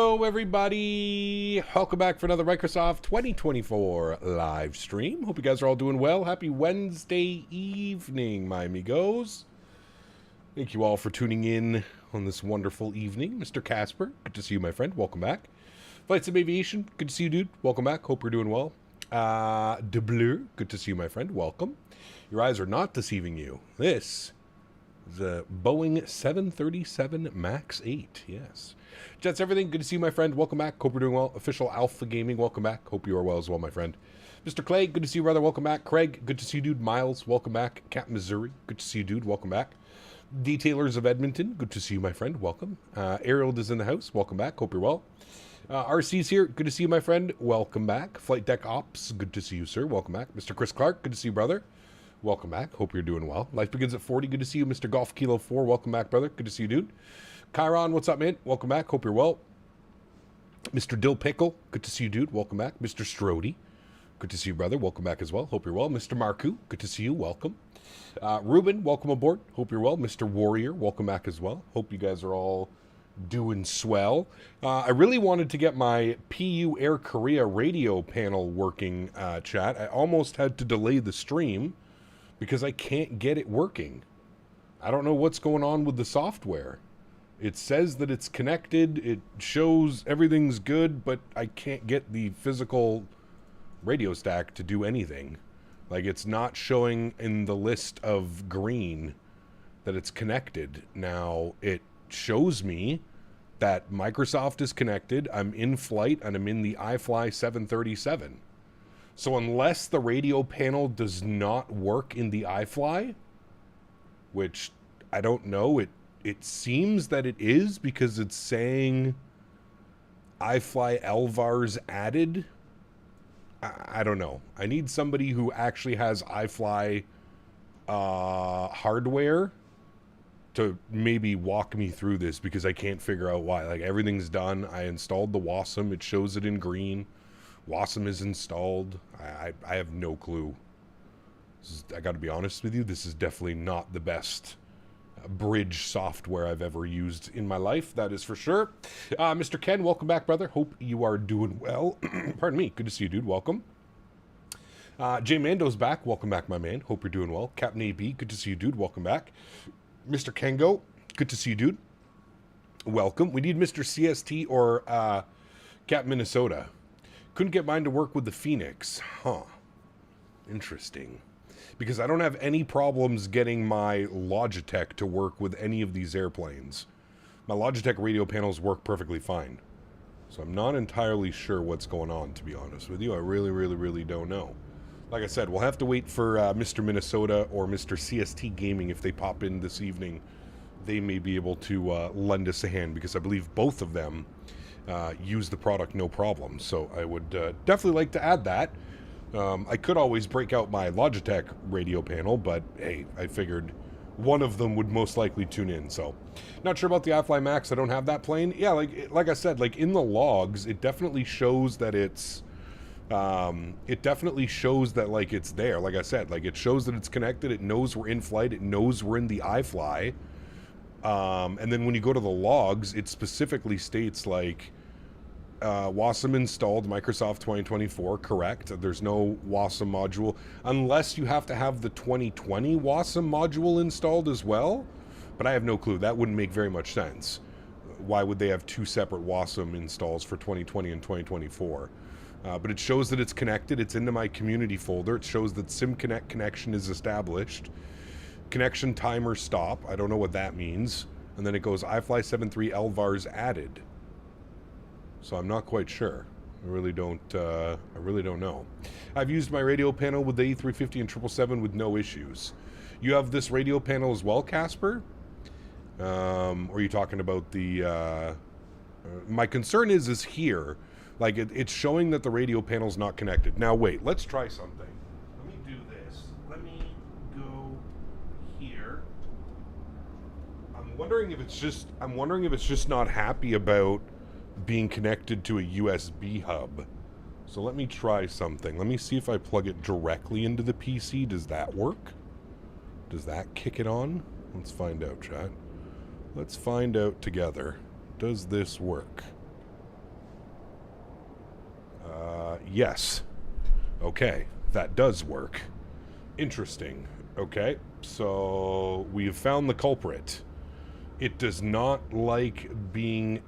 Hello, everybody. Welcome back for another Microsoft 2024 live stream. Hope you guys are all doing well. Happy Wednesday evening, my amigos. Thank you all for tuning in on this wonderful evening. Mr. Casper, good to see you, my friend. Welcome back. Flights of Aviation, good to see you, dude. Welcome back. Hope you're doing well. De Bleu, good to see you, my friend. Welcome. Your eyes are not deceiving you. This is a Boeing 737 MAX 8, yes. Jets, everything, good to see you, my friend. Welcome back. Hope you're doing well. Official Alpha Gaming, welcome back. Hope you are well as well, my friend. Mr. Clay, good to see you, brother. Welcome back. Craig, good to see you, dude. Miles, welcome back. Cap Missouri, good to see you, dude. Welcome back. Detailers of Edmonton, good to see you, my friend. Welcome. Ariel is in the house. Welcome back. Hope you're well. RC's here. Good to see you, my friend. Welcome back. Flight Deck Ops, good to see you, sir. Welcome back. Mr. Chris Clark, good to see you, brother. Welcome back. Hope you're doing well. Life begins at 40. Good to see you, Mr. Golf Kilo 4. Welcome back, brother. Good to see you, dude. Chiron, what's up, man? Welcome back. Hope you're well. Mr. Dill Pickle, good to see you, dude. Welcome back. Mr. Strody, good to see you, brother. Welcome back as well. Hope you're well. Mr. Marku, good to see you. Welcome. Ruben, welcome aboard. Hope you're well. Mr. Warrior, welcome back as well. Hope you guys are all doing swell. I really wanted to get my PU Air Korea radio panel working, chat. I almost had to delay the stream because I can't get it working. I don't know what's going on with the software. It says that it's connected, it shows everything's good, but I can't get the physical radio stack to do anything. Like, it's not showing in the list of green that it's connected. Now, it shows me that Microsoft is connected, I'm in flight, and I'm in the iFly 737. So unless the radio panel does not work in the iFly, which I don't know, it seems that it is because it's saying iFly LVARs added. I don't know. I need somebody who actually has iFly hardware to maybe walk me through this because I can't figure out why. Like, everything's done. I installed the WASM. It shows it in green. WASM is installed. I have no clue. I got to be honest with you. This is definitely not the best bridge software I've ever used in my life, that is for sure. Mr. Ken, welcome back, brother. Hope you are doing well. Pardon me. Good to see you, dude. Welcome. Jay Mando's back. Welcome back, my man. Hope you're doing well. Captain AB, good to see you, dude. Welcome back. Mr. Kengo, good to see you, dude. Welcome. We need Mr. CST or Cap Minnesota. Couldn't get mine to work with the Phoenix. Huh. Interesting. Because I don't have any problems getting my Logitech to work with any of these airplanes. My Logitech radio panels work perfectly fine. So I'm not entirely sure what's going on, to be honest with you. I really don't know. Like I said, we'll have to wait for Mr. Minnesota or Mr. CST Gaming. If they pop in this evening, they may be able to lend us a hand, because I believe both of them use the product no problem. So I would definitely like to add that. I could always break out my Logitech radio panel, but hey, I figured one of them would most likely tune in. So, not sure about the iFly Max. I don't have that plane. Yeah, like I said, like in the logs, it definitely shows that it's, it definitely shows that like it's there. Like I said, like it shows that it's connected. It knows we're in flight. It knows we're in the iFly. And then when you go to the logs, it specifically states like, WASM installed Microsoft 2024, correct. There's no WASM module, unless you have to have the 2020 WASM module installed as well. But I have no clue. That wouldn't make very much sense. Why would they have two separate WASM installs for 2020 and 2024? But it shows that it's connected. It's into my community folder. It shows that SimConnect connection is established. Connection timer stop. I don't know what that means. And then it goes iFly 73 LVARs added. So I'm not quite sure. I really don't know. I've used my radio panel with the A350 and 777 with no issues. You have this radio panel as well, Casper? Or are you talking about the... my concern is here. Like, it's showing that the radio panel's not connected. Now, wait. Let's try something. Let me do this. Let me go here. I'm wondering if it's just not happy about being connected to a USB hub. So let me try something. Let me see if I plug it directly into the PC. Does that work? Does that kick it on? Let's find out, chat. Let's find out together. Does this work? Yes. Okay, that does work. Interesting. Okay, so we've found the culprit. It does not like being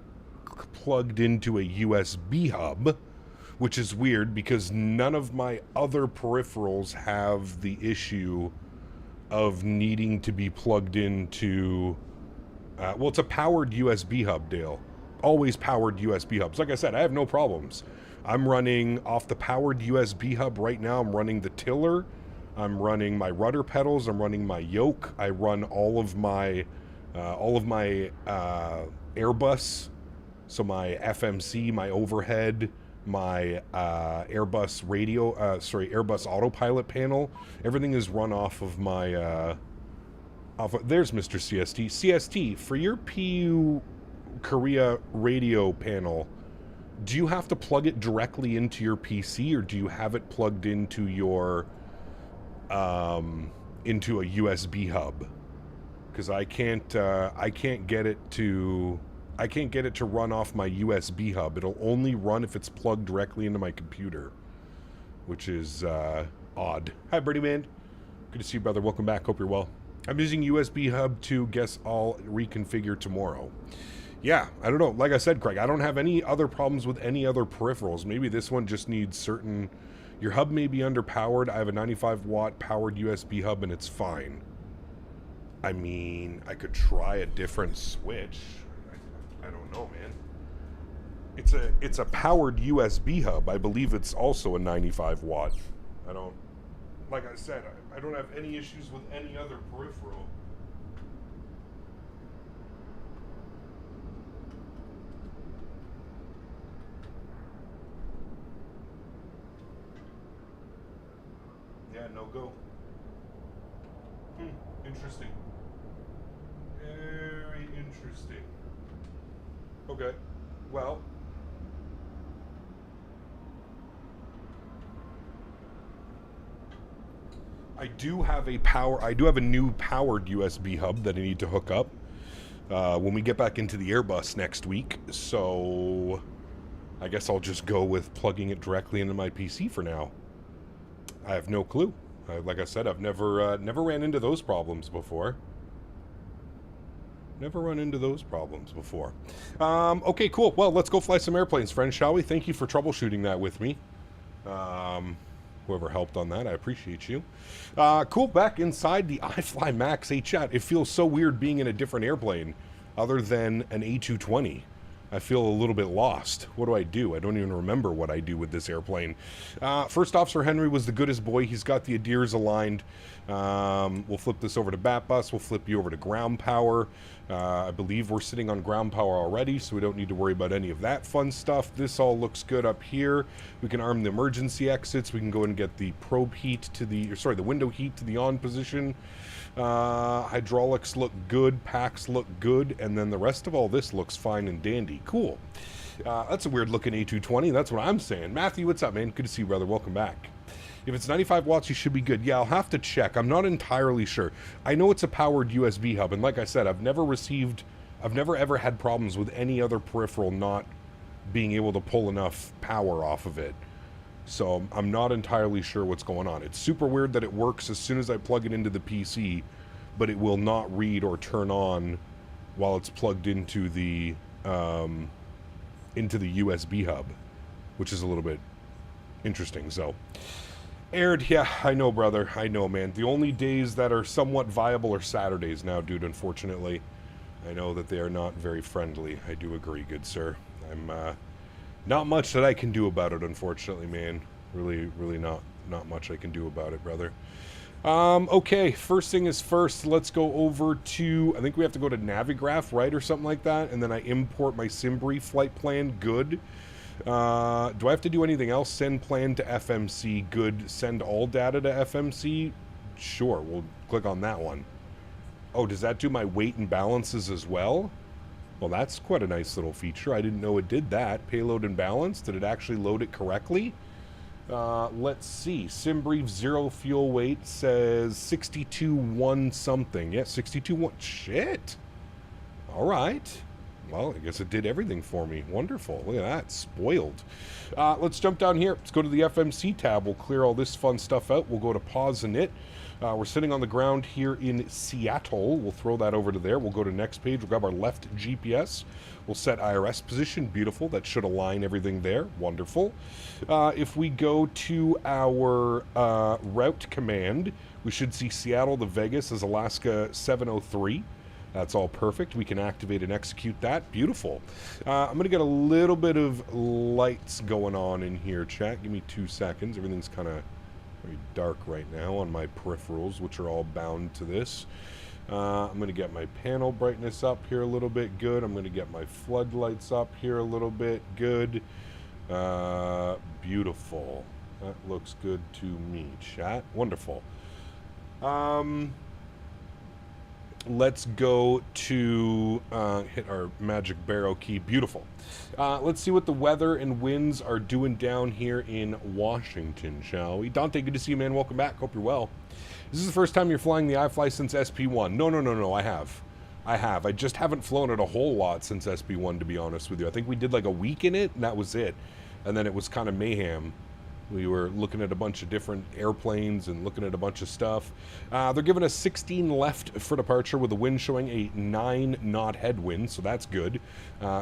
plugged into a USB hub, which is weird because none of my other peripherals have the issue of needing to be plugged into... well, it's a powered USB hub, Dale. Always powered USB hubs. Like I said, I have no problems. I'm running off the powered USB hub right now. I'm running the tiller. I'm running my rudder pedals. I'm running my yoke. I run all of my Airbus. So my FMC, my overhead, my Airbus autopilot panel. Everything is run off of my... there's Mr. CST. CST, for your PU Korea radio panel, do you have to plug it directly into your PC, or do you have it plugged into your into a USB hub? Because I can't get it to run off my USB hub. It'll only run if it's plugged directly into my computer, which is odd. Hi, Birdie Man. Good to see you, brother. Welcome back. Hope you're well. I'm using USB hub to guess I'll reconfigure tomorrow. Yeah, I don't know. Like I said, Craig, I don't have any other problems with any other peripherals. Maybe this one just needs certain... Your hub may be underpowered. I have a 95-watt powered USB hub, and it's fine. I mean, I could try a different switch. I don't know, man. It's a powered USB hub. I believe it's also a 95-watt. I don't... Like I said, I don't have any issues with any other peripheral. Yeah, no go. Interesting. Very interesting. Okay. Well... I do have a new powered USB hub that I need to hook up when we get back into the Airbus next week. So I guess I'll just go with plugging it directly into my PC for now. I have no clue. Like I said, I've never ran into those problems before. Never run into those problems before. Okay, cool. Well, let's go fly some airplanes, friends, shall we? Thank you for troubleshooting that with me. Whoever helped on that, I appreciate you. Cool, back inside the iFly Max. Hey, chat, it feels so weird being in a different airplane other than an A220. I feel a little bit lost. What do? I don't even remember what I do with this airplane. First Officer Henry was the goodest boy. He's got the ADIRs aligned. We'll flip this over to bat bus. We'll flip you over to ground power. I believe we're sitting on ground power already, so we don't need to worry about any of that fun stuff. This all looks good up here. We can arm the emergency exits. We can go and get the probe heat to the window heat to the on position. Hydraulics look good, packs look good, and then the rest of all this looks fine and dandy. Cool. That's a weird looking A220. That's what I'm saying. Matthew, what's up, man? Good to see you, brother. Welcome back. If it's 95 watts, you should be good. Yeah, I'll have to check. I'm not entirely sure. I know it's a powered USB hub, and like I said, I've never ever had problems with any other peripheral not being able to pull enough power off of it. So I'm not entirely sure what's going on. It's super weird that it works as soon as I plug it into the PC, but it will not read or turn on while it's plugged into the USB hub, which is a little bit interesting. So, Erin, yeah, I know, brother. I know, man. The only days that are somewhat viable are Saturdays now, dude, unfortunately. I know that they are not very friendly. I do agree, good sir. I'm, not much that I can do about it, unfortunately, man. Really not much I can do about it, brother. Okay, first thing is first, let's go over to, I think we have to go to Navigraph, right, or something like that, and then I import my SimBrief flight plan, good. Do I have to do anything else? Send plan to FMC, good. Send all data to FMC, sure, we'll click on that one. Oh, does that do my weight and balances as well? Well, that's quite a nice little feature. I didn't know it did that. Payload and balance, did it actually load it correctly? Let's see. SimBrief 0 fuel weight says 62.1 something. Yeah, 62.1. Shit. All right. Well, I guess it did everything for me. Wonderful. Look at that. Spoiled. Let's jump down here. Let's go to the FMC tab. We'll clear all this fun stuff out. We'll go to pause and it. We're sitting on the ground here in Seattle. We'll throw that over to there. We'll go to next page. We'll grab our left GPS. We'll set IRS position. Beautiful. That should align everything there. Wonderful. If we go to our route command, we should see Seattle to Vegas as Alaska 703. That's all perfect. We can activate and execute that. Beautiful. I'm going to get a little bit of lights going on in here, chat. Give me 2 seconds. Everything's kind of very dark right now on my peripherals, which are all bound to this. I'm going to get my panel brightness up here a little bit. Good. I'm going to get my floodlights up here a little bit. Good. Beautiful. That looks good to me, chat. Wonderful. Let's go to hit our magic barrow key. Beautiful. Let's see what the weather and winds are doing down here in Washington, shall we? Dante, good to see you, man. Welcome back. Hope you're well. This is the first time you're flying the iFly since SP1. No. I have. I just haven't flown it a whole lot since SP1, to be honest with you. I think we did like a week in it, and that was it. And then it was kind of mayhem. We were looking at a bunch of different airplanes and looking at a bunch of stuff. They're giving us 16 left for departure with the wind showing a 9-knot headwind, so that's good.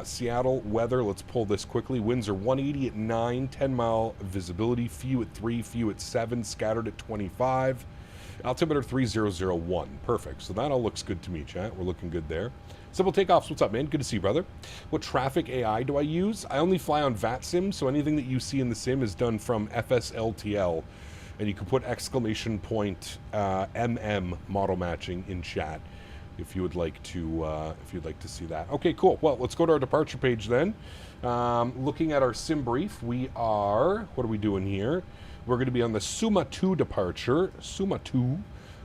Seattle weather, let's pull this quickly. Winds are 180 at 9, 10-mile visibility, few at 3, few at 7, scattered at 25. Altimeter 3001. Perfect. So that all looks good to me, chat. We're looking good there. Simple Takeoffs, what's up, man? Good to see you, brother. What traffic AI do I use? I only fly on VATSIM, so anything that you see in the sim is done from FSLTL. And you can put exclamation point MM model matching in chat if you would like to see that. Okay, cool. Well, let's go to our departure page then. Looking at our sim brief, we are, what are we doing here? We're going to be on the Suma 2 departure. Suma 2.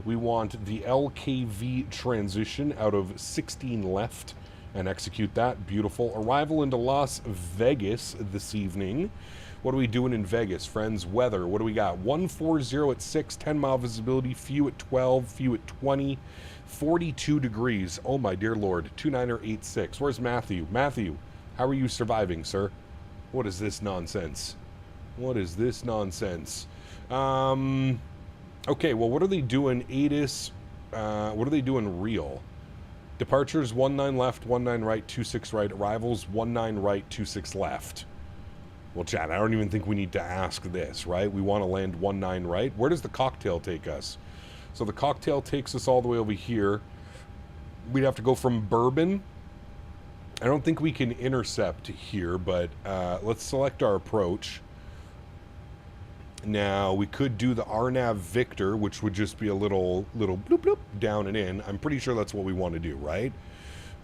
We want the LKV transition out of 16 left and execute that. Beautiful. Arrival into Las Vegas this evening. What are we doing in Vegas, friends? Weather. What do we got? 140 at 6, 10-mile visibility, few at 12, few at 20, 42 degrees. Oh, my dear Lord. 2986. Where's Matthew? Matthew, how are you surviving, sir? What is this nonsense? What is this nonsense? Okay, well, what are they doing? ATIS, what are they doing real? Departures, 19 left, 19 right, 26 right. Arrivals, 19 right, 26 left. Well, chat, I don't even think we need to ask this, right? We want to land 19 right. Where does the cocktail take us? So the cocktail takes us all the way over here. We'd have to go from Bourbon. I don't think we can intercept here, but let's select our approach. Now, we could do the RNAV Victor, which would just be a little bloop bloop down and in. I'm pretty sure that's what we want to do, right?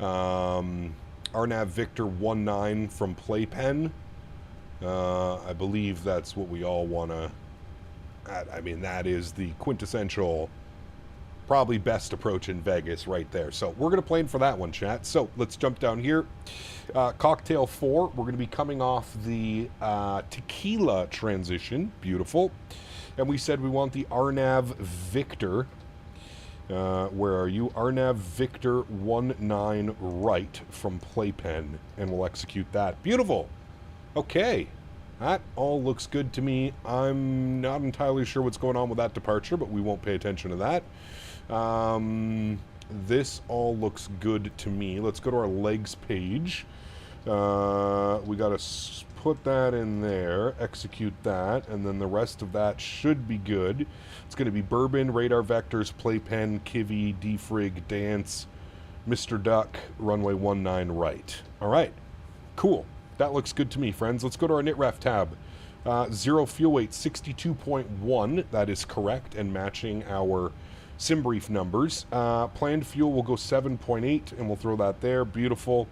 RNAV Victor 19 from Playpen. I believe that's what we all want to... I mean, that is the quintessential, probably best approach in Vegas right there. So we're going to plan for that one, chat. So let's jump down here. Cocktail 4, we're going to be coming off the tequila transition. Beautiful. And we said we want the RNAV Victor. Where are you? RNAV Victor 19 right from Playpen. And we'll execute that. Beautiful. Okay. That all looks good to me. I'm not entirely sure what's going on with that departure, but we won't pay attention to that. This all looks good to me. Let's go to our legs page. We got to put that in there, execute that, and then the rest of that should be good. It's going to be Bourbon, Radar Vectors, Playpen, Kivy, Defrig, Dance, Mr. Duck, Runway 19 right. All right. Cool. That looks good to me, friends. Let's go to our NitRef tab. Zero fuel weight, 62.1. That is correct and matching our sim brief numbers. Planned fuel will go 7.8, and we'll throw that there. Beautiful.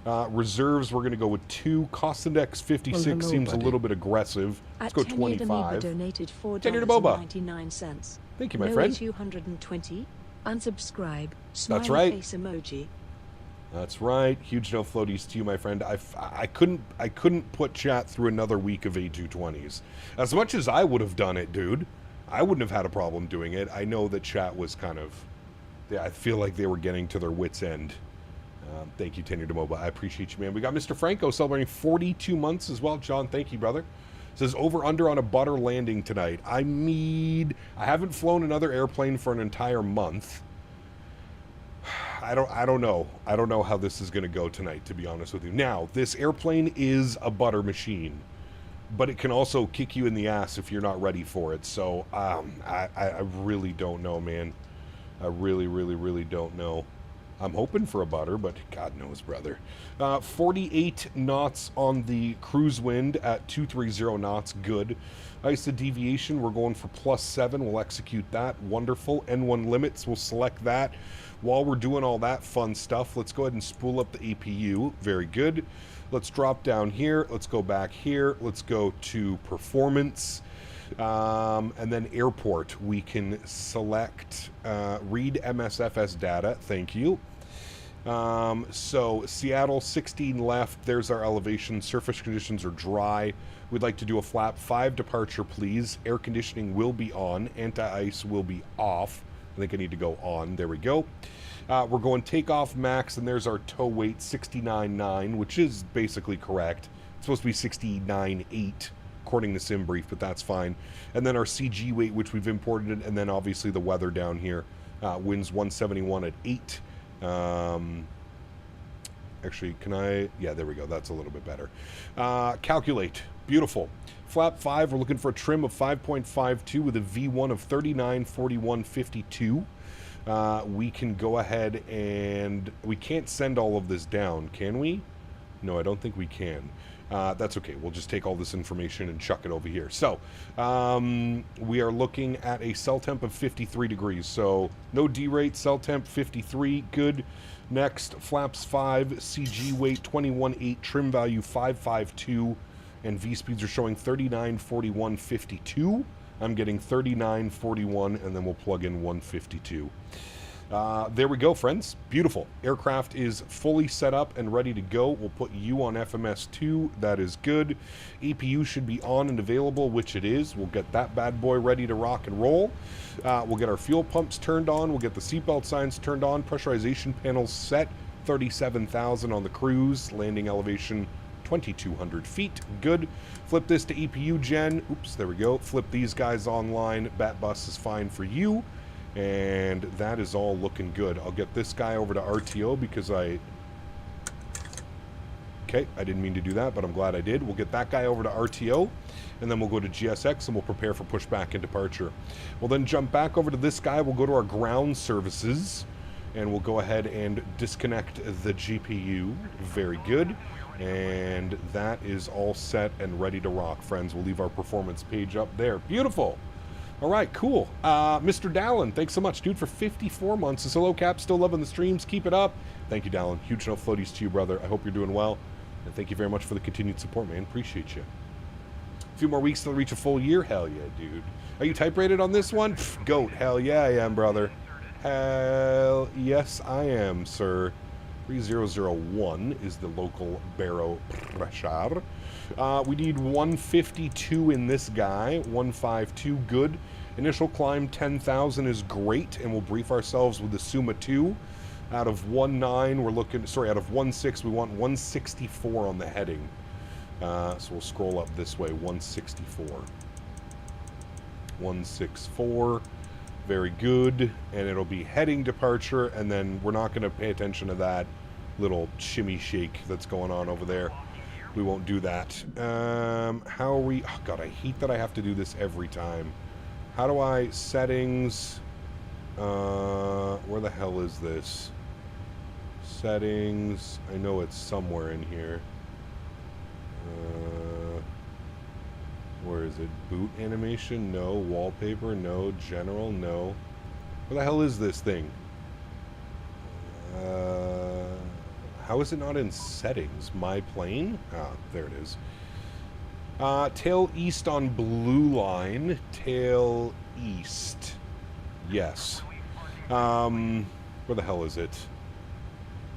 Reserves, we're going to go with 2. Cost index 56 seems a little bit aggressive. Let's go 25. Donated Tenure to Boba. $4.99. Thank you, my friend. 220. Unsubscribe. That's right. Face emoji. That's right. Huge no floaties to you, my friend. I couldn't put chat through another week of A220s. As much as I would have done it, dude, I wouldn't have had a problem doing it. I know that chat was kind of... Yeah, I feel like they were getting to their wits' end Thank you, Tenure to Mobile. I appreciate you, man. We got Mr. Franco celebrating 42 months as well. John, thank you, brother. Says over under on a butter landing tonight. I haven't flown another airplane for an entire month. I don't know. I don't know how this is going to go tonight, to be honest with you. Now, this airplane is a butter machine, but it can also kick you in the ass if you're not ready for it. So I really don't know, man. I really, really, really don't know. I'm hoping for a butter, but God knows, brother. 48 knots on the cruise wind at 230 knots. Good. ISA deviation, we're going for +7. We'll execute that. Wonderful. N1 limits, we'll select that. While we're doing all that fun stuff, let's go ahead and spool up the APU. Very good. Let's drop down here. Let's go back here. Let's go to performance. And then airport, we can select read MSFS data. Thank you. So Seattle, 16 left. There's our elevation. Surface conditions are dry. We'd like to do a flap 5 departure, please. Air conditioning will be on. Anti-ice will be off. I think I need to go on. There we go. We're going takeoff max, and there's our tow weight, 69.9, which is basically correct. It's supposed to be 69.8. According to SimBrief, but that's fine. And then our CG weight, which we've imported, and then obviously the weather down here. Winds 171 at 8. Actually, can I? Yeah, there we go. That's a little bit better. Calculate. Beautiful. Flap 5, we're looking for a trim of 5.52 with a V1 of 39.41.52. We can go ahead and... We can't send all of this down, can we? No, I don't think we can. That's okay. We'll just take all this information and chuck it over here. So, we are looking at a cell temp of 53 degrees. So, no D-rate, cell temp 53, good. Next, flaps 5, CG weight 21.8, trim value 552, and V-speeds are showing 39.41.52. I'm getting 39.41, and then we'll plug in 152. There we go, friends. Beautiful. Aircraft is fully set up and ready to go. We'll put you on FMS2. That is good. APU should be on and available, which it is. We'll get that bad boy ready to rock and roll. We'll get our fuel pumps turned on. We'll get the seatbelt signs turned on. Pressurization panels set. 37,000 on the cruise. Landing elevation 2,200 feet. Good. Flip this to APU gen. Oops, there we go. Flip these guys online. Bat bus is fine for you. And that is all looking good. I'll get this guy over to RTO because okay, I didn't mean to do that, but I'm glad I did. We'll get that guy over to RTO, and then we'll go to GSX, and we'll prepare for pushback and departure. We'll then jump back over to this guy. We'll go to our ground services, and we'll go ahead and disconnect the GPU. Very good. And that is all set and ready to rock, friends. We'll leave our performance page up there. Beautiful. All right, cool. Mr. Dallin, thanks so much, dude, for 54 months. It's hello, Cap. Still loving the streams. Keep it up. Thank you, Dallin. Huge no floaties to you, brother. I hope you're doing well. And thank you very much for the continued support, man. Appreciate you. A few more weeks till reach a full year. Hell yeah, dude. Are you type rated on this one? Pff, goat. Hell yeah, I am, brother. Hell yes, I am, sir. 3001 is the local barrow pressure. We need 152 in this guy. 152, good. Initial climb 10,000 is great, and we'll brief ourselves with the Suma 2. Out of 19, we're looking, sorry, out of 16, we want 164 on the heading. So we'll scroll up this way, 164. 164, very good. And it'll be heading departure, and then we're not going to pay attention to that little shimmy shake that's going on over there. We won't do that. How are we? Oh God, I hate that I have to do this every time. How do I settings? Where the hell is this? Settings. I know it's somewhere in here. Where is it? Boot animation? No. Wallpaper? No. General? No. Where the hell is this thing? How is it not in settings? My plane? Ah, there it is. Tail east on blue line. Tail east. Yes. Where the hell is it?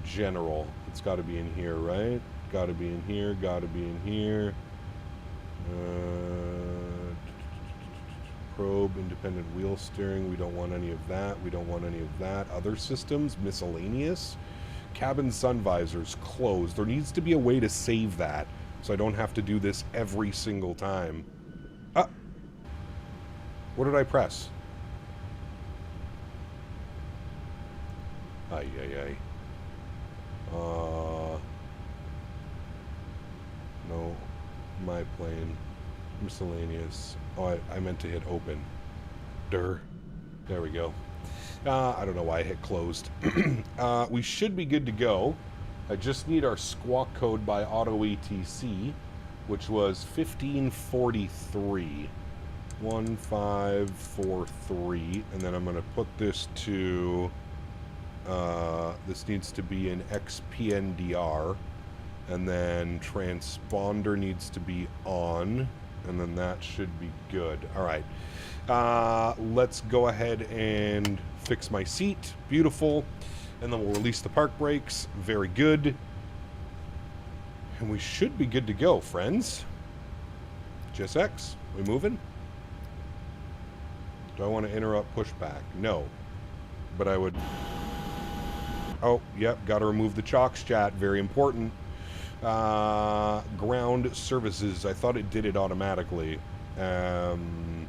General. It's got to be in here, right? Got to be in here. Got to be in here. Probe, independent wheel steering. We don't want any of that. We don't want any of that. Other systems, miscellaneous. cabin sun visors closed. There needs to be a way to save that so I don't have to do this every single time. Ah! What did I press? Ay, ay, ay. No. My plane. Miscellaneous. Oh, I meant to hit open. There we go. I don't know why I hit closed. We should be good to go. I just need our squawk code by auto ATC, which was 1543. 1543. And then I'm going to put this to... this needs to be an XPNDR. And then transponder needs to be on. And then that should be good. Alright. Let's go ahead and fix my seat. Beautiful. And then we'll release the park brakes. Very good. And we should be good to go, friends. GSX, we moving? Do I want to interrupt pushback? No. But I would... Oh, yep, got to remove the chocks chat. Very important. Ground services. I thought it did it automatically. Boom,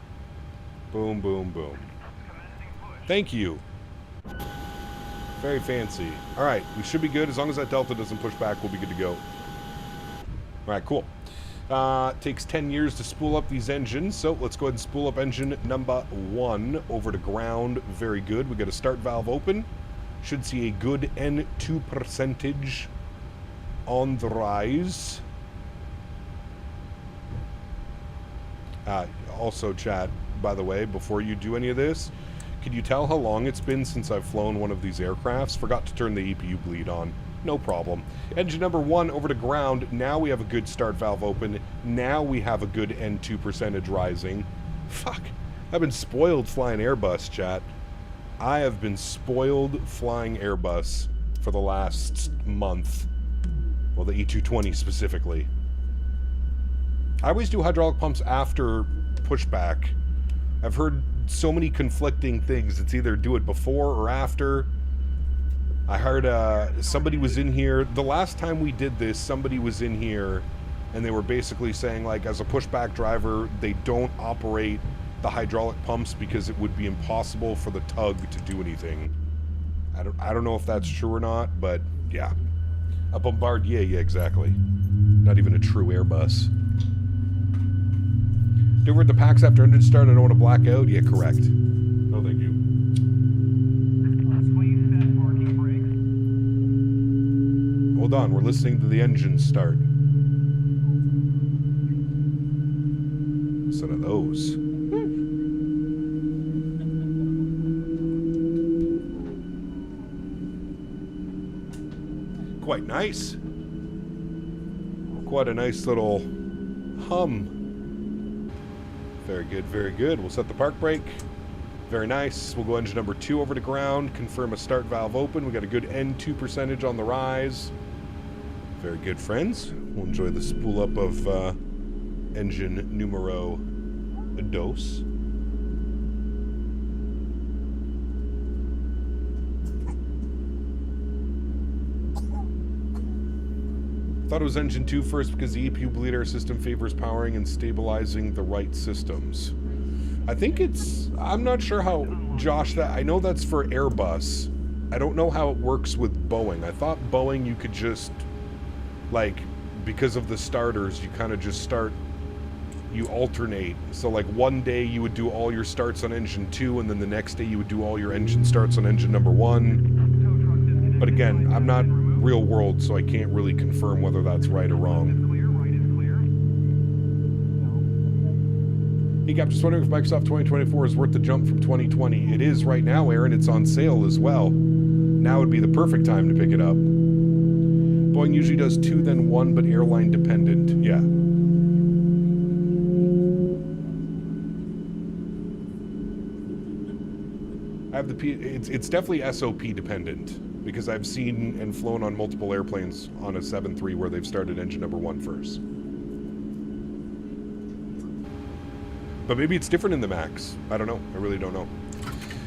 boom, boom. Thank you. Very fancy. Alright, we should be good. As long as that delta doesn't push back, we'll be good to go. Alright, cool. Takes 10 years to spool up these engines, so let's go ahead and spool up engine number 1 over to ground. Very good. We got a start valve open. Should see a good N2 percentage on the rise. Also, chat, by the way, before you do any of this, can you tell how long it's been since I've flown one of these aircrafts? Forgot to turn the EPU bleed on. No problem. Engine number 1 over to ground. Now we have a good start valve open. Now we have a good N2 percentage rising. Fuck. I've been spoiled flying Airbus, chat. I have been spoiled flying Airbus for the last month. Well, the E220 specifically. I always do hydraulic pumps after pushback. I've heard so many conflicting things. It's either do it before or after. I heard somebody was in here. The last time we did this, somebody was in here and they were basically saying, like, as a pushback driver, they don't operate the hydraulic pumps because it would be impossible for the tug to do anything. I don't know if that's true or not, but yeah. A Bombardier, yeah, exactly. Not even a true Airbus. Over at the packs after engine start, I don't want to black out. Yeah, correct. No, thank you. Hold on, we're listening to the engine start. Listen to those. Quite nice. Quite a nice little hum. Very good, very good. We'll set the park brake. Very nice. We'll go engine number 2 over to ground. Confirm a start valve open. We got a good N2 percentage on the rise. Very good, friends. We'll enjoy the spool up of engine numero 2. Thought it was engine 2 first because the EPU bleed air system favors powering and stabilizing the right systems. I think it's... I'm not sure how, Josh, that... I know that's for Airbus. I don't know how it works with Boeing. I thought Boeing you could just, like, because of the starters, you kind of just start... You alternate. So, like, one day you would do all your starts on engine 2, and then the next day you would do all your engine starts on engine number 1. But again, I'm not... real world, so I can't really confirm whether that's right or wrong. Hey, Cap, just wondering if Microsoft 2024 is worth the jump from 2020. It is right now, Erin. It's on sale as well. Now would be the perfect time to pick it up. Boeing usually does 2 then 1, but airline dependent. Yeah. I have the it's definitely SOP dependent. Because I've seen and flown on multiple airplanes on a 7.3 where they've started engine number 1 first. But maybe it's different in the MAX. I don't know. I really don't know.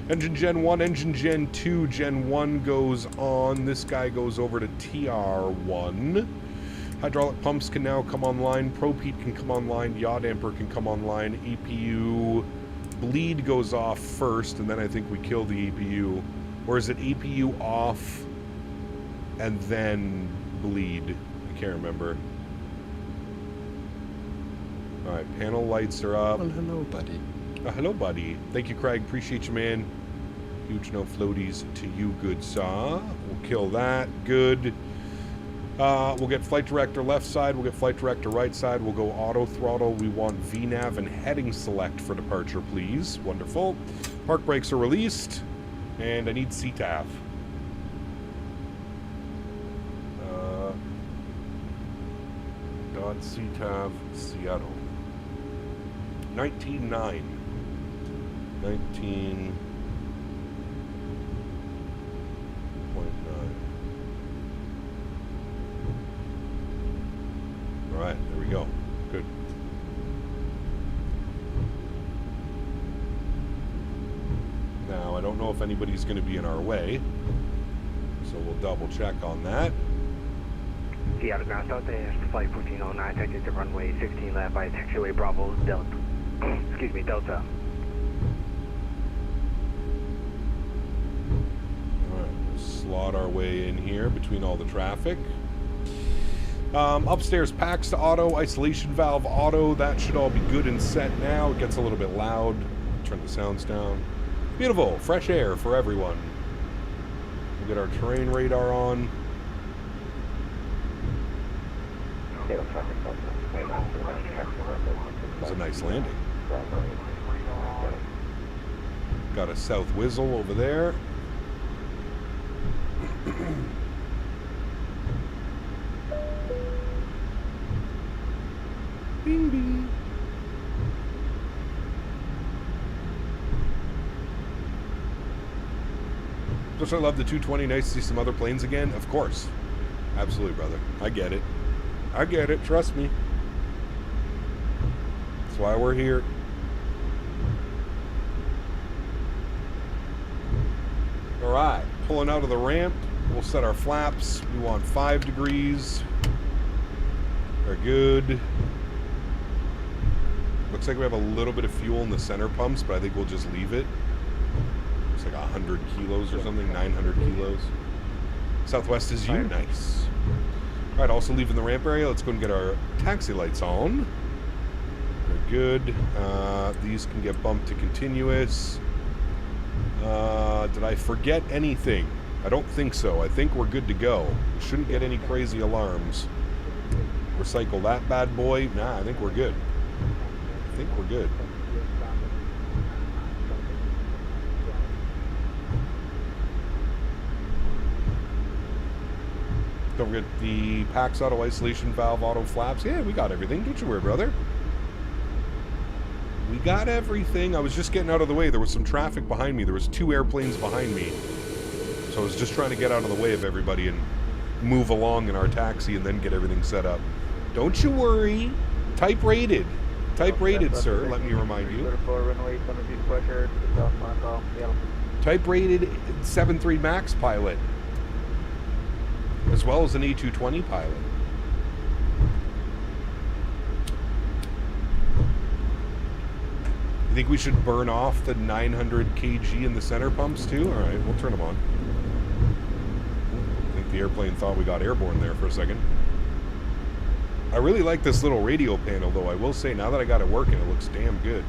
Engine Gen 1, Engine Gen 2. Gen 1 goes on. This guy goes over to TR1. Hydraulic pumps can now come online. Propete can come online. Yaw damper can come online. APU bleed goes off first, and then I think we kill the APU. Or is it APU off and then bleed? I can't remember. Alright, panel lights are up. Well, hello, buddy. Hello, buddy. Thank you, Craig. Appreciate you, man. Huge no floaties to you, good saw. We'll kill that. Good. We'll get flight director left side. We'll get flight director right side. We'll go auto throttle. We want VNAV and heading select for departure, please. Wonderful. Park brakes are released. And I need CTAF. .CTAF Seattle. 19.9. 19.9. Alright, there we go. Good. Now, I don't know if anybody's going to be in our way, so we'll double check on that. Seattle ground southwest, flight 1409, taxi to runway 16 left by taxiway Bravo, Delta. Excuse me, Delta. Alright, we'll slot our way in here between all the traffic. Upstairs packs to auto, isolation valve auto, that should all be good and set now. It gets a little bit loud. Turn the sounds down. Beautiful, fresh air for everyone. We'll get our terrain radar on. It was a nice landing. Got a south whistle over there. Bing bing. Don't I love the 220? Nice to see some other planes again. Of course. Absolutely, brother. I get it. I get it. Trust me. That's why we're here. All right. Pulling out of the ramp. We'll set our flaps. We want 5 degrees. Very good. Looks like we have a little bit of fuel in the center pumps, but I think we'll just leave it. It's like 100 kilos or something, 900 kilos. Southwest is you, nice. All right, also leaving the ramp area. Let's go and get our taxi lights on. Very good. These can get bumped to continuous. Did I forget anything? I don't think so. I think we're good to go. We shouldn't get any crazy alarms. Recycle that bad boy. Nah, I think we're good. I think we're good. Don't forget the PAX auto isolation valve, auto flaps. Yeah, we got everything. Don't you worry, brother. We got everything. I was just getting out of the way. There was some traffic behind me. There was 2 airplanes behind me. So I was just trying to get out of the way of everybody and move along in our taxi and then get everything set up. Don't you worry. Type rated. Type rated, sir. Let me remind you. Type rated 7.3 Max pilot. As well as an A220 pilot. You think we should burn off the 900 kg in the center pumps too? Alright, we'll turn them on. I think the airplane thought we got airborne there for a second. I really like this little radio panel though. I will say, now that I got it working, it looks damn good.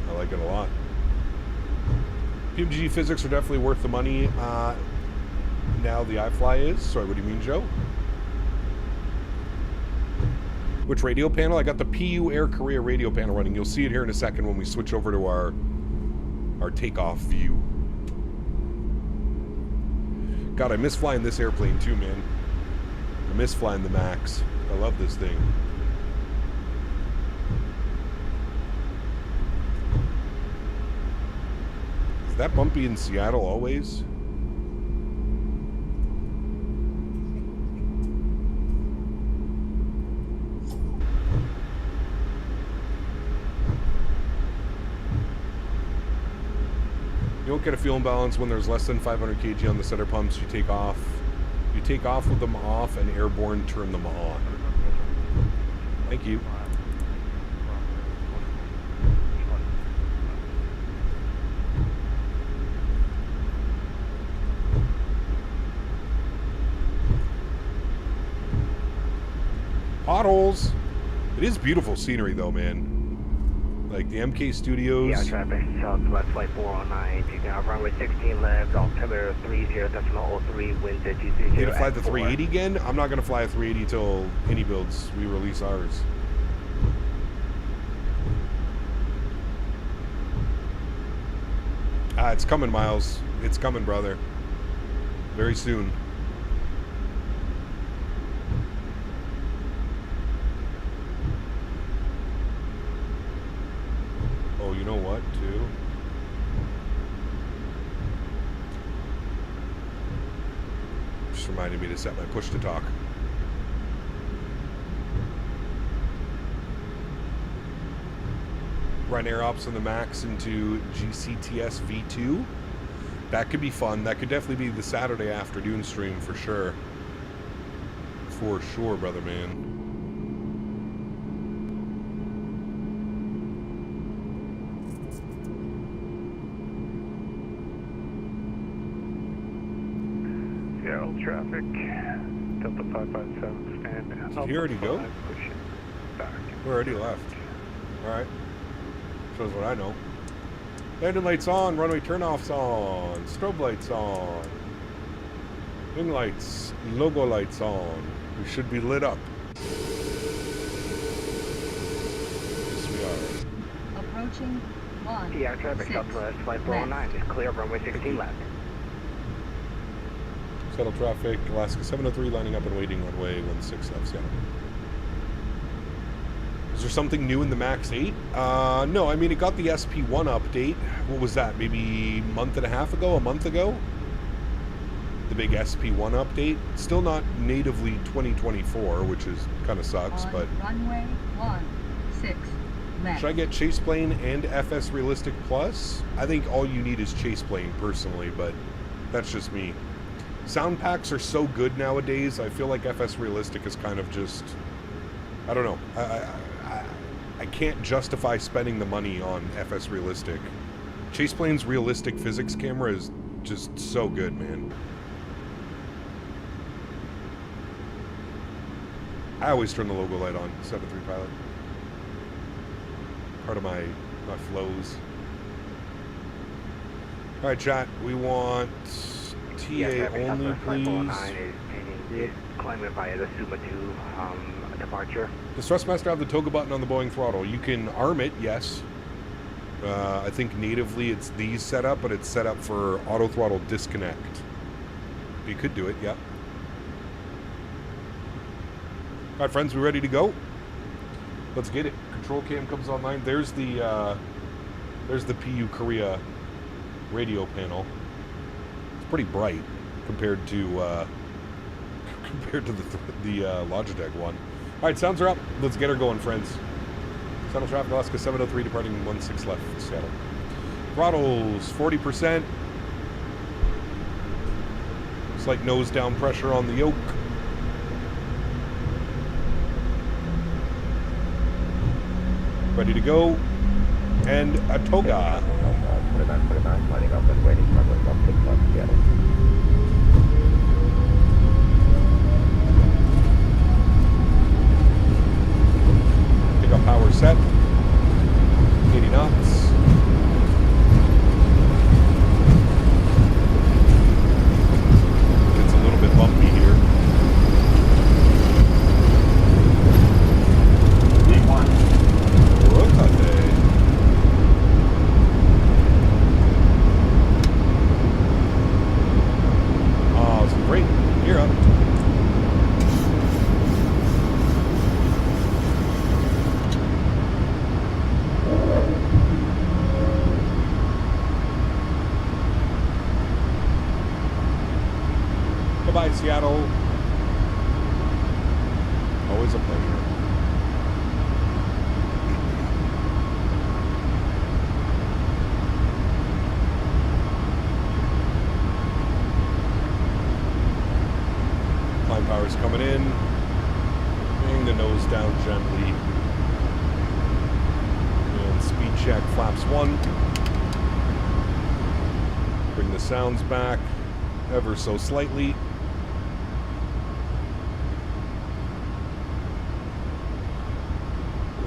I like it a lot. PMG physics are definitely worth the money. Now the iFly is. Sorry, what do you mean, Joe? Which radio panel? I got the PU Air Korea radio panel running. You'll see it here in a second when we switch over to our takeoff view. God, I miss flying this airplane too, man. I miss flying the Max. I love this thing. Is that bumpy in Seattle always? You don't get a fuel imbalance when there's less than 500 kg on the center pumps. You take off with them off and airborne turn them on. Thank you. Potholes. It is beautiful scenery though, man. Like the MK Studios. Yeah, traffic, Southwest Flight 409, taking off runway 16 left, altimeter 30.03, winds at 230. You gonna fly the 380 again? I'm not gonna fly a 380 till any builds. We release ours. It's coming, Miles. It's coming, brother. Very soon. Oh, you know what, too? Just reminded me to set my push to talk. Run air ops on the max into GCTS V2. That could be fun. That could definitely be the Saturday afternoon stream for sure. For sure, brother man. Seattle traffic, Delta 557 stand. Did he already go? Pushing back. We already left. Alright. Shows what I know. Landing lights on, runway turnoffs on, strobe lights on, wing lights, logo lights on. We should be lit up. Yes, we are. Approaching 1. Yeah, traffic, Southwest Flight 409, is clear, runway 16 left. Settle traffic, Alaska 703 lining up and waiting runway 16 left, Seattle. Is there something new in the Max 8? No, I mean, it got the SP1 update. What was that, maybe a month and a half ago, a month ago? The big SP1 update. Still not natively 2024, which is kind of sucks, On but... runway 16 left. Should I get Chase Plane and FS Realistic Plus? I think all you need is Chase Plane, personally, but that's just me. Sound packs are so good nowadays, I feel like FS Realistic is kind of just... I don't know. I can't justify spending the money on FS Realistic. Chase Plane's realistic physics camera is just so good, man. I always turn the logo light on, 7-3 pilot. Part of my flows. Alright, chat, we want TA only, please. Is climbing via the Suma 2 departure. Does Thrustmaster have the toga button on the Boeing throttle? You can arm it, yes. I think natively it's these set up, but it's set up for auto throttle disconnect. You could do it, yeah. Alright, friends, we ready to go? Let's get it. Control cam comes online. There's the PU Korea radio panel. It's pretty bright compared to the Logitech one. All right, sounds are up. Let's get her going, friends. Seattle traffic, Alaska 703, departing 16 left, Seattle. Throttles 40%. Slight nose down pressure on the yoke. Ready to go. And a toga. 49, lining up and waiting, runway 16 left, Seattle. Power set, 80 knots. It's a little bit bumpy here. D1. Rotate. Oh, it's great. You're up. Seattle. Always a pleasure. Climb power's coming in. Bring the nose down gently. And speed check, flaps 1. Bring the sounds back ever so slightly.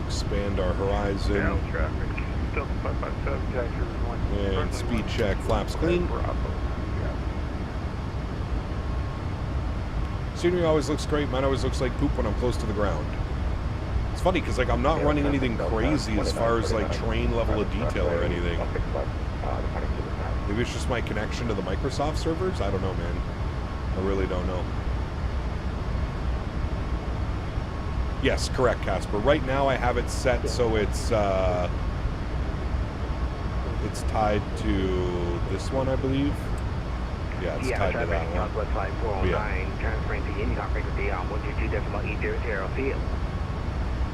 Expand our horizon. Seattle traffic. Delta 557, taxi runway. And speed check, flaps clean. Bravo. Scenery always looks great. Mine always looks like poop when I'm close to the ground. It's funny because like I'm not running anything crazy as far as like train level of detail or anything. Maybe it's just my connection to the Microsoft servers? I don't know, man. I really don't know. Yes, correct, Casper. Right now I have it set so it's tied to this one, I believe. Yeah, it's tied to that one. Southwest Flight 409, transferring to Hinojosa frequency on 122.800 field.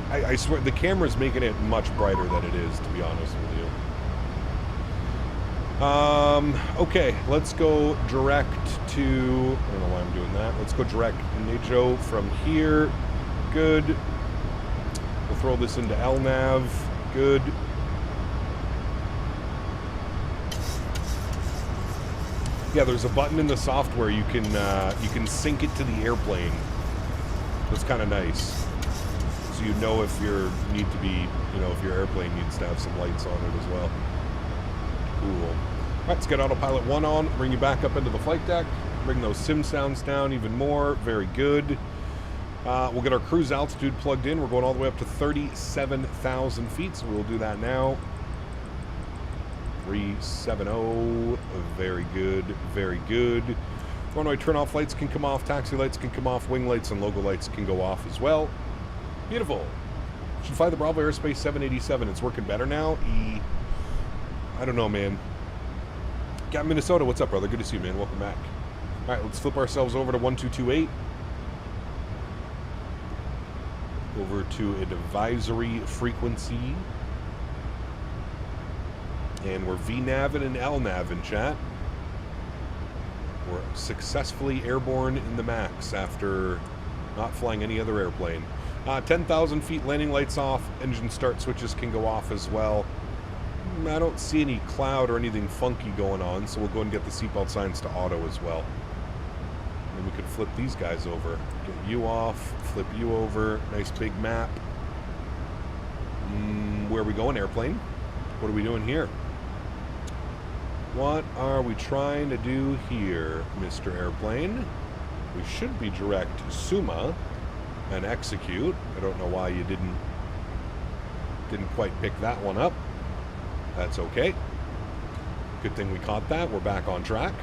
I swear, the camera's making it much brighter than it is, to be honest with you. Okay, let's go direct to, I don't know why I'm doing that. Let's go direct Najo from here. Good. We'll throw this into LNAV. Good. Yeah, there's a button in the software you can sync it to the airplane. That's kind of nice. So you know if you need to be, if your airplane needs to have some lights on it as well. Cool. All right, let's get autopilot 1 on. Bring you back up into the flight deck. Bring those sim sounds down even more. Very good. We'll get our cruise altitude plugged in. We're going all the way up to 37,000 feet, so we'll do that now. 370. Very good. Very good. Runway turn-off lights can come off. Taxi lights can come off. Wing lights and logo lights can go off as well. Beautiful. Should fly the Bravo Airspace 787. It's working better now. I don't know, man. Got Minnesota. What's up, brother? Good to see you, man. Welcome back. All right, let's flip ourselves over to 1228. Over to advisory frequency. And we're VNAV and LNAV in chat. We're successfully airborne in the MAX after not flying any other airplane. 10,000 feet, landing lights off. Engine start switches can go off as well. I don't see any cloud or anything funky going on, so we'll go and get the seatbelt signs to auto as well. And we could flip these guys over. Get you off, flip you over. Nice big map. Where are we going, airplane? What are we doing here? What are we trying to do here, Mr. Airplane? We should be direct Suma and execute. I don't know why you didn't quite pick that one up. That's okay. Good thing we caught that. We're back on track.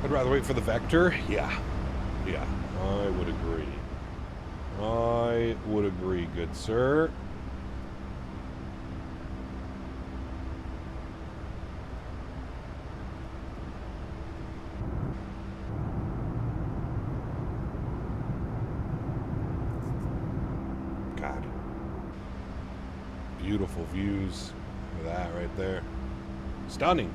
I'd rather wait for the vector. Yeah, I would agree. I would agree, good sir. God. Beautiful views. Look at that right there. Stunning.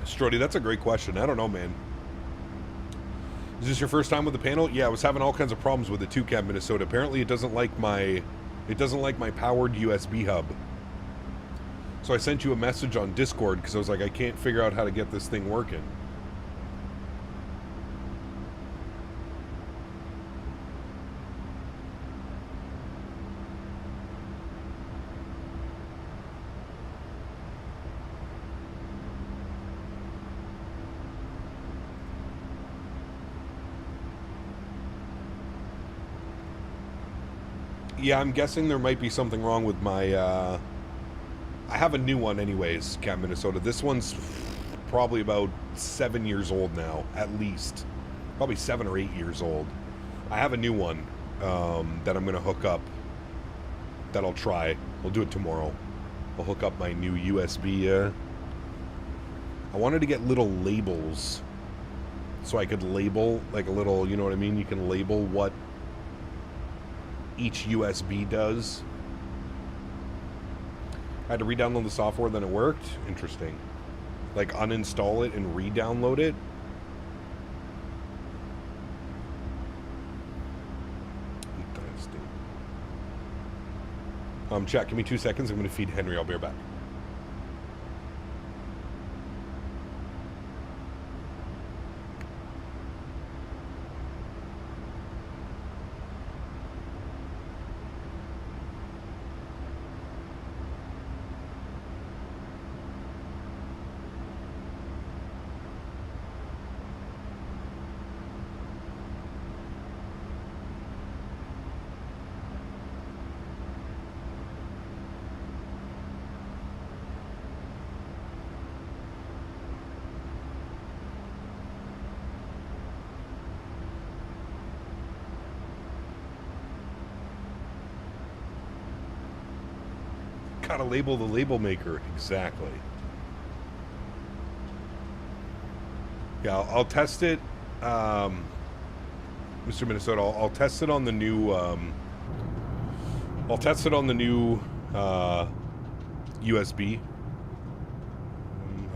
Strody, that's a great question. I don't know, man. Is this your first time with the panel? Yeah, I was having all kinds of problems with the Toucan, Minnesota. Apparently, it doesn't like my powered USB hub. So I sent you a message on Discord because I was like, I can't figure out how to get this thing working. Yeah, I'm guessing there might be something wrong with my, I have a new one anyways, Cat Minnesota. This one's probably about 7 years old now, at least. Probably 7 or 8 years old. I have a new one that I'm going to hook up, that I'll try. We'll do it tomorrow. I'll hook up my new USB. I wanted to get little labels so I could label, like a little, you know what I mean? You can label what each USB does. I had to re-download the software, then it worked. Interesting. Like uninstall it and re-download it. Interesting. Chat, give me 2 seconds. I'm going to feed Henry. I'll be right back. Gotta label the label maker. Exactly. Yeah, I'll test it, Mr. Minnesota. I'll test it on the new. I'll test it on the new USB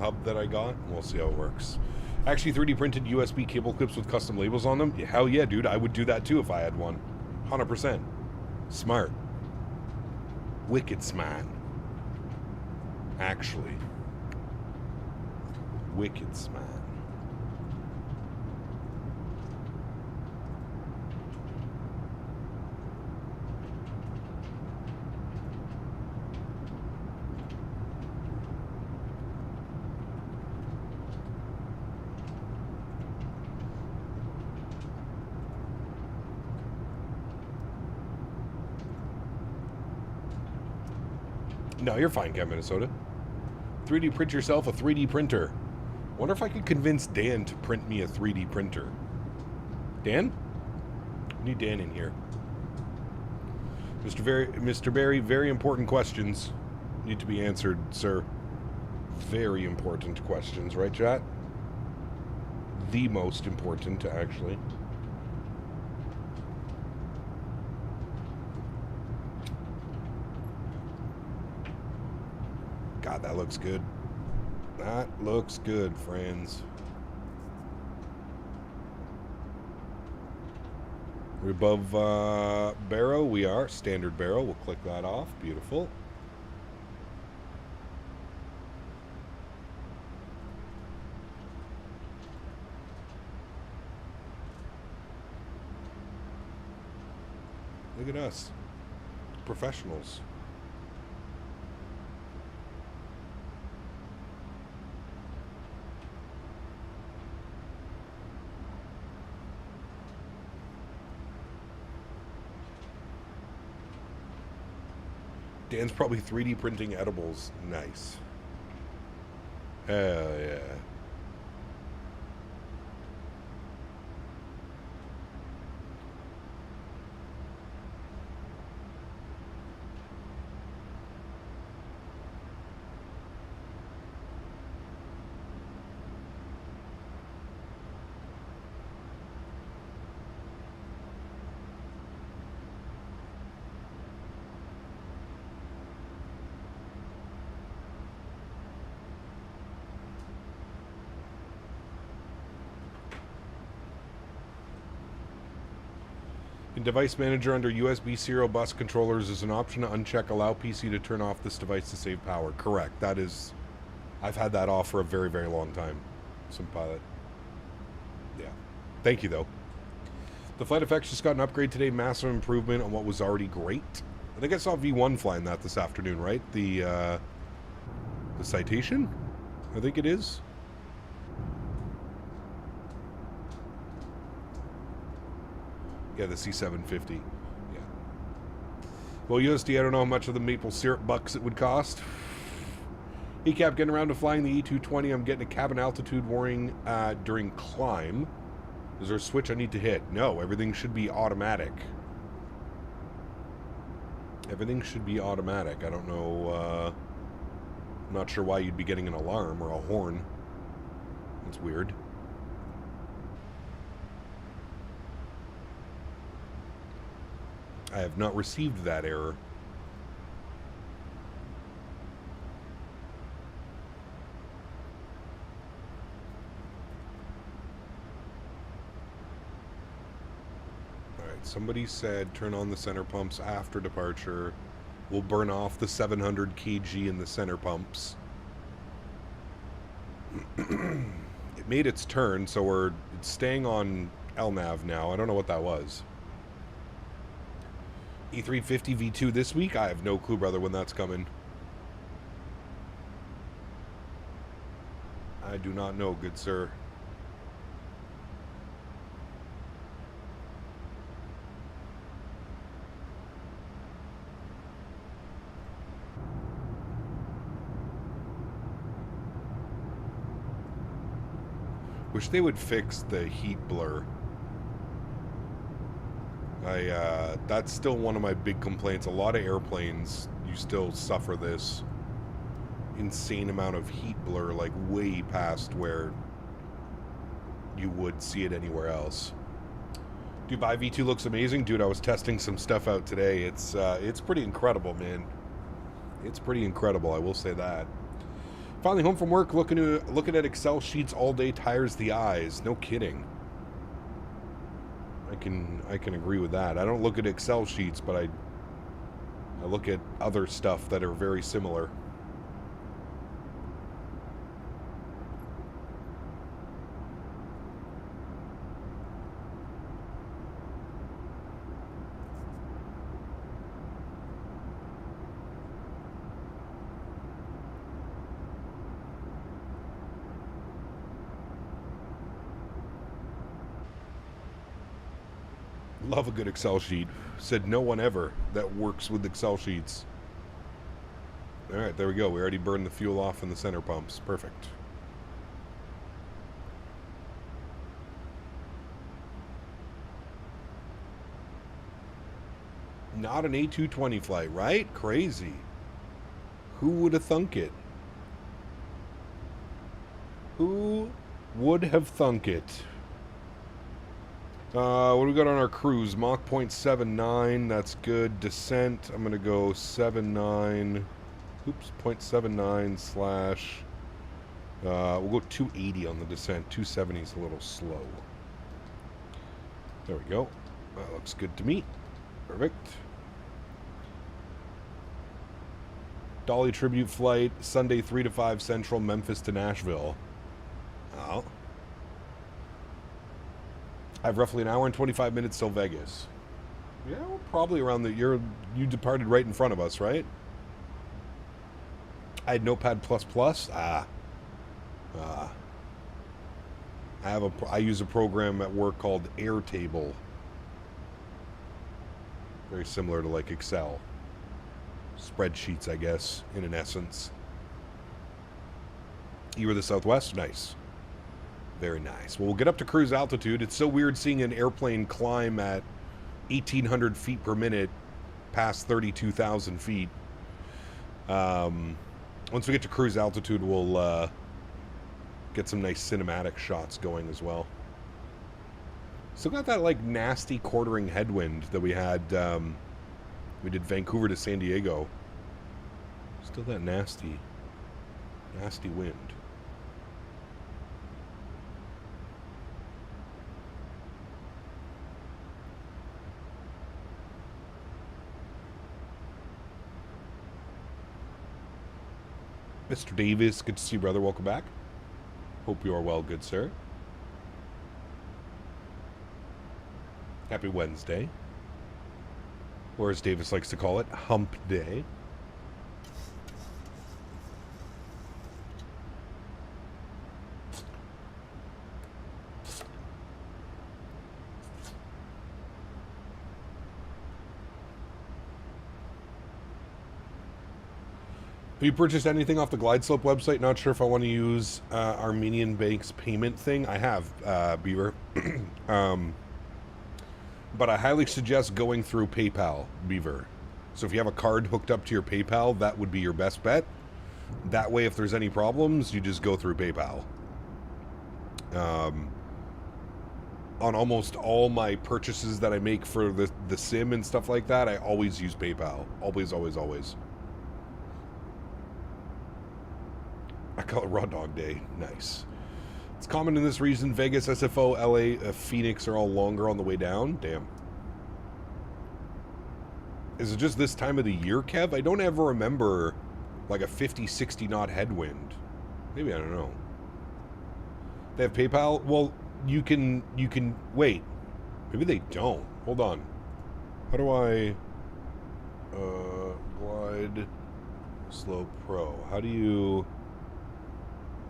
hub that I got. We'll see how it works. Actually, 3D printed USB cable clips with custom labels on them. Yeah, hell yeah, dude! I would do that too if I had one. 100%. Smart. Wicked smart. Actually. Wicked smart. No, you're fine, Cat Minnesota. 3D print yourself a 3D printer. Wonder if I could convince Dan to print me a 3D printer. Dan? We need Dan in here. Mr. Barry, very important questions need to be answered, sir. Very important questions, right, chat? The most important, actually. God, that looks good. That looks good, friends. We're above barrow. We are. Standard barrow. We'll click that off. Beautiful. Look at us. Professionals. Dan's probably 3D printing edibles. Nice. Hell yeah. In Device Manager under USB serial bus controllers is an option to uncheck allow PC to turn off this device to save power. Correct. That is... I've had that off for a very, very long time. Some pilot. Yeah. Thank you, though. The Flight Effects just got an upgrade today. Massive improvement on what was already great. I think I saw V1 flying that this afternoon, right? The Citation? I think it is. Yeah, the C750. Yeah. Well, USD, I don't know how much of the maple syrup bucks it would cost. He kept getting around to flying the E220. I'm getting a cabin altitude warning during climb. Is there a switch I need to hit? No, everything should be automatic. Everything should be automatic. I don't know, I'm not sure why you'd be getting an alarm or a horn. That's weird. I have not received that error. Alright, somebody said turn on the center pumps after departure. We'll burn off the 700 kg in the center pumps. It made its turn, so it's staying on LNAV now. I don't know what that was. E350 V2 this week? I have no clue, brother, when that's coming. I do not know, good sir. Wish they would fix the heat blur. That's still one of my big complaints. A lot of airplanes, you still suffer this insane amount of heat blur, like way past where you would see it anywhere else. Dubai V2 looks amazing. Dude, I was testing some stuff out today. It's pretty incredible, man. It's pretty incredible, I will say that. Finally home from work, looking at Excel sheets all day tires the eyes. No kidding. I can agree with that. I don't look at Excel sheets, but I look at other stuff that are very similar. Love a good Excel sheet. Said no one ever that works with Excel sheets. Alright, there we go. We already burned the fuel off in the center pumps. Perfect. Not an A220 flight, right? Crazy. Who would have thunk it? Who would have thunk it? What do we got on our cruise? Mach 0.79, that's good. Descent, I'm going to go 79, oops, 0.79 slash, we'll go 280 on the descent. 270 is a little slow. There we go. That looks good to me. Perfect. Dolly tribute flight, Sunday 3 to 5 Central, Memphis to Nashville. Oh. I have roughly an hour and 25 minutes till Vegas. Yeah, we're probably around the... You departed right in front of us, right? I had Notepad++. I use a program at work called Airtable. Very similar to like Excel. Spreadsheets, I guess, in an essence. You were the Southwest? Nice. Very nice. Well, we'll get up to cruise altitude. It's so weird seeing an airplane climb at 1,800 feet per minute past 32,000 feet. Once we get to cruise altitude, we'll get some nice cinematic shots going as well. Still got that, like, nasty quartering headwind that we had. We did Vancouver to San Diego. Still that nasty wind. Mr. Davis, good to see you, brother. Welcome back. Hope you are well, good sir. Happy Wednesday. Or as Davis likes to call it, hump day. Have you purchased anything off the Glide Slope website? Not sure if I want to use Armenian Bank's payment thing. I have, Beaver. But I highly suggest going through PayPal, Beaver. So if you have a card hooked up to your PayPal, that would be your best bet. That way, if there's any problems, you just go through PayPal. On almost all my purchases that I make for the sim and stuff like that, I always use PayPal. Always, always, always. I call it Raw Dog Day. Nice. It's common in this region. Vegas, SFO, LA, Phoenix are all longer on the way down. Damn. Is it just this time of the year, Kev? I don't ever remember like a 50, 60 knot headwind. Maybe, I don't know. They have PayPal? Well, you can wait. Maybe they don't. Hold on. How do I Glide Slope Pro? How do you...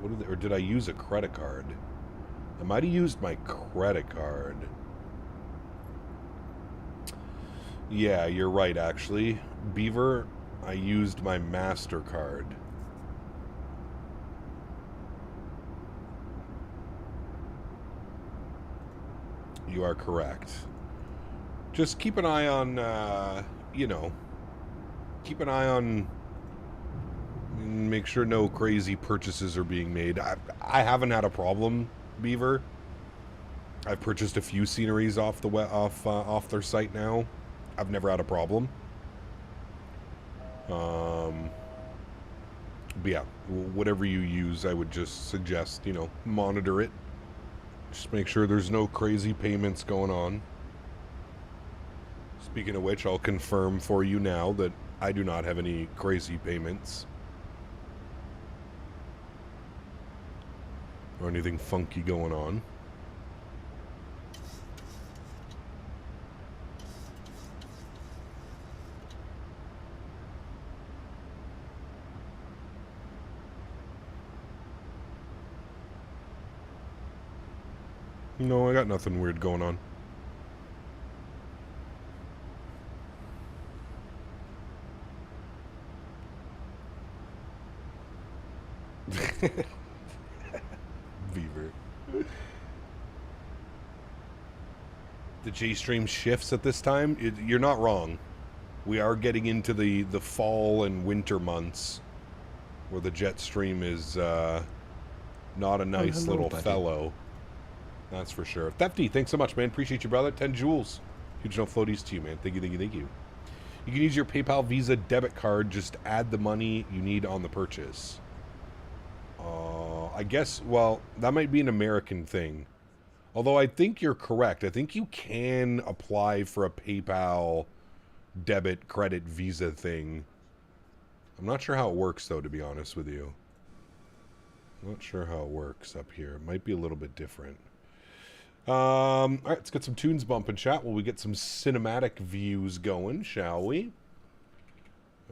What did or did I use a credit card? I might have used my credit card. Yeah, you're right, actually. Beaver, I used my MasterCard. You are correct. Just keep an eye on, you know, keep an eye on... Make sure no crazy purchases are being made. I haven't had a problem, Beaver. I've purchased a few sceneries off their site now. I've never had a problem. But yeah, whatever you use, I would just suggest, you know, monitor it. Just make sure there's no crazy payments going on. Speaking of which, I'll confirm for you now that I do not have any crazy payments. Or anything funky going on. No, I got nothing weird going on. Beaver. The J-Stream shifts at this time. You're not wrong. We are getting into the fall and winter months where the jet stream is not a nice little fellow. That's for sure. Thefty, thanks so much, man. Appreciate you, brother. 10 jewels. Huge no floaties to you, man. Thank you, thank you, thank you. You can use your PayPal Visa debit card. Just add the money you need on the purchase. I guess, well, that might be an American thing. Although I think you're correct. I think you can apply for a PayPal debit, credit, Visa thing. I'm not sure how it works, though, to be honest with you. I'm not sure how it works up here. It might be a little bit different. All right, let's get some tunes bumping, chat, while we get some cinematic views going, shall we?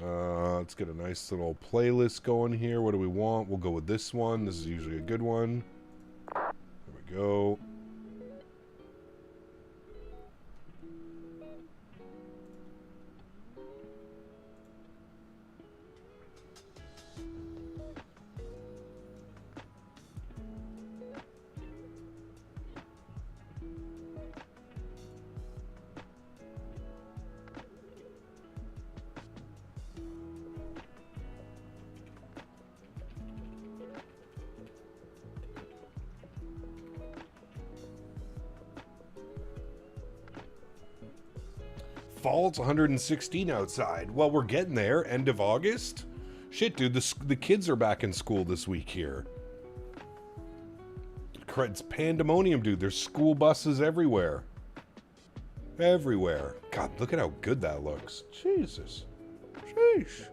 Let's get a nice little playlist going here. What do we want? We'll go with this one. This is usually a good one. There we go. Fall, it's 116 outside. Well, we're getting there. End of August? Shit, dude, the kids are back in school this week here. It's pandemonium, dude. There's school buses everywhere. Everywhere. God, look at how good that looks. Jesus. Sheesh.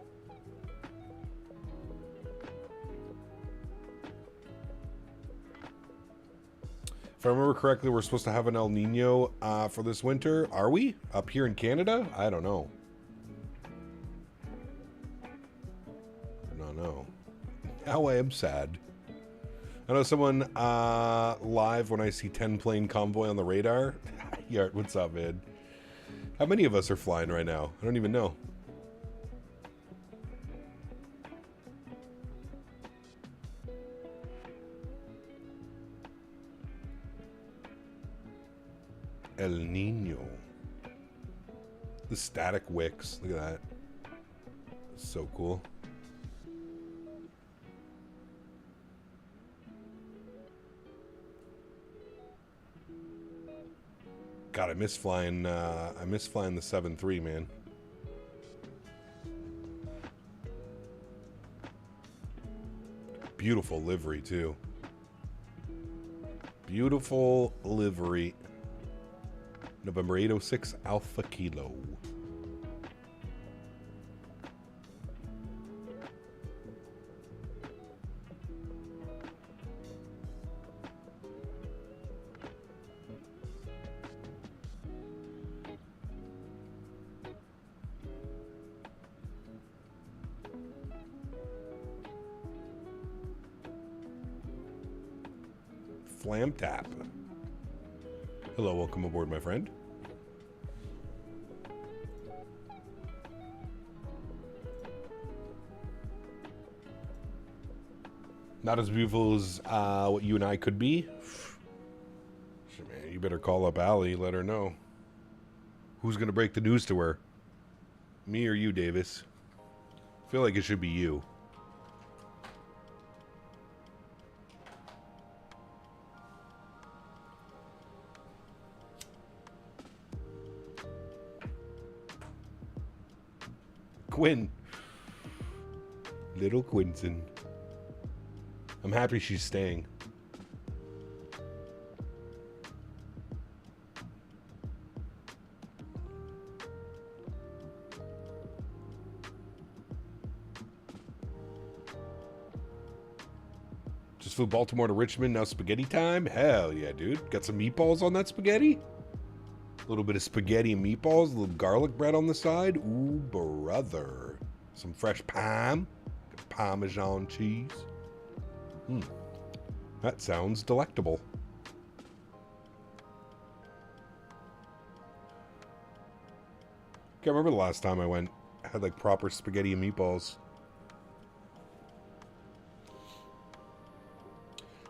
If I remember correctly, we're supposed to have an El Nino for this winter. Are we? Up here in Canada? I don't know. No. Now I am sad. I know someone live when I see 10 plane convoy on the radar. Yart, what's up, man? How many of us are flying right now? I don't even know. El Nino. The static wicks. Look at that. So cool. God, I miss flying the 7.3, man. Beautiful livery, too. Beautiful livery. November 806 Alpha Kilo. Flam tap. Hello, welcome aboard, my friend. Not as beautiful as what you and I could be. Shit, man, you better call up Allie, let her know. Who's gonna break the news to her? Me or you, Davis? I feel like it should be you. Quinn. Little Quinton. I'm happy she's staying. Just flew Baltimore to Richmond, now spaghetti time? Hell yeah, dude. Got some meatballs on that spaghetti? A little bit of spaghetti and meatballs, a little garlic bread on the side. Ooh, brother. Some fresh parm. Parmesan cheese. That sounds delectable. Can't remember the last time I went. Had like proper spaghetti and meatballs.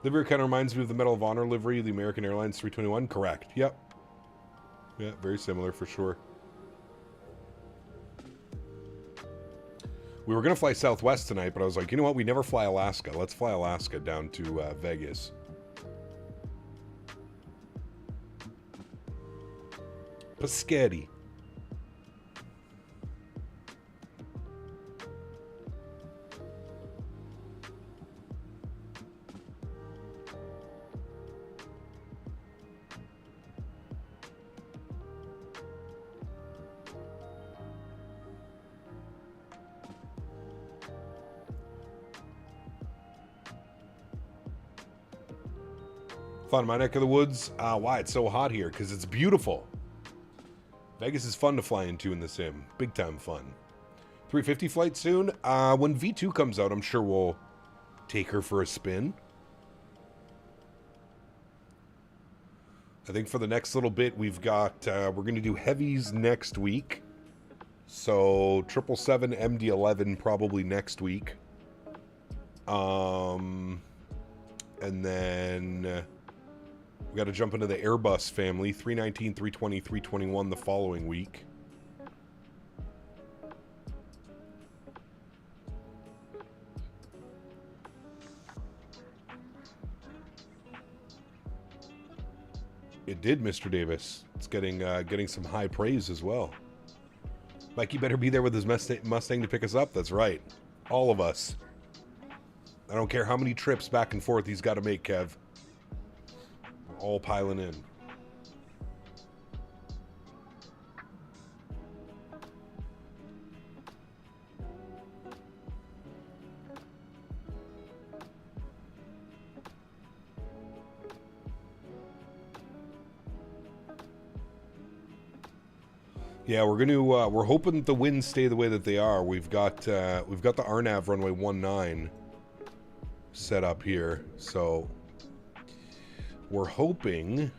Livery kind of reminds me of the Medal of Honor livery, the American Airlines 321. Correct. Yep. Yeah, very similar for sure. We were going to fly Southwest tonight, but I was like, you know what? We never fly Alaska. Let's fly Alaska down to Vegas. Pescetti. Fun, my neck of the woods. Why it's so hot here? Because it's beautiful. Vegas is fun to fly into in the sim. Big time fun. 350 flight soon. When V2 comes out, I'm sure we'll take her for a spin. I think for the next little bit, we've got, we're going to do heavies next week. So 777 MD-11 probably next week. And then we got to jump into the Airbus family. 319, 320, 321 the following week. It did, Mr. Davis. It's getting some high praise as well. Mikey better be there with his Mustang to pick us up. That's right. All of us. I don't care how many trips back and forth he's got to make, Kev. We're all piling in. Yeah, we're hoping that the winds stay the way that they are. We've got the RNAV runway 19 set up here, so we're hoping.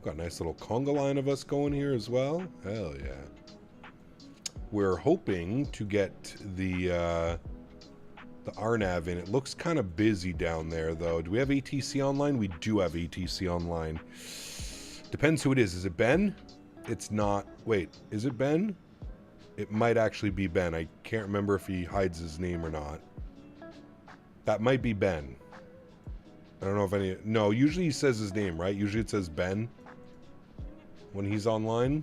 Got a nice little conga line of us going here as well. Hell yeah! We're hoping to get the RNAV in. It looks kind of busy down there, though. Do we have ATC online? We do have ATC online. Depends who it is. Is it Ben? It's not. Wait, is it Ben? It might actually be Ben. I can't remember if he hides his name or not. That might be Ben. I don't know if any... No, usually he says his name, right? Usually it says Ben when he's online.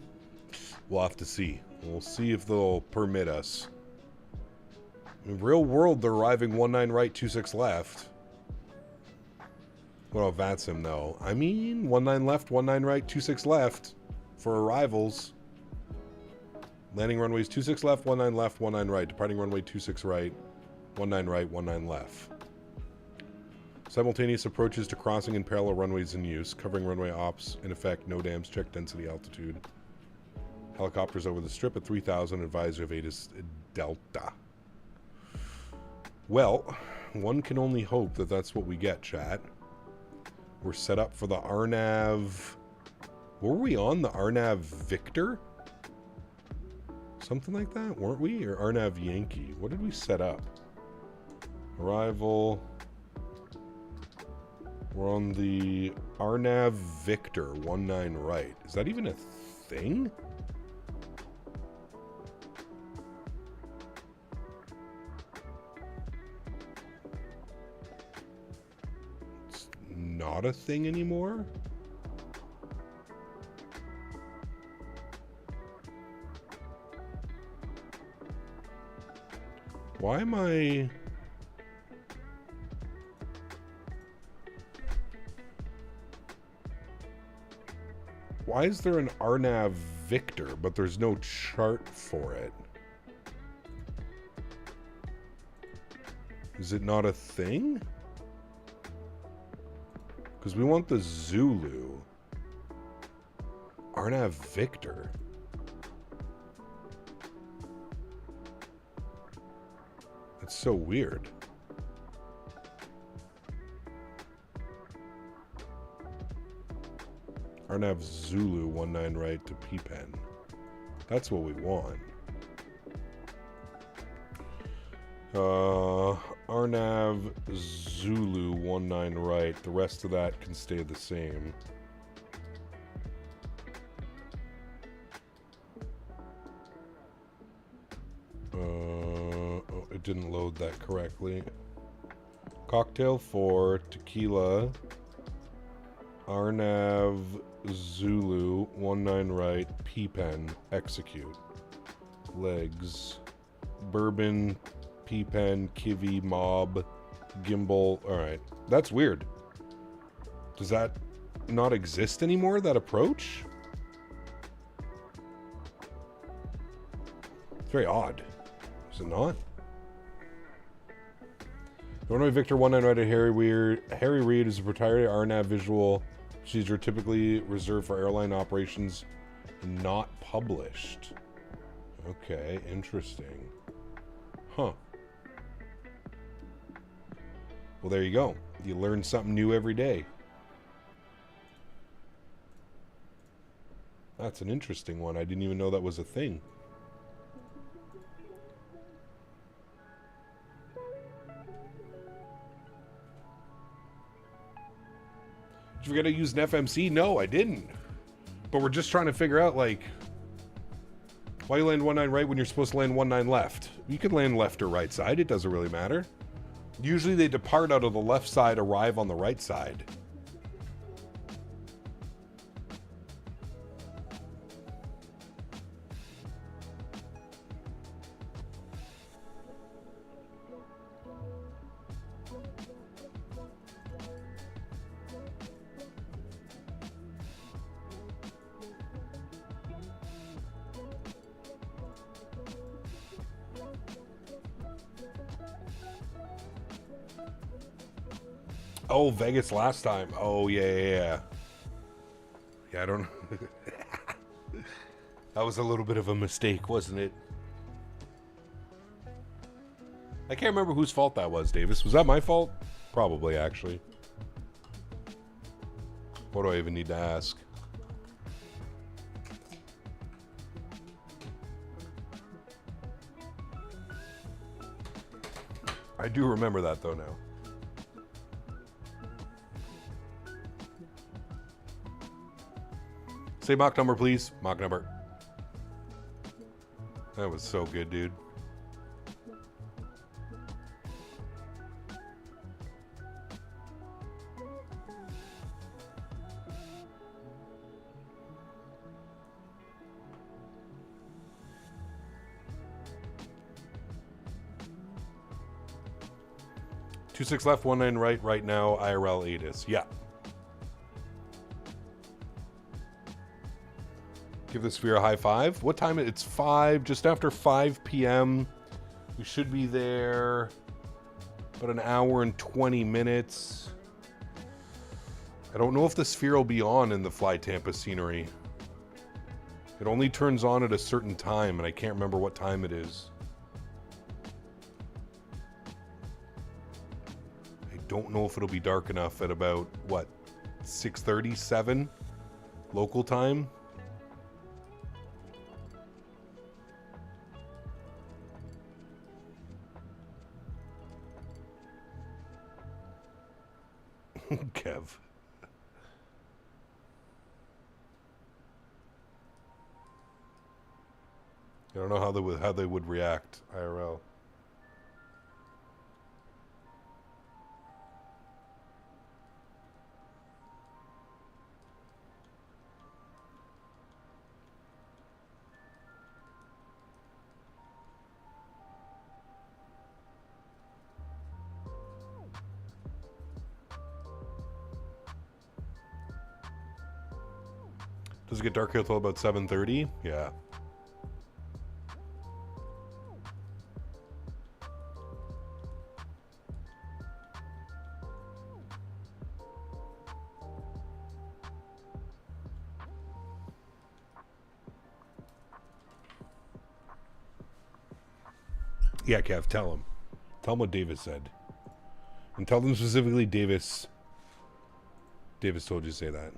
We'll have to see. We'll see if they'll permit us. In real world, they're arriving 19 right, 26 left. What about VATSIM, though? I mean, 19 left, 19 right, 26 left for arrivals. Landing runways 26 left, 19 left, 19 right. Departing runway 26 right, 19 right, 19 left. Simultaneous approaches to crossing and parallel runways in use. Covering runway ops in effect. No dams. Check density altitude. Helicopters over the strip at 3,000. Advisor of ATIS Delta. Well, one can only hope that that's what we get, chat. We're set up for the RNAV... Were we on the RNAV Victor? Something like that, weren't we? Or RNAV Yankee? What did we set up? Arrival... We're on the RNAV Victor 19 right. Is that even a thing? It's not a thing anymore? Why am I... Why is there an RNAV Victor, but there's no chart for it? Is it not a thing? Because we want the Zulu. RNAV Victor. That's so weird. RNAV Zulu 19 right to P-Pen. That's what we want. RNAV Zulu 19 right. The rest of that can stay the same. Oh, it didn't load that correctly. Cocktail 4, tequila, RNAV Zulu 19 right, P-Pen, execute. Legs, bourbon, P-Pen, Kivy, mob, gimbal. Alright, that's weird. Does that not exist anymore, that approach? It's very odd. Is it not? Runway Victor 19 right at Harry Reid is a proprietary RNAV visual procedure typically reserved for airline operations, not published. Okay, interesting. Huh. Well, there you go. You learn something new every day. That's an interesting one. I didn't even know that was a thing. Did you forget to use an FMC? No, I didn't. But we're just trying to figure out, like, why you land 19 right when you're supposed to land 19 left? You could land left or right side. It doesn't really matter. Usually they depart out of the left side, arrive on the right side. Oh, Vegas last time. Oh, yeah. Yeah, I don't know. That was a little bit of a mistake, wasn't it? I can't remember whose fault that was, Davis. Was that my fault? Probably, actually. What do I even need to ask? I do remember that, though, now. Say Mach number, please. Mach number. That was so good, dude. Two six left, 19 right now, IRL ATIS. Yeah. Give the sphere a high five. What time? It's 5, just after 5 p.m. We should be there about an hour and 20 minutes. I don't know if the sphere will be on in the Fly Tampa scenery. It only turns on at a certain time, and I can't remember what time it is. I don't know if it'll be dark enough at about, what, 6:30, 7 local time? Kev. I don't know how they would react IRL. Does it get dark here until about 7:30? Yeah. Yeah, Kev, tell him. Tell him what Davis said. And tell them specifically Davis told you to say that.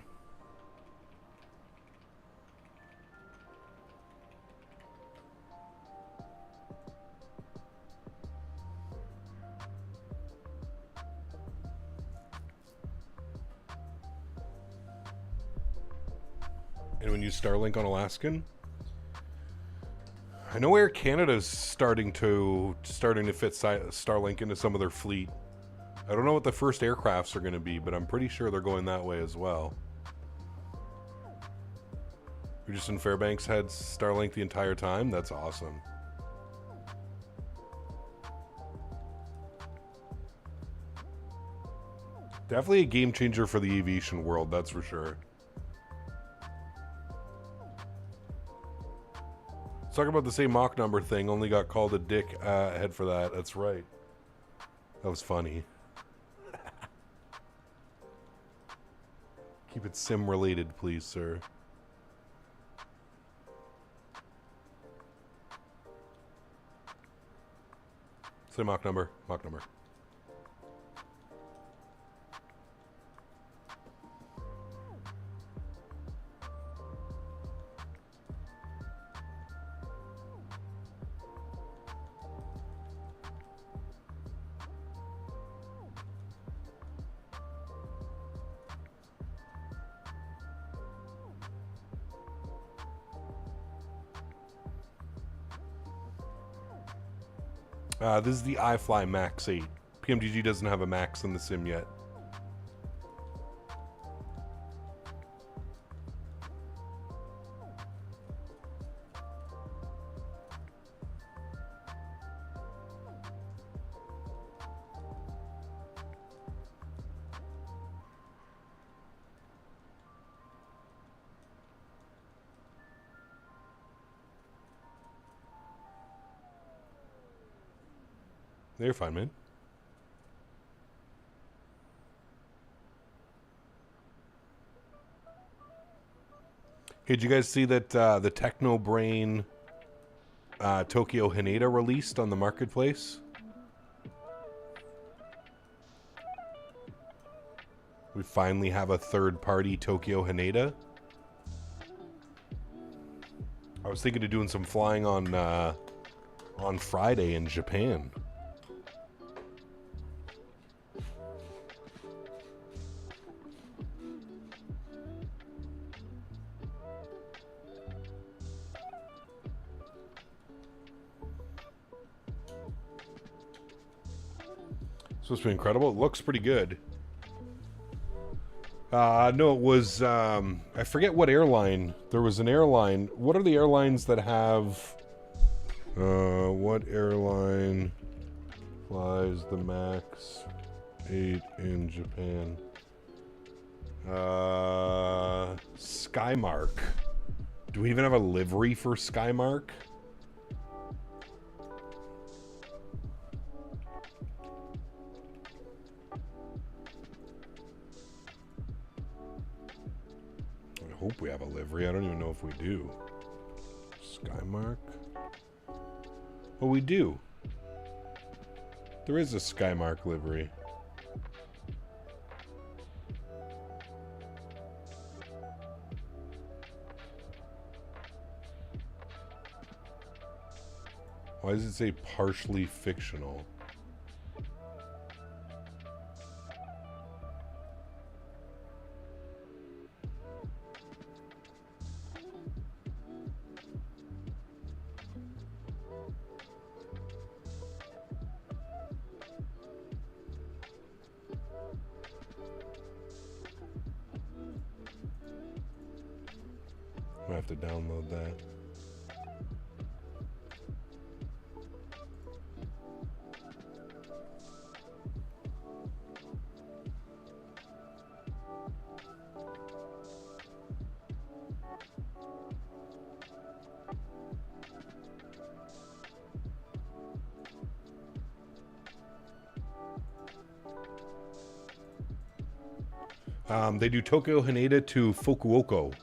Anyone use Starlink on Alaskan? I know Air Canada's starting to fit Starlink into some of their fleet. I don't know what the first aircrafts are going to be, but I'm pretty sure they're going that way as well. Regis and Fairbanks had Starlink the entire time. That's awesome. Definitely a game changer for the aviation world, that's for sure. Talking about the same Mach number thing, only got called a dick ahead for that. That's right. That was funny. Keep it sim related, please, sir. Say Mach number. Mach number. This is the iFly Max 8. PMDG doesn't have a Max in the sim yet. You're fine, man. Hey, did you guys see that the Techno Brain Tokyo Haneda released on the marketplace? We finally have a third-party Tokyo Haneda. I was thinking of doing some flying on Friday in Japan. Supposed to be incredible. It looks pretty good. No, it was, I forget what airline. There was an airline. What are the airlines that have, what airline flies the MAX 8 in Japan? Skymark. Do we even have a livery for Skymark? I hope we have a livery. I don't even know if we do. Skymark. Oh, we do. There is a Skymark livery. Why does it say partially fictional? I have to download that. They do Tokyo Haneda to Fukuoka.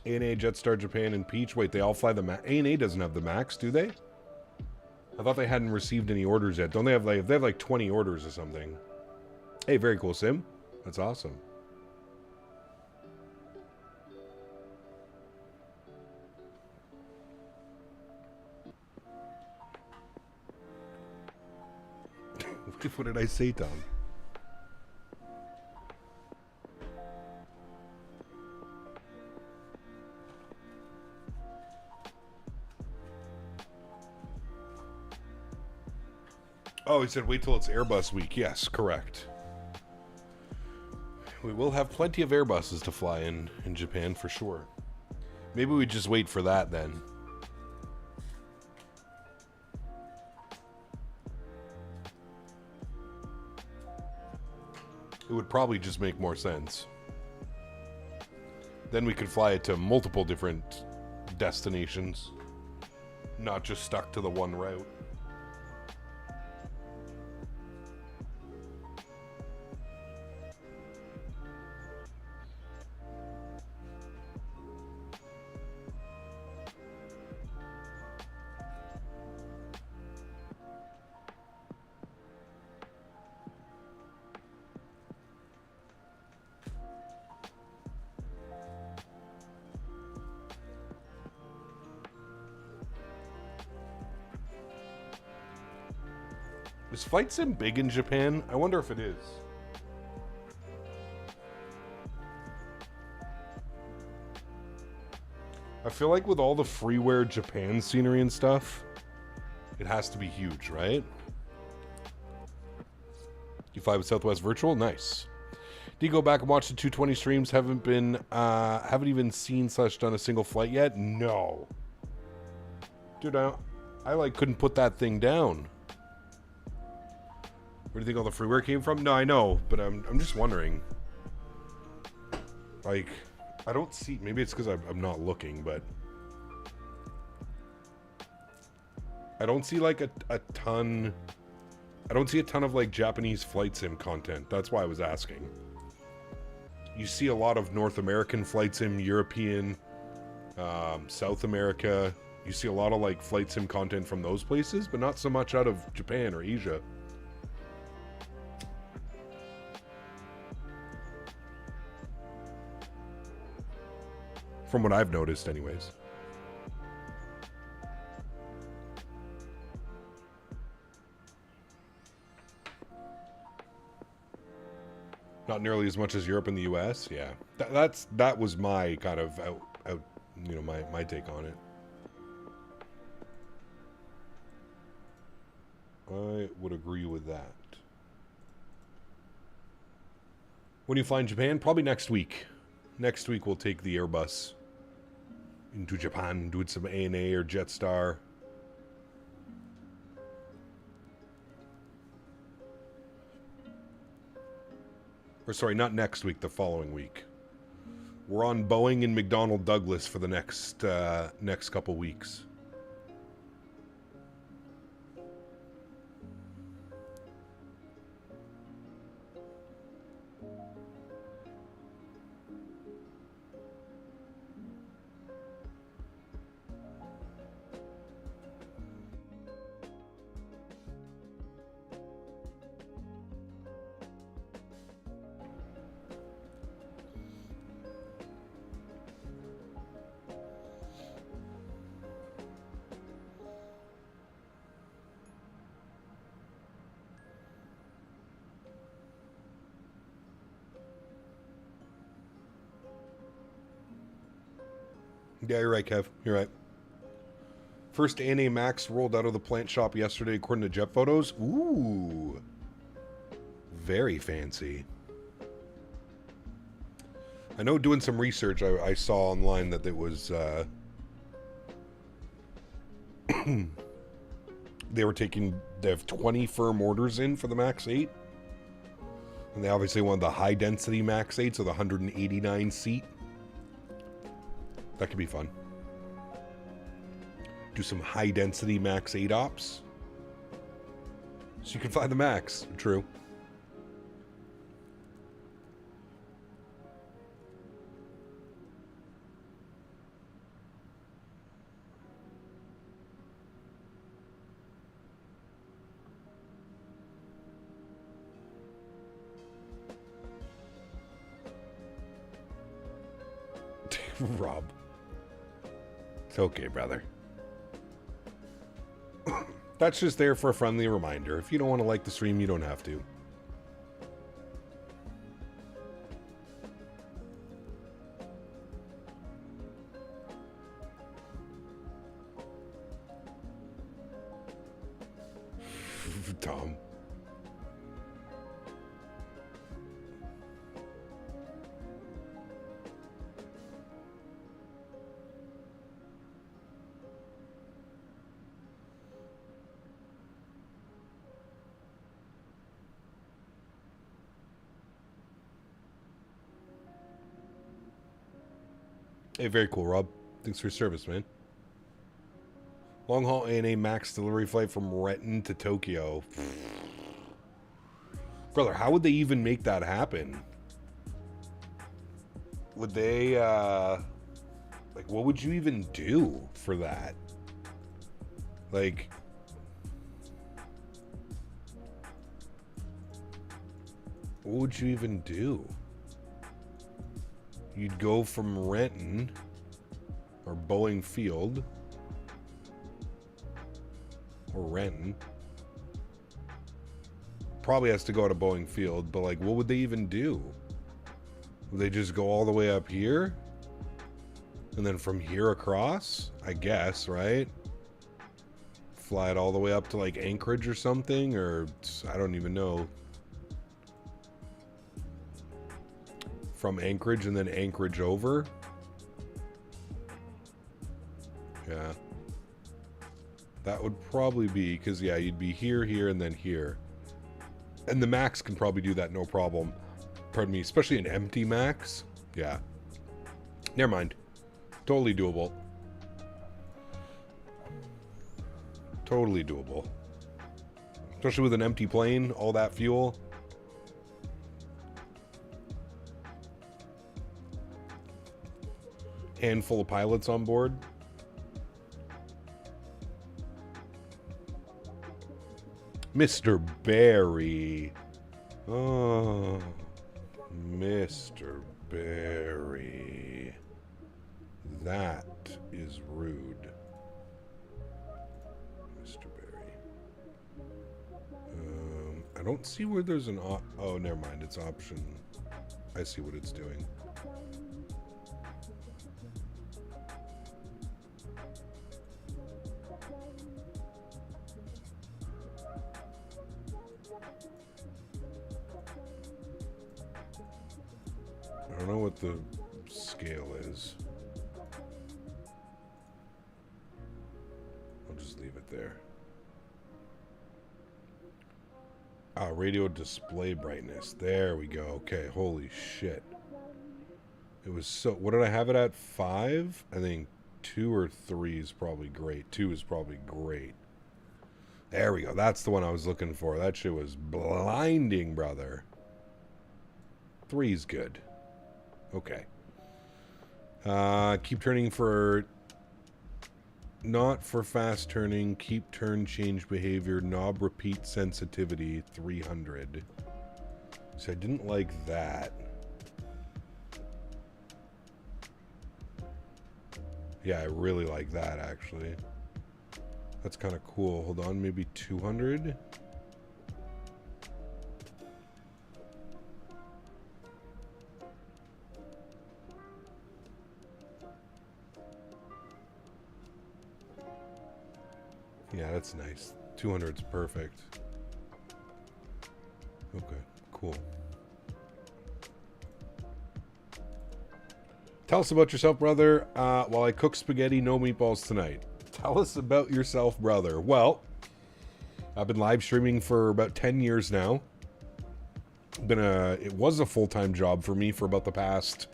ANA, Jetstar Japan, and Peach. Wait, they all fly the MAX? ANA doesn't have the MAX, do they? I thought they hadn't received any orders yet. Don't they have like, they have like 20 orders or something? Hey, very cool, Sim. That's awesome. What did I say, Tom? Oh, he said wait till it's Airbus week. Yes, correct. We will have plenty of Airbuses to fly in Japan for sure. Maybe we just wait for that then. It would probably just make more sense. Then we could fly it to multiple different destinations, not just stuck to the one route. Is Flight Sim big in Japan? I wonder if it is. I feel like with all the freeware Japan scenery and stuff, it has to be huge, right? You fly with Southwest Virtual? Nice. Do you go back and watch the 220 streams? Haven't even seen / done a single flight yet? No. Dude, I like couldn't put that thing down. Where do you think all the freeware came from? No, I know, but I'm just wondering. Like, I don't see. Maybe it's because I'm not looking, but I don't see like a ton. I don't see a ton of like Japanese flight sim content. That's why I was asking. You see a lot of North American flight sim, European, South America. You see a lot of like flight sim content from those places, but not so much out of Japan or Asia. From what I've noticed, anyways. Not nearly as much as Europe and the US. Yeah, that was my kind of out you know, my take on it. I would agree with that. When do you fly in Japan? Probably next week. Next week we'll take the Airbus into Japan, doing some ANA or Jetstar. Or sorry, not next week, the following week. We're on Boeing and McDonnell Douglas for the next couple weeks. Yeah, you're right, Kev. You're right. First ANA Max rolled out of the plant shop yesterday, according to jet photos. Ooh. Very fancy. I know doing some research, I saw online that it was... they have 20 firm orders in for the Max 8. And they obviously want the high-density Max 8, so the 189 seat. That could be fun. Do some high-density Max 8 ops. So you can fly the Max. True. Rob. It's okay, brother. That's just there for a friendly reminder. If you don't want to like the stream, you don't have to. Tom. Hey, very cool, Rob. Thanks for your service, man. Long haul ANA Max delivery flight from Renton to Tokyo. Brother, how would they even make that happen? Would they, like, what would you even do for that? Like, what would you even do? You'd go from Renton or Boeing Field or Renton. Probably has to go to Boeing Field, but like, what would they even do? Would they just go all the way up here? And then from here across? I guess, right? Fly it all the way up to like Anchorage or something, or I don't even know. From Anchorage and then Anchorage over. Yeah. That would probably be, because yeah, you'd be here, here, and then here. And the Max can probably do that no problem. Pardon me, especially an empty Max. Yeah. Never mind. Totally doable. Totally doable. Especially with an empty plane, all that fuel. Handful of pilots on board. Mr. Barry. Oh, Mr. Barry. That is rude. Mr. Barry. I don't see where there's an oh, never mind. It's option. I see what it's doing. I don't know what the scale is. I'll just leave it there. Ah, radio display brightness. There we go. Okay, holy shit. It was so... What did I have it at? 5? I think 2 or 3 is probably great. 2 is probably great. There we go. That's the one I was looking for. That shit was blinding, brother. 3's good. Okay. Keep turning for... Not for fast turning. Keep turn change behavior. Knob repeat sensitivity. 300. So I didn't like that. Yeah, I really like that, actually. That's kind of cool. Hold on, maybe 200? Yeah, that's nice. 200's perfect. Okay, cool. Tell us about yourself, brother. While I cook spaghetti, no meatballs tonight. Tell us about yourself, brother. Well, I've been live streaming for about 10 years now. It was a full-time job for me for about the past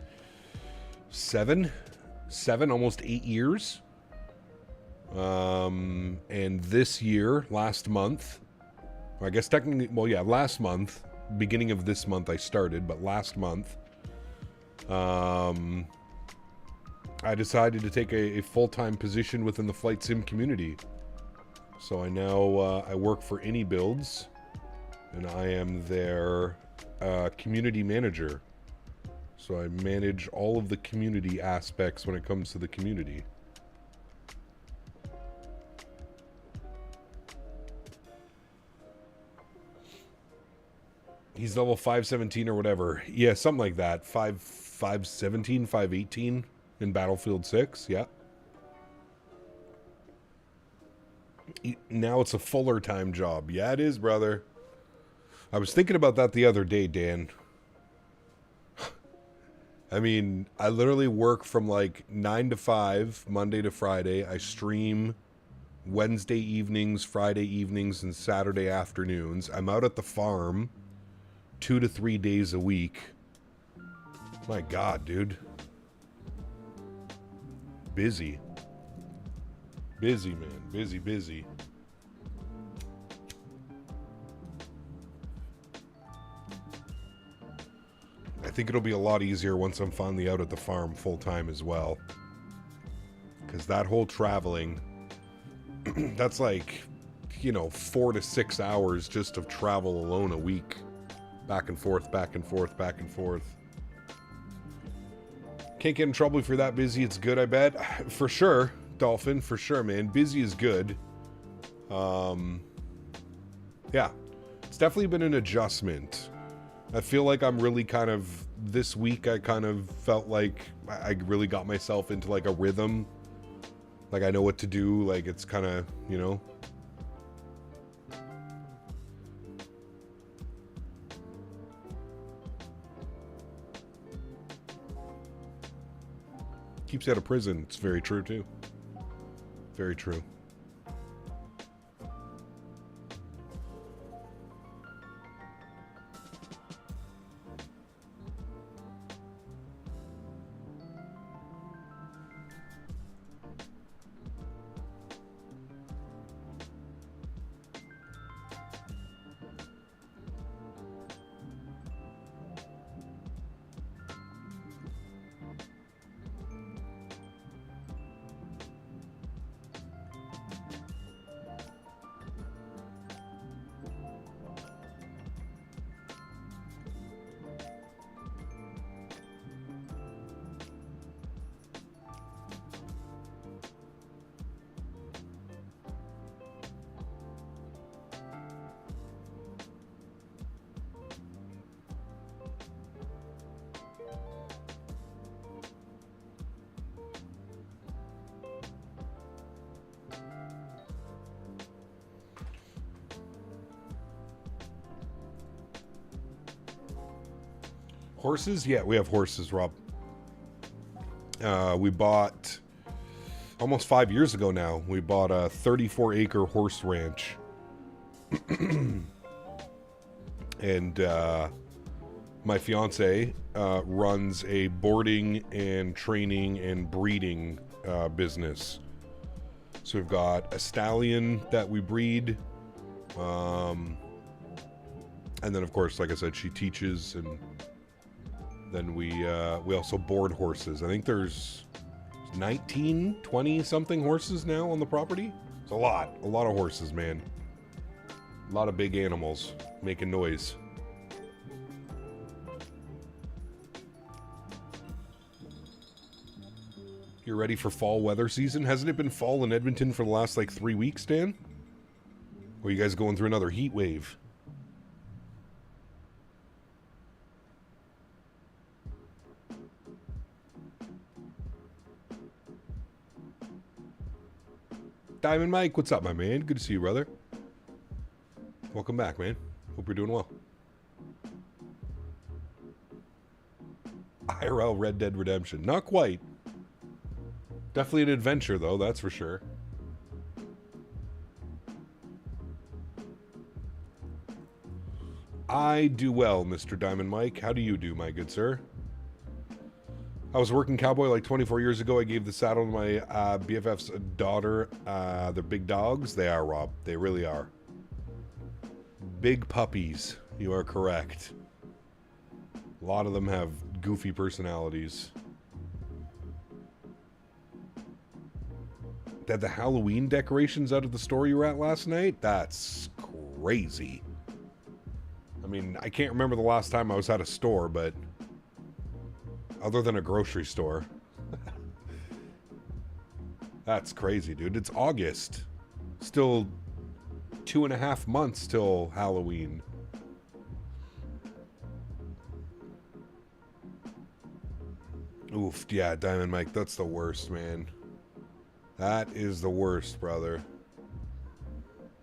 7, almost 8 years. And this year, last month, I guess technically, well, yeah, last month, beginning of this month I started, but last month, I decided to take a full-time position within the flight sim community. So I now, I work for Any Builds, and I am their community manager. So I manage all of the community aspects when it comes to the community. He's level 517 or whatever. Yeah, something like that. 517, 518 in Battlefield 6. Yeah. Now it's a fuller time job. Yeah, it is, brother. I was thinking about that the other day, Dan. I mean, I literally work from like 9 to 5, Monday to Friday. I stream Wednesday evenings, Friday evenings, and Saturday afternoons. I'm out at the farm 2 to 3 days a week. My God, dude. Busy. Busy, man. Busy, busy. I think it'll be a lot easier once I'm finally out at the farm full-time as well. Because that whole traveling, that's like, you know, 4 to 6 hours just of travel alone a week. Back and forth, back and forth, back and forth. Can't get in trouble if you're that busy. It's good, I bet. For sure, Dolphin. For sure, man. Busy is good. Yeah. It's definitely been an adjustment. I feel like I'm really kind of... This week, I kind of felt like I really got myself into, like, a rhythm. Like, I know what to do. Like, it's kind of, you know... Keeps you out of prison. It's very true, too. Very true. Horses? Yeah, we have horses, Rob. We bought, almost 5 years ago now, we bought a 34-acre horse ranch. And my fiance runs a boarding and training and breeding business. So we've got a stallion that we breed. And then, of course, like I said, she teaches, and then we also board horses. I think there's 19, 20-something horses now on the property. It's a lot of horses, man. A lot of big animals making noise. You're ready for fall weather season? Hasn't it been fall in Edmonton for the last, like, 3 weeks, Dan? Or are you guys going through another heat wave? Diamond Mike, what's up, my man? Good to see you, brother. Welcome back, man. Hope you're doing well. IRL Red Dead Redemption. Not quite. Definitely an adventure, though, that's for sure. I do well, Mr. Diamond Mike. How do you do, my good sir? I was working cowboy like 24 years ago. I gave the saddle to my BFF's daughter. They're big dogs. They are, Rob. They really are. Big puppies. You are correct. A lot of them have goofy personalities. That the Halloween decorations out of the store you were at last night? That's crazy. I mean, I can't remember the last time I was at a store, but other than a grocery store. That's crazy, dude. It's August. Still 2.5 months till Halloween. Oof, yeah, Diamond Mike, that's the worst, man. That is the worst, brother.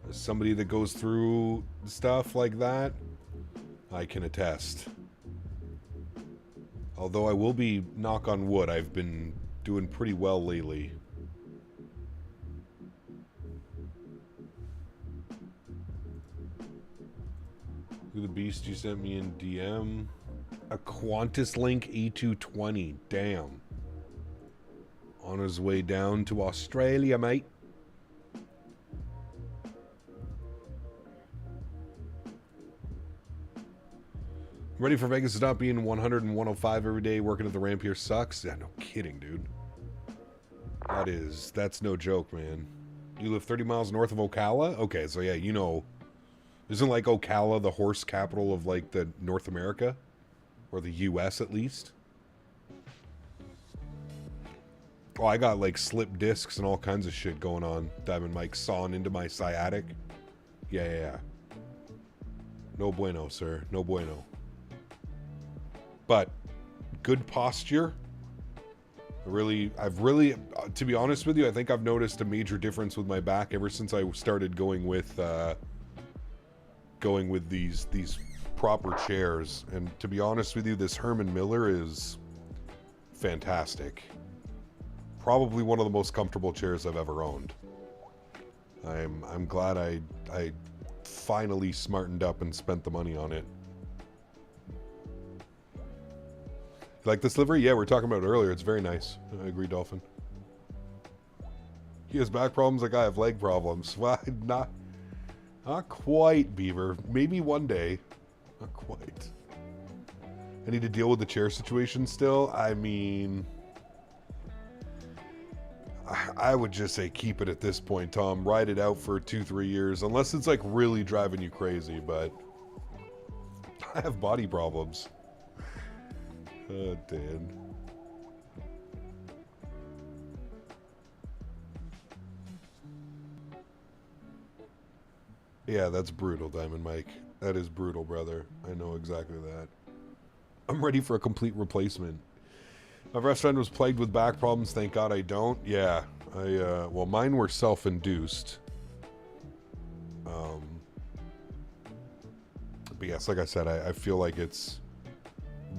As somebody that goes through stuff like that, I can attest. Although I will be, knock on wood, I've been doing pretty well lately. Look at the beast you sent me in DM. A Qantas Link E220. Damn. On his way down to Australia, mate. Ready for Vegas to stop being 100 and 105 every day. Working at the ramp here sucks. Yeah, no kidding, dude. That's no joke, man. You live 30 miles north of Ocala? Okay, so yeah, you know. Isn't like Ocala the horse capital of like the North America? Or the US at least? Oh, I got like slip discs and all kinds of shit going on. Diamond Mike sawing into my sciatic. Yeah. No bueno, sir. No bueno. But good posture. I've really, to be honest with you, I think I've noticed a major difference with my back ever since I started going with these proper chairs. And to be honest with you, this Herman Miller is fantastic. Probably one of the most comfortable chairs I've ever owned. I'm glad I finally smartened up and spent the money on it. You like this livery? Yeah, we were talking about it earlier. It's very nice. I agree, Dolphin. He has back problems like I have leg problems. Well, not quite, Beaver. Maybe one day. Not quite. I need to deal with the chair situation still. I mean, I would just say keep it at this point, Tom. Ride it out for 2-3 years. Unless it's like really driving you crazy, but I have body problems. Oh, Dan. Yeah, that's brutal, Diamond Mike. That is brutal, brother. I know exactly that. I'm ready for a complete replacement. My best friend was plagued with back problems. Thank God I don't. Yeah, well, mine were self-induced. But yes, like I said, I feel like it's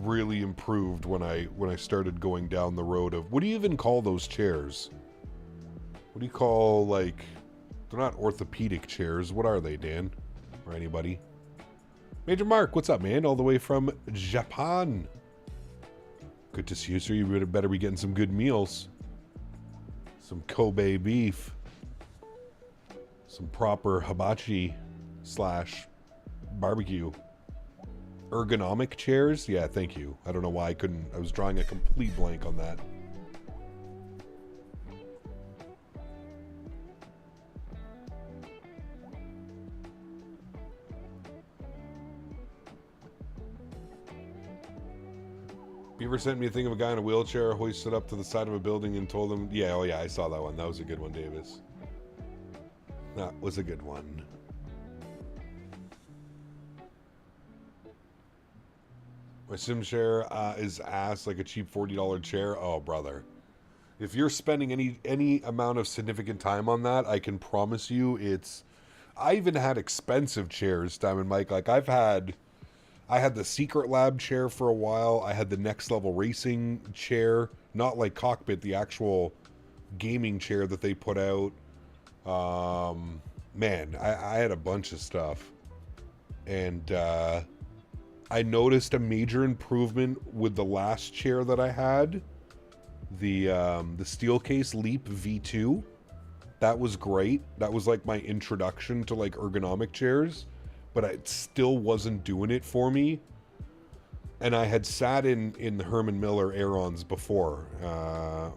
really improved when I started going down the road of, what do you even call those chairs? What do you call, like, they're not orthopedic chairs. What are they, Dan? Or anybody? Major Mark, what's up, man? All the way from Japan. Good to see you, sir. You better be getting some good meals. Some Kobe beef. Some proper hibachi / barbecue. Ergonomic chairs? Yeah, thank you. I don't know why I was drawing a complete blank on that. Beaver sent me a thing of a guy in a wheelchair hoisted up to the side of a building and told him, yeah, oh yeah, I saw that one. That was a good one, Davis. That was a good one. My sim chair is ass, like a cheap $40 chair. Oh, brother. If you're spending any amount of significant time on that, I can promise you it's... I even had expensive chairs, Diamond Mike. Like, I had the Secret Lab chair for a while. I had the Next Level Racing chair. Not like Cockpit, the actual gaming chair that they put out. Man, I had a bunch of stuff. And I noticed a major improvement with the last chair that I had. The Steelcase Leap V2. That was great. That was like my introduction to like ergonomic chairs. But it still wasn't doing it for me. And I had sat in the Herman Miller Aerons before.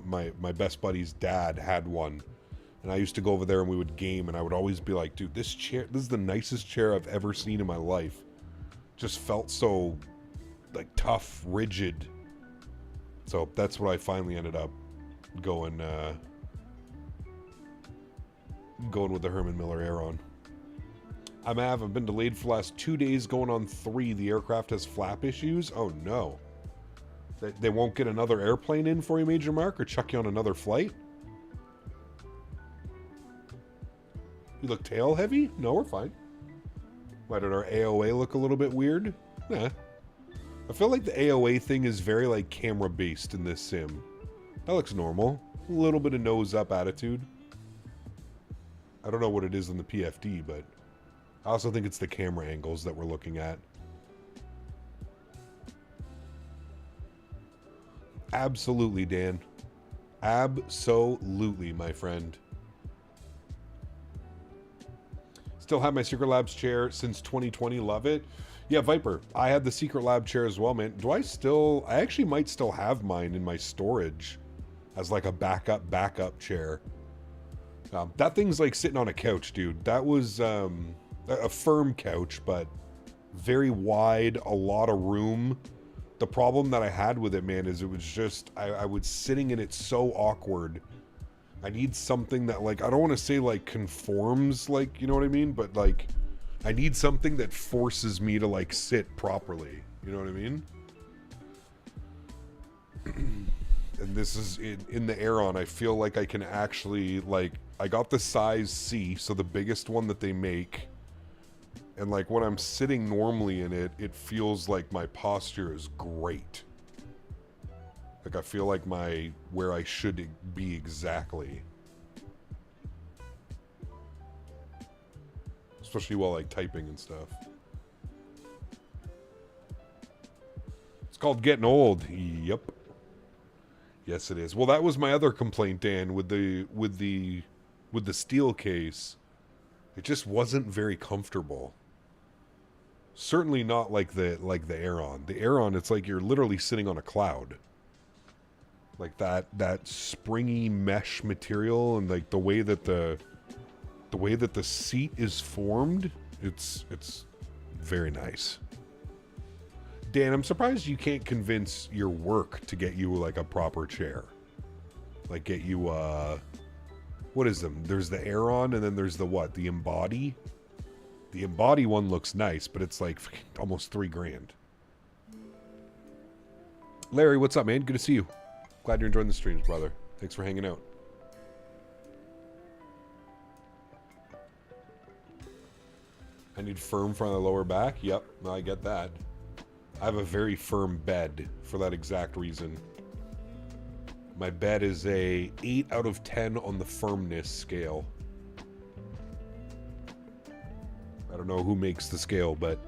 My best buddy's dad had one. And I used to go over there and we would game, and I would always be like, dude, this is the nicest chair I've ever seen in my life. Just felt so, like, tough, rigid. So that's what I finally ended up going with the Herman Miller Aeron. I've been delayed for the last 2 days, going on 3. The aircraft has flap issues. Oh, no. They won't get another airplane in for you, Major Mark, or chuck you on another flight? You look tail heavy? No, we're fine. Why did our AOA look a little bit weird? Nah. I feel like the AOA thing is very, like, camera-based in this sim. That looks normal. A little bit of nose-up attitude. I don't know what it is in the PFD, but I also think it's the camera angles that we're looking at. Absolutely, Dan. Absolutely, my friend. Still have my Secret Labs chair since 2020. Love it. Yeah, Viper. I had the Secret Lab chair as well, man. I actually might still have mine in my storage as like a backup chair. That thing's like sitting on a couch, dude. That was a firm couch, but very wide, a lot of room. The problem that I had with it, man, is it was just, I was sitting in it so awkward. I need something that, like, I don't want to say, like, conforms, like, you know what I mean? But, like, I need something that forces me to, like, sit properly. You know what I mean? And this is, in the Aeron, I feel like I can actually, like, I got the size C, so the biggest one that they make. And, like, when I'm sitting normally in it, it feels like my posture is great. Like, I feel like where I should be exactly. Especially while, like, typing and stuff. It's called getting old. Yep. Yes, it is. Well, that was my other complaint, Dan, with the steel case. It just wasn't very comfortable. Certainly not like the Aeron. The Aeron, it's like you're literally sitting on a cloud. Like that springy mesh material, and like the way that the seat is formed, it's very nice. Dan, I'm surprised you can't convince your work to get you like a proper chair. Like get you what is them? There's the Aeron, and then there's the what? The Embody. The Embody one looks nice, but it's like almost $3,000. Larry, what's up, man? Good to see you. Glad you're enjoying the streams, brother. Thanks for hanging out. I need firm front of the lower back. Yep, no, I get that. I have a very firm bed for that exact reason. My bed is a 8 out of 10 on the firmness scale. I don't know who makes the scale, but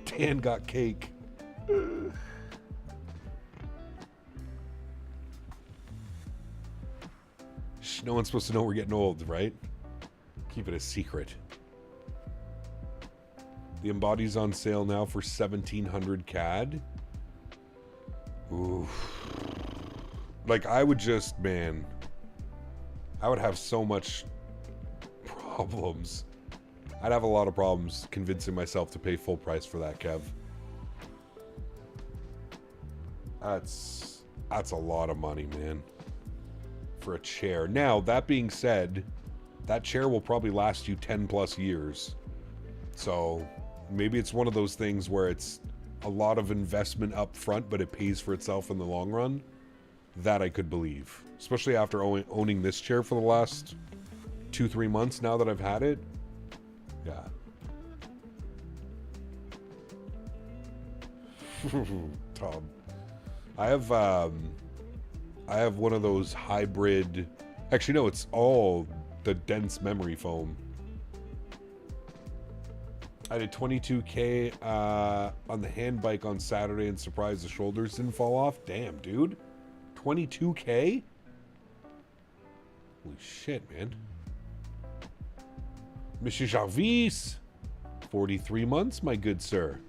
Dan got cake. Shh, no one's supposed to know we're getting old, right? Keep it a secret. The Embody's on sale now for 1,700 CAD. Ooh. Like, I would just, man, I would have so much problems. I'd have a lot of problems convincing myself to pay full price for that, Kev. That's a lot of money, man, for a chair. Now, that being said, that chair will probably last you 10 plus years. So maybe it's one of those things where it's a lot of investment up front, but it pays for itself in the long run. That I could believe, especially after owning this chair for the last 2-3 months now that I've had it. Yeah. Tom, I have one of those hybrid. Actually, no, it's all the dense memory foam. I did 22K on the hand bike on Saturday and surprised the shoulders didn't fall off. Damn, dude. 22K? Holy shit, man. Monsieur Jarvis, 43 months, my good sir.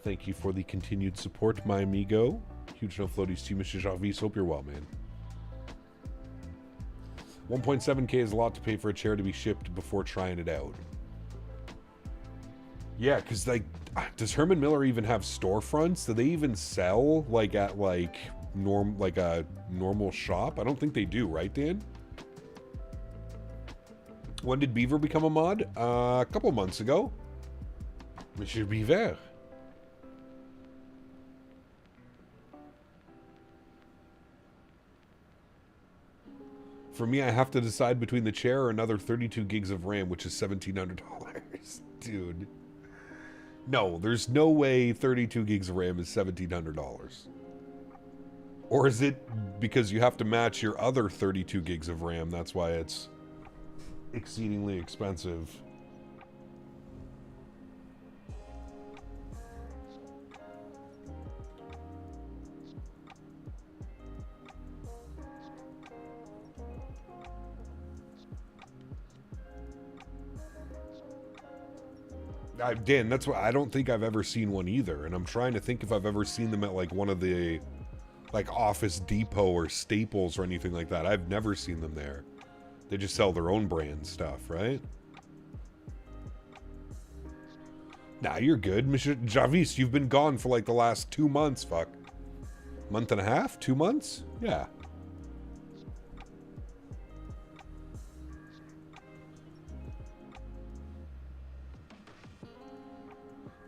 Thank you for the continued support, my amigo. Huge no floaties to you, Monsieur Jarvis. Hope you're well, man. 1.7K is a lot to pay for a chair to be shipped before trying it out. Yeah, because, like, does Herman Miller even have storefronts? Do they even sell, like, at, like, a normal shop? I don't think they do, right, Dan? When did Beaver become a mod? A couple months ago. Monsieur Beaver. For me, I have to decide between the chair or another 32 gigs of RAM, which is $1,700. Dude. No, there's no way 32 gigs of RAM is $1,700. Or is it because you have to match your other 32 gigs of RAM? That's why it's exceedingly expensive. Dan, that's what I don't think I've ever seen one either, and I'm trying to think if I've ever seen them at like one of the like Office Depot or Staples or anything like that. I've never seen them there. They just sell their own brand stuff, right? Nah, you're good. Monsieur Jarvis, you've been gone for like the last 2 months, fuck. Month and a half? 2 months? Yeah.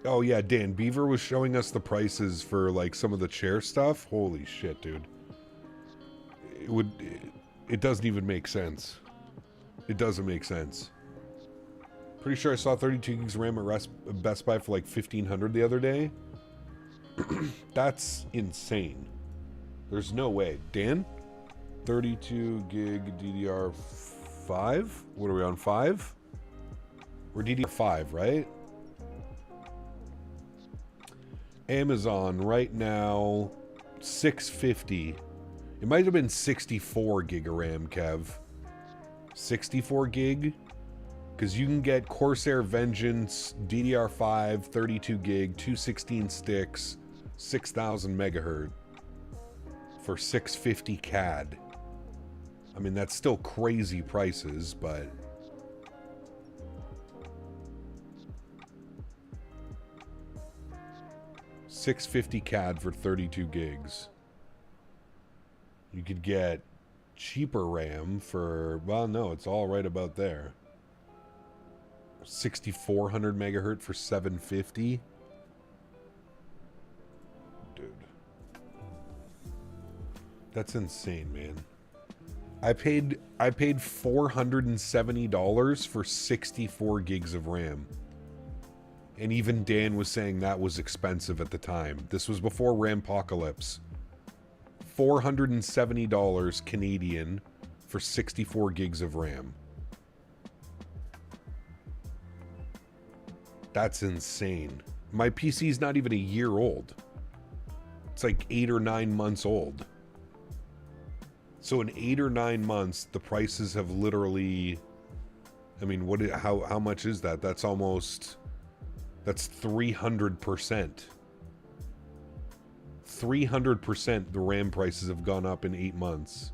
Oh yeah, Dan, Beaver was showing us the prices for like some of the chair stuff. Holy shit, dude. It doesn't even make sense. It doesn't make sense. Pretty sure I saw 32 gigs of RAM at Best Buy for like $1,500 the other day. That's insane. There's no way. Dan? 32 gig DDR5? What are we on, 5? We're DDR5, right? Amazon right now, $650. It might have been 64 gig of RAM, Kev. 64 gig? Because you can get Corsair Vengeance, DDR5, 32 gig, 216 sticks, 6,000 megahertz for $650 CAD. I mean, that's still crazy prices, but... $650 CAD for 32 gigs. You could get cheaper RAM for, well, no, it's all right about there. 6,400 megahertz for $750. Dude. That's insane, man. I paid $470 for 64 gigs of RAM. And even Dan was saying that was expensive at the time. This was before Rampocalypse. $470 Canadian for 64 gigs of RAM. That's insane. My PC's not even a year old. It's like 8 or 9 months old. So in 8 or 9 months, the prices have literally... I mean, how much is that? That's almost... That's 300%. 300% the RAM prices have gone up in 8 months.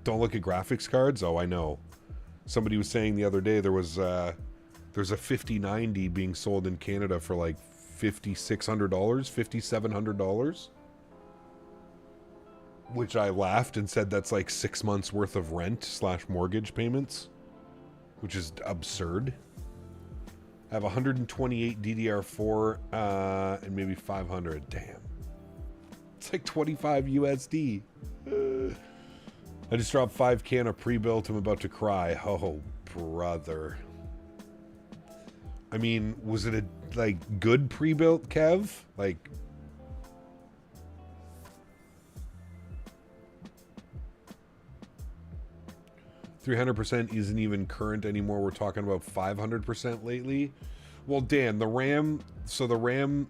Don't look at graphics cards? Oh, I know. Somebody was saying the other day there's a 5090 being sold in Canada for like $5,600, $5,700. Which I laughed and said that's like 6 months worth of rent / mortgage payments. Which is absurd. I have 128 DDR4 and maybe 500. Damn. It's like 25 USD. I just dropped 5K on a pre-built. I'm about to cry. Oh, brother. I mean, was it a like good pre-built, Kev? Like 300% isn't even current anymore. We're talking about 500% lately. Well, Dan, the RAM, so the RAM,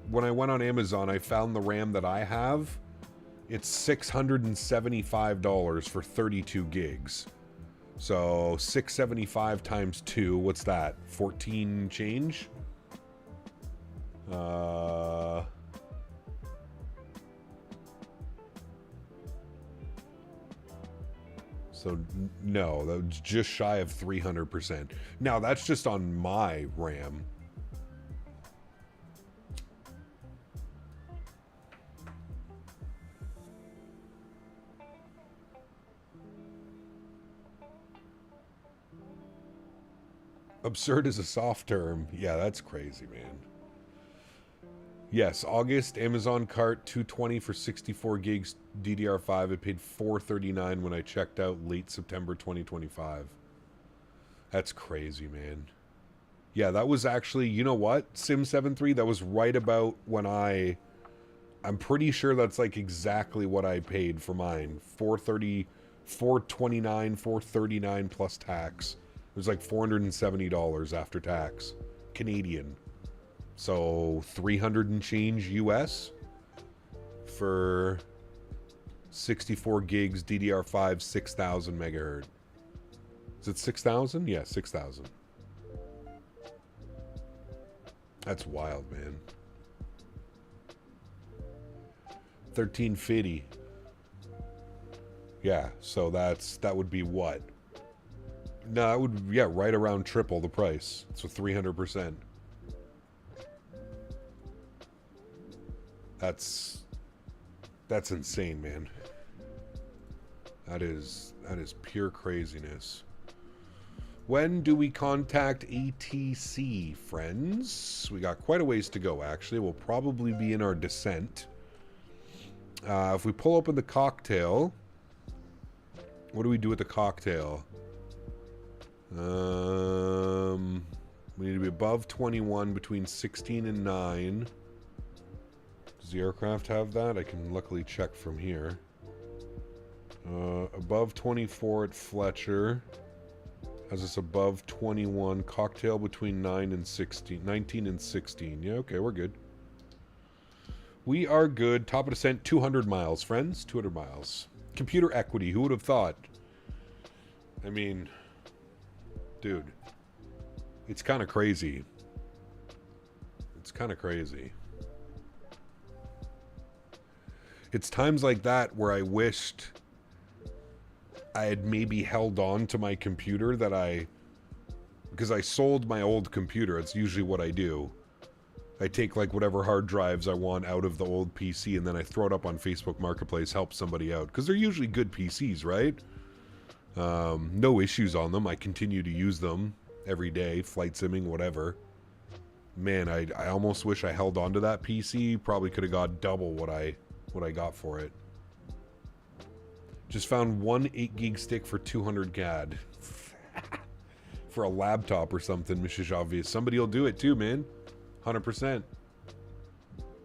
when I went on Amazon, I found the RAM that I have. It's $675 for 32 gigs. So 675 times 2, what's that? 14 change? So no, that was just shy of 300%. Now that's just on my RAM. Absurd is a soft term. Yeah, that's crazy, man. Yes, August, Amazon cart, 220 for 64 gigs DDR5. I paid $439 when I checked out late September 2025. That's crazy, man. Yeah, that was actually, you know what? Sim73, that was right about when I'm pretty sure that's like exactly what I paid for mine. $439 plus tax. It was like $470 after tax. Canadian. So 300 and change US for 64 gigs DDR5 6,000 megahertz. Is it 6,000? Yeah, 6,000. That's wild, man. 1350. Yeah, so that would be what? No, that would, yeah, right around triple the price. So 300%. That's insane, man. That is pure craziness. When do we contact ATC, friends? We got quite a ways to go, actually. We'll probably be in our descent. If we pull open the cocktail, what do we do with the cocktail? We need to be above 21, between 16 and 9. Does the aircraft have that? I can luckily check from here. Above 24 at Fletcher. Has us above 21. Cocktail between 19 and 16. Yeah, okay, we're good. We are good. Top of descent, 200 miles, friends. 200 miles. Computer equity. Who would have thought? I mean, dude. It's kind of crazy. It's kind of crazy. It's times like that where I wished I had maybe held on to my computer because I sold my old computer. It's usually what I do. I take like whatever hard drives I want out of the old PC and then I throw it up on Facebook Marketplace, help somebody out. Because they're usually good PCs, right? No issues on them. I continue to use them every day, flight simming, whatever. Man, I almost wish I held on to that PC. Probably could have got double what I got for it. Just found one 8 gig stick for 200 CAD. for a laptop or something, Mrs. Obvious. Somebody will do it too, man. 100%.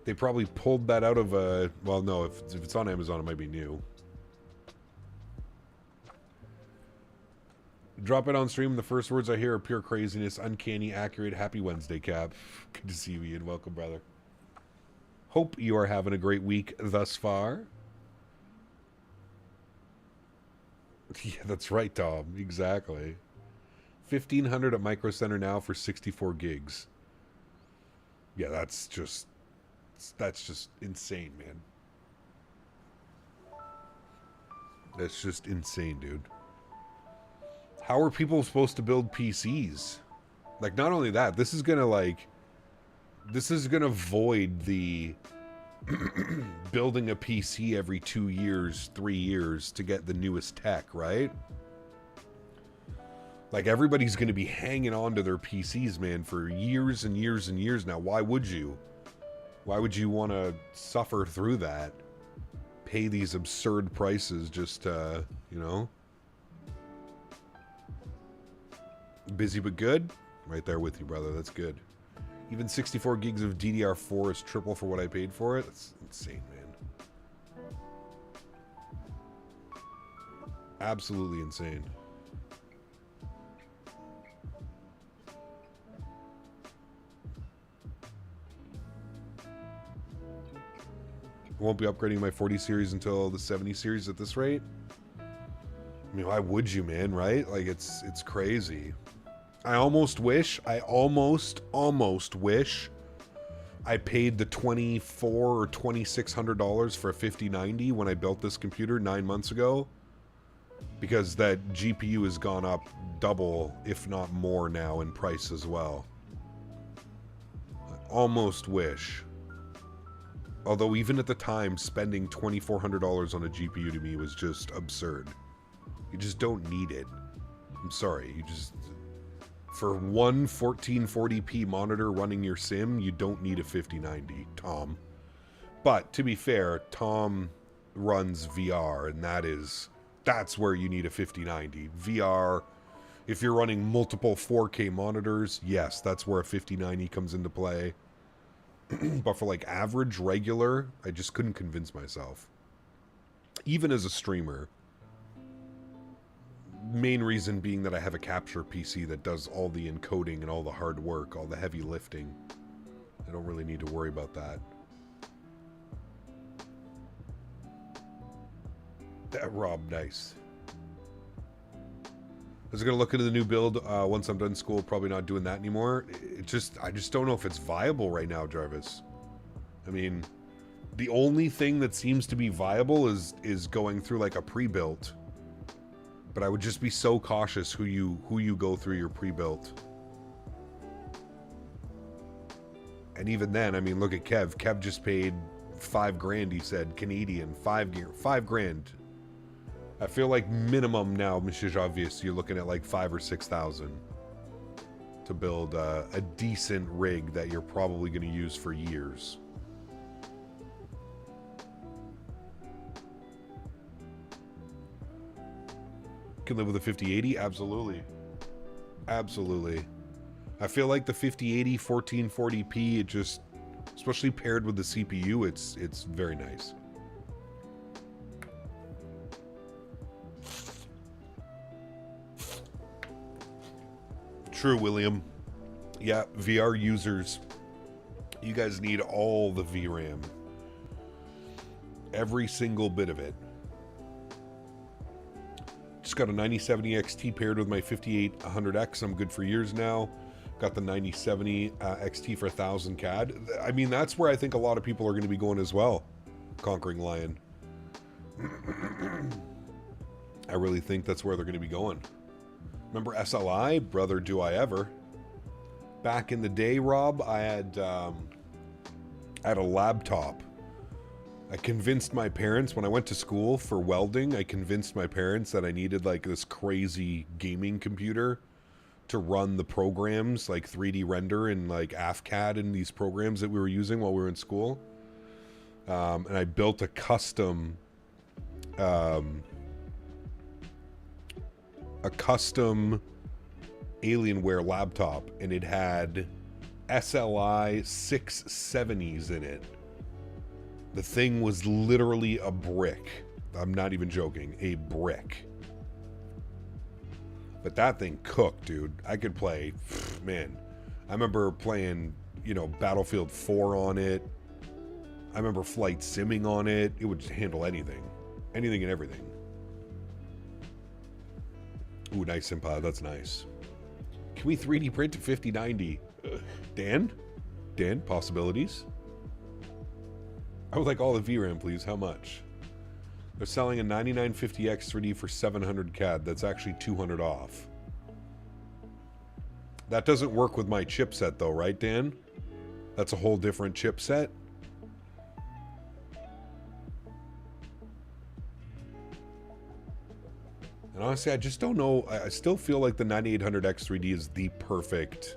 They probably pulled that out of a... Well, no, if it's on Amazon, it might be new. Drop it on stream. The first words I hear are pure craziness, uncanny, accurate. Happy Wednesday, Cap. Good to see you, Ian. Welcome, brother. Hope you are having a great week thus far. Yeah, that's right, Tom. Exactly. 1,500 at Micro Center now for 64 gigs. Yeah, that's just insane, man. That's just insane, dude. How are people supposed to build PCs? Like, not only that, this is gonna void the building a PC every 2 years, 3 years to get the newest tech, right? Like, everybody's gonna be hanging on to their PCs, man, for years and years and years now. Why would you? Why would you want to suffer through that? Pay these absurd prices just to, you know? Busy but good? Right there with you, brother. That's good. Even 64 gigs of DDR4 is triple for what I paid for it. That's insane, man. Absolutely insane. I won't be upgrading my 40 series until the 70 series at this rate. I mean, why would you, man, right? Like, it's crazy. I almost wish I paid the $2,400 or $2,600 for a 5090 when I built this computer 9 months ago, because that GPU has gone up double, if not more now in price as well. I almost wish. Although even at the time, spending $2,400 on a GPU to me was just absurd. You just don't need it. I'm sorry, you just... For one 1440p monitor running your sim, you don't need a 5090, Tom. But, to be fair, Tom runs VR, and that's where you need a 5090. VR, if you're running multiple 4K monitors, yes, that's where a 5090 comes into play. But for, like, average, regular, I just couldn't convince myself. Even as a streamer. Main reason being that I have a capture PC that does all the encoding and all the hard work, all the heavy lifting. I don't really need to worry about that. Rob, nice. I was going to look into the new build once I'm done school. Probably not doing that anymore. I just don't know if it's viable right now, Jarvis. I mean, the only thing that seems to be viable is going through like a pre-built. But I would just be so cautious who you go through your pre-built. And even then, I mean, look at Kev. Kev just paid $5,000. He said Canadian, $5,000. I feel like minimum now, Monsieur Obvious, you're looking at like 5,000 or 6,000 to build a decent rig that you're probably going to use for years. Can live with a 5080? Absolutely. Absolutely. I feel like the 5080 1440p, it just, especially paired with the CPU, it's very nice. True, William. Yeah, VR users, you guys need all the VRAM. Every single bit of it. Just got a 9070 XT paired with my 5800X. I'm good for years now. Got the 9070 XT for 1,000 CAD. I mean, that's where I think a lot of people are going to be going as well. Conquering Lion. I really think that's where they're going to be going. Remember SLI? Brother, do I ever. Back in the day, Rob, I had a laptop. I convinced my parents, when I went to school for welding, I convinced my parents that I needed like this crazy gaming computer to run the programs, like 3D render and like AFCAD and these programs that we were using while we were in school. And I built a custom Alienware laptop, and it had SLI 670s in it. The thing was literally a brick. I'm not even joking, a brick. But that thing cooked, dude. I could play, man. I remember playing, you know, Battlefield 4 on it. I remember flight simming on it. It would handle anything. Anything and everything. Ooh, nice Simpa. That's nice. Can we 3D print to 5090? Dan? Dan, possibilities? I would like all the VRAM, please. How much? They're selling a 9950X 3D for 700 CAD. That's actually 200 off. That doesn't work with my chipset, though, right, Dan? That's a whole different chipset. And honestly, I just don't know. I still feel like the 9800X 3D is the perfect.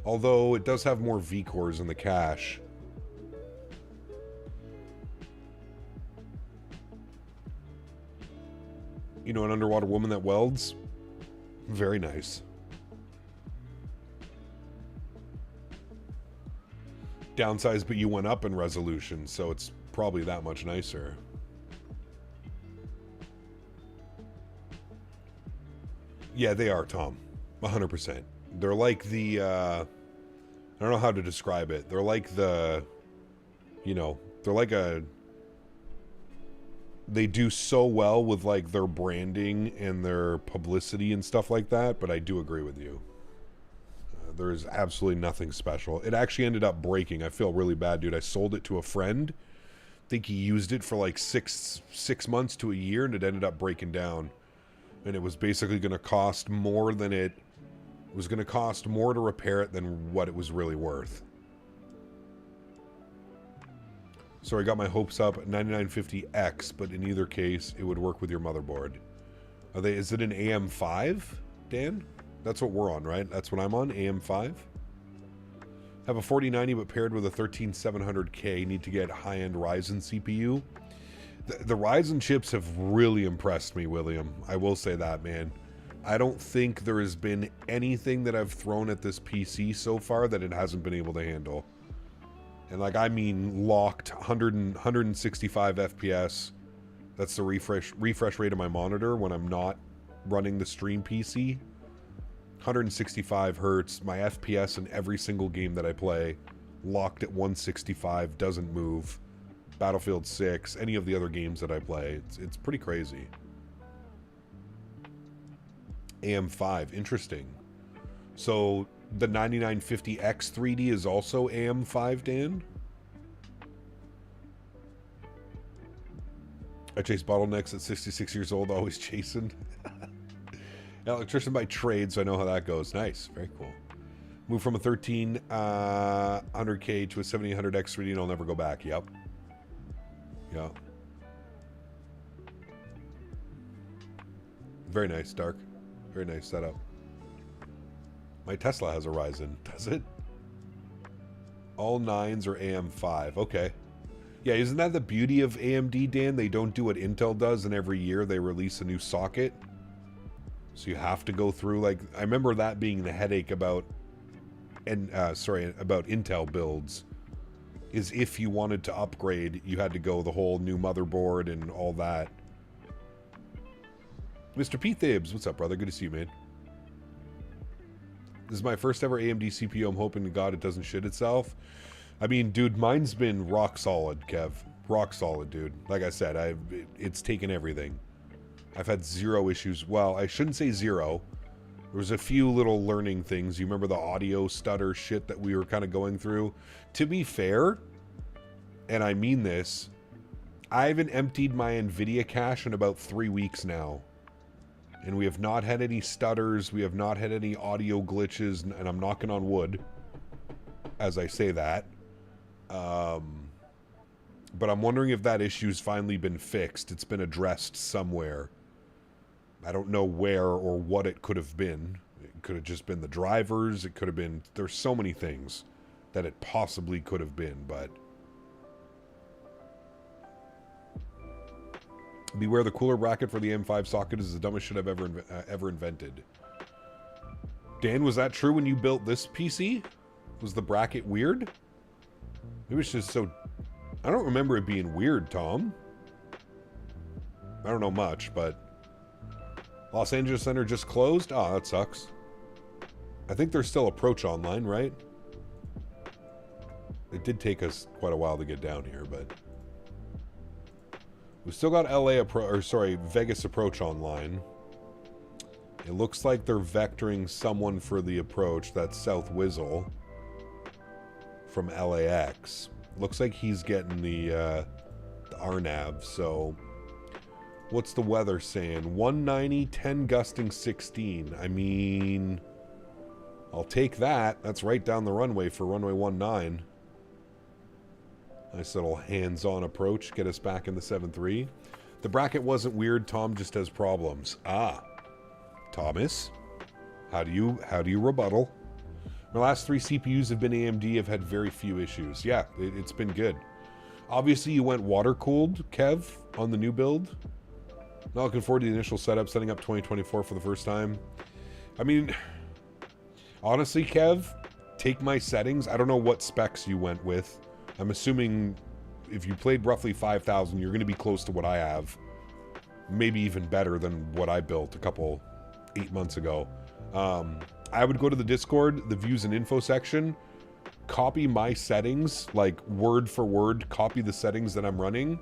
Although it does have more V-cores in the cache. You know, an underwater woman that welds? Very nice. Downsized, but you went up in resolution, so it's probably that much nicer. Yeah, they are, Tom. 100%. They're like the, I don't know how to describe it. They're like the, you know, they're like a, they do so well with like their branding and their publicity and stuff like that, but I do agree with you. There is absolutely nothing special. It actually ended up breaking. I feel really bad, dude. I sold it to a friend. I think he used it for like six months to a year, and it ended up breaking down. And it was basically going to cost more than it was going to cost more to repair it than what it was really worth. So I got my hopes up at 9950X, but in either case, it would work with your motherboard. Are they? Is it an AM5, Dan? That's what we're on, right? That's what I'm on, AM5. Have a 4090, but paired with a 13700K. Need to get high-end Ryzen CPU. The Ryzen chips have really impressed me, William. I will say that, man. I don't think there has been anything that I've thrown at this PC so far that it hasn't been able to handle. And like, I mean, locked 165 FPS. That's the refresh rate of my monitor when I'm not running the stream PC. 165 hertz. My FPS in every single game that I play, locked at 165, doesn't move. Battlefield 6, any of the other games that I play, it's pretty crazy. AM5, interesting. So the 9950X 3D is also AM5, Dan? I chase bottlenecks at 66 years old, always chasing. Electrician by trade, so I know how that goes. Nice, very cool. Move from a 1300K to a 7800X 3D and I'll never go back. Yep. Yeah. Very nice, Dark. Very nice setup. My Tesla has a Ryzen. Does it? All 9s are AM5. Okay. Yeah, isn't that the beauty of AMD, Dan? They don't do what Intel does, and every year they release a new socket. So you have to go through, like, I remember that being the headache about, about Intel builds. Is if you wanted to upgrade, you had to go the whole new motherboard and all that. Mr. Pete Thibs, what's up, brother? Good to see you, man. This is my first ever AMD CPU. I'm hoping to God it doesn't shit itself. I mean, dude, mine's been rock solid, Kev. Rock solid, dude. Like I said, it's taken everything. I've had zero issues. Well, I shouldn't say zero. There was a few little learning things. You remember the audio stutter shit that we were kind of going through? To be fair, and I mean this, I haven't emptied my NVIDIA cache in about 3 weeks now. And we have not had any stutters. We have not had any audio glitches. And I'm knocking on wood as I say that. But I'm wondering if that issue's finally been fixed. It's been addressed somewhere. I don't know where or what it could have been. It could have just been the drivers. It could have been... There's so many things that it possibly could have been, but... Beware, the cooler bracket for the M5 socket is the dumbest shit I've ever invented. Dan, was that true when you built this PC? Was the bracket weird? It was just so... I don't remember it being weird, Tom. I don't know much, but... Los Angeles Center just closed? Oh, that sucks. I think there's still Approach online, right? It did take us quite a while to get down here, but... We still got Vegas Approach online. It looks like they're vectoring someone for the Approach. That's South Wizzle from LAX. Looks like he's getting the RNAV, so... What's the weather saying? 190, 10 gusting 16. I mean... I'll take that. That's right down the runway for runway 19. Nice little hands-on approach. Get us back in the 7-3. The bracket wasn't weird. Tom just has problems. Ah. Thomas. How do you rebuttal? My last 3 CPUs have been AMD. Have had very few issues. Yeah, it's been good. Obviously, you went water-cooled, Kev, on the new build. Not looking forward to the initial setup. Setting up 2024 for the first time. I mean... Honestly, Kev, take my settings. I don't know what specs you went with. I'm assuming if you played roughly 5,000, you're going to be close to what I have. Maybe even better than what I built 8 months ago. I would go to the Discord, the views and info section, copy my settings, like word for word, copy the settings that I'm running,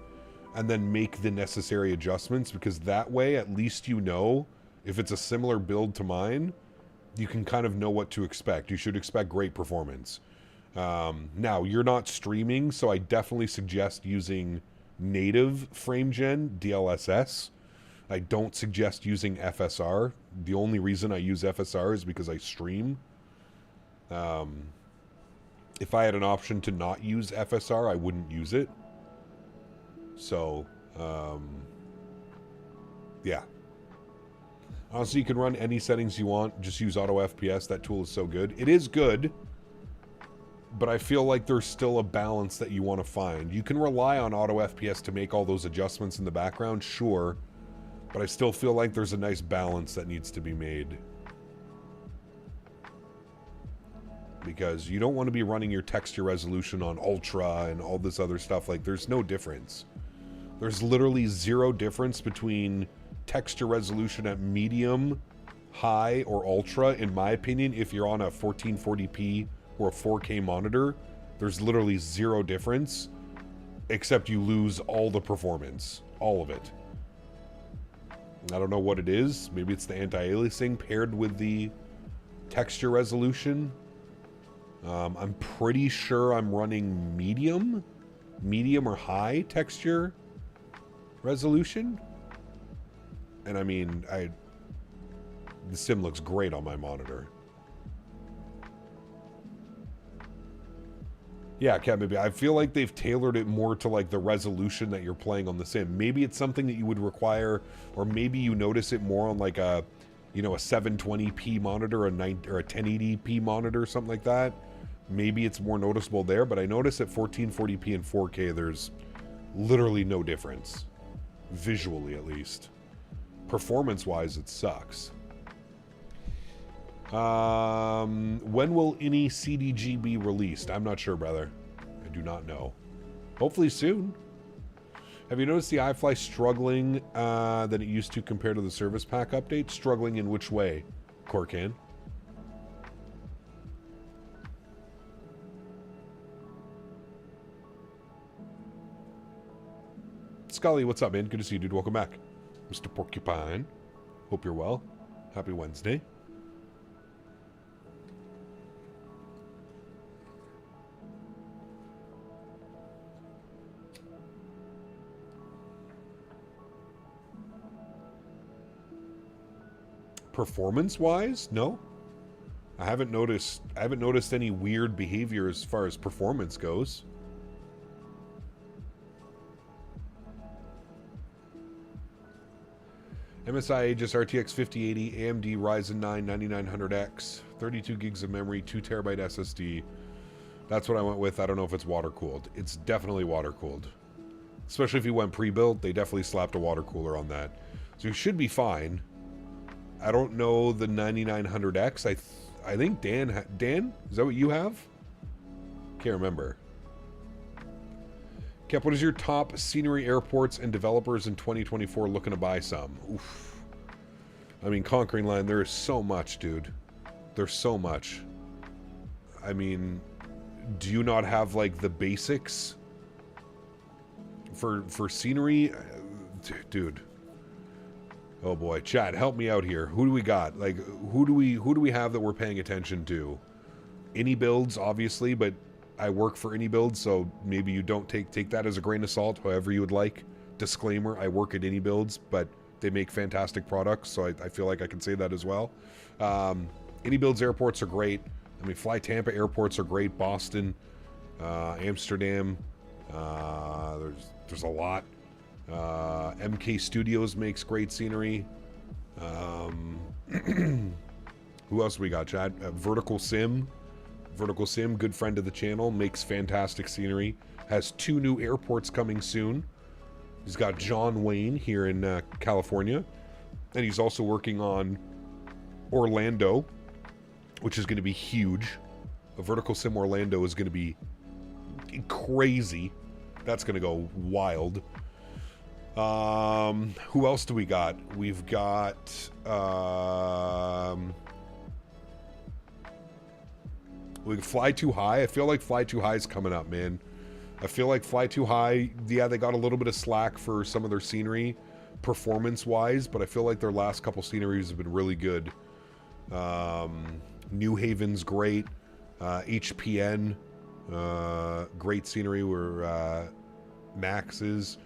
and then make the necessary adjustments, because that way, at least you know, if it's a similar build to mine, you can kind of know what to expect. You should expect great performance. Now, you're not streaming, so I definitely suggest using native frame gen, DLSS. I don't suggest using FSR. The only reason I use FSR is because I stream. If I had an option to not use FSR, I wouldn't use it. So, yeah. Honestly, you can run any settings you want. Just use Auto FPS. That tool is so good. It is good, but I feel like there's still a balance that you want to find. You can rely on Auto FPS to make all those adjustments in the background, sure, but I still feel like there's a nice balance that needs to be made. Because you don't want to be running your texture resolution on Ultra and all this other stuff. Like, there's no difference. There's literally zero difference between texture resolution at medium, high, or ultra, in my opinion. If you're on a 1440p or a 4K monitor, there's literally zero difference, except you lose all the performance, all of it. I don't know what it is. Maybe it's the anti-aliasing paired with the texture resolution. I'm pretty sure I'm running medium or high texture resolution. And I mean, the sim looks great on my monitor. Yeah, Kat, maybe. I feel like they've tailored it more to like the resolution that you're playing on the sim. Maybe it's something that you would require, or maybe you notice it more on like a, you know, a 720p monitor, or a 1080p monitor, something like that. Maybe it's more noticeable there, but I notice at 1440p and 4K, there's literally no difference. Visually, at least. Performance-wise, it sucks. When will any CDG be released? I'm not sure, brother. I do not know. Hopefully soon. Have you noticed the iFly struggling than it used to compared to the service pack update? Struggling in which way, Corcan? Scully, what's up, man? Good to see you, dude. Welcome back. Mr. Porcupine. Hope you're well. Happy Wednesday. Performance-wise, no. I haven't noticed any weird behavior as far as performance goes. MSI Aegis RTX 5080, AMD Ryzen 9 9900X, 32 gigs of memory, 2 terabyte SSD. That's what I went with. I don't know if it's water cooled. It's definitely water cooled. Especially if you went pre-built, they definitely slapped a water cooler on that. So you should be fine. I don't know the 9900X. I think Dan, Dan, is that what you have? Can't remember. Cap, what is your top scenery, airports, and developers in 2024 looking to buy some? Oof. I mean, Conquering Line, there is so much, dude. There's so much. I mean, do you not have, like, the basics for scenery? Dude. Oh boy, chat, help me out here. Who do we got? Like, who do we have that we're paying attention to? Any builds, obviously, but I work for any build, so maybe you don't take that as a grain of salt, however you would like. Disclaimer, I work at any builds, but they make fantastic products, so I feel like I can say that as well. Any builds airports are great. I mean, Fly Tampa airports are great. Boston, Amsterdam, there's a lot. MK Studios makes great scenery. Who else we got, Chad? Vertical Sim, good friend of the channel, makes fantastic scenery. Has 2 new airports coming soon. He's got John Wayne here in California, and he's also working on Orlando, which is going to be huge. A Vertical Sim Orlando is going to be crazy. That's going to go wild. Who else do we got? We've got we Fly Too High. I feel like Fly Too High is coming up, man. I feel like Fly Too High, yeah, they got a little bit of slack for some of their scenery, performance-wise, but I feel like their last couple sceneries have been really good. New Haven's great. HPN, great scenery where Max is.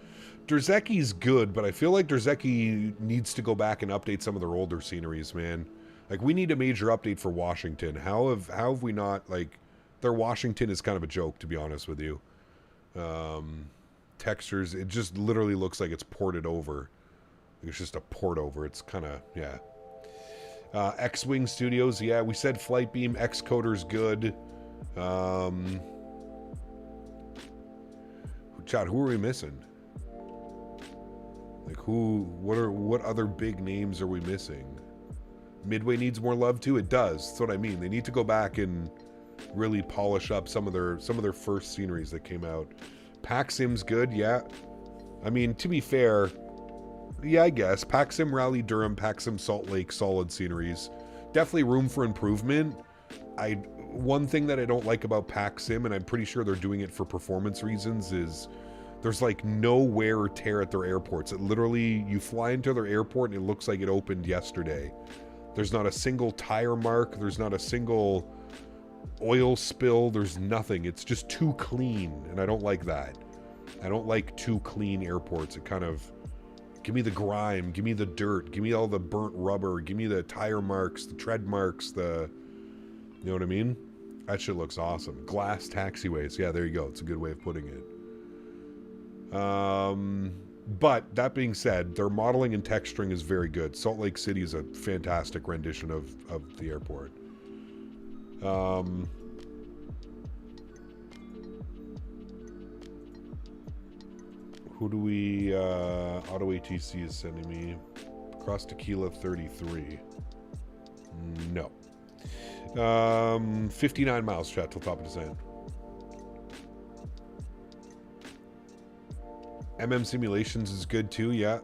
Drzecki's good, but I feel like Drzecki needs to go back and update some of their older sceneries, man. Like, we need a major update for Washington. How have we not, like, their Washington is kind of a joke, to be honest with you. Textures, it just literally looks like it's ported over. It's just a port over. It's kind of, yeah. X-Wing Studios, yeah, we said Flight Beam. Xcoder's good. Chad, who are we missing? Like, what other big names are we missing? Midway needs more love too. It does. That's what I mean. They need to go back and really polish up some of their first sceneries that came out. PacSim's good, yeah. I mean, to be fair, yeah, I guess PacSim Rally Durham, PacSim Salt Lake, solid sceneries. Definitely room for improvement. One thing that I don't like about PacSim, and I'm pretty sure they're doing it for performance reasons, is there's like no wear or tear at their airports. It literally, you fly into their airport and it looks like it opened yesterday. There's not a single tire mark. There's not a single oil spill. There's nothing. It's just too clean, and I don't like that. I don't like too clean airports. It kind of, give me the grime, give me the dirt, give me all the burnt rubber, give me the tire marks, the tread marks, you know what I mean? That shit looks awesome. Glass taxiways. Yeah, there you go. It's a good way of putting it. But that being said, their modeling and texturing is very good. Salt Lake City is a fantastic rendition of the airport. Who do we... Auto ATC is sending me. Cross Tequila 33. No. 59 miles, chat, till top of descent. MM Simulations is good too, yeah.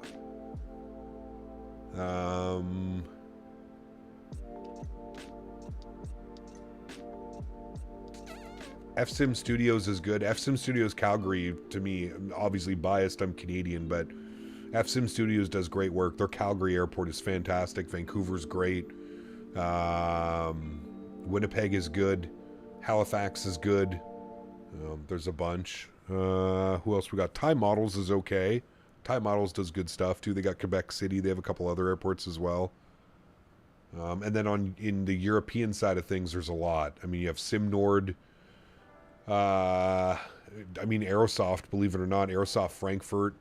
FSim Studios is good. FSim Studios Calgary, to me, obviously biased, I'm Canadian, but FSim Studios does great work. Their Calgary airport is fantastic. Vancouver's great. Winnipeg is good. Halifax is good. There's a bunch. Who else we got? Thai Models is okay. Thai Models does good stuff too. They got Quebec City. They have a couple other airports as well. And then in the European side of things, there's a lot. I mean, you have SimNord. I mean, Aerosoft, believe it or not, Aerosoft Frankfurt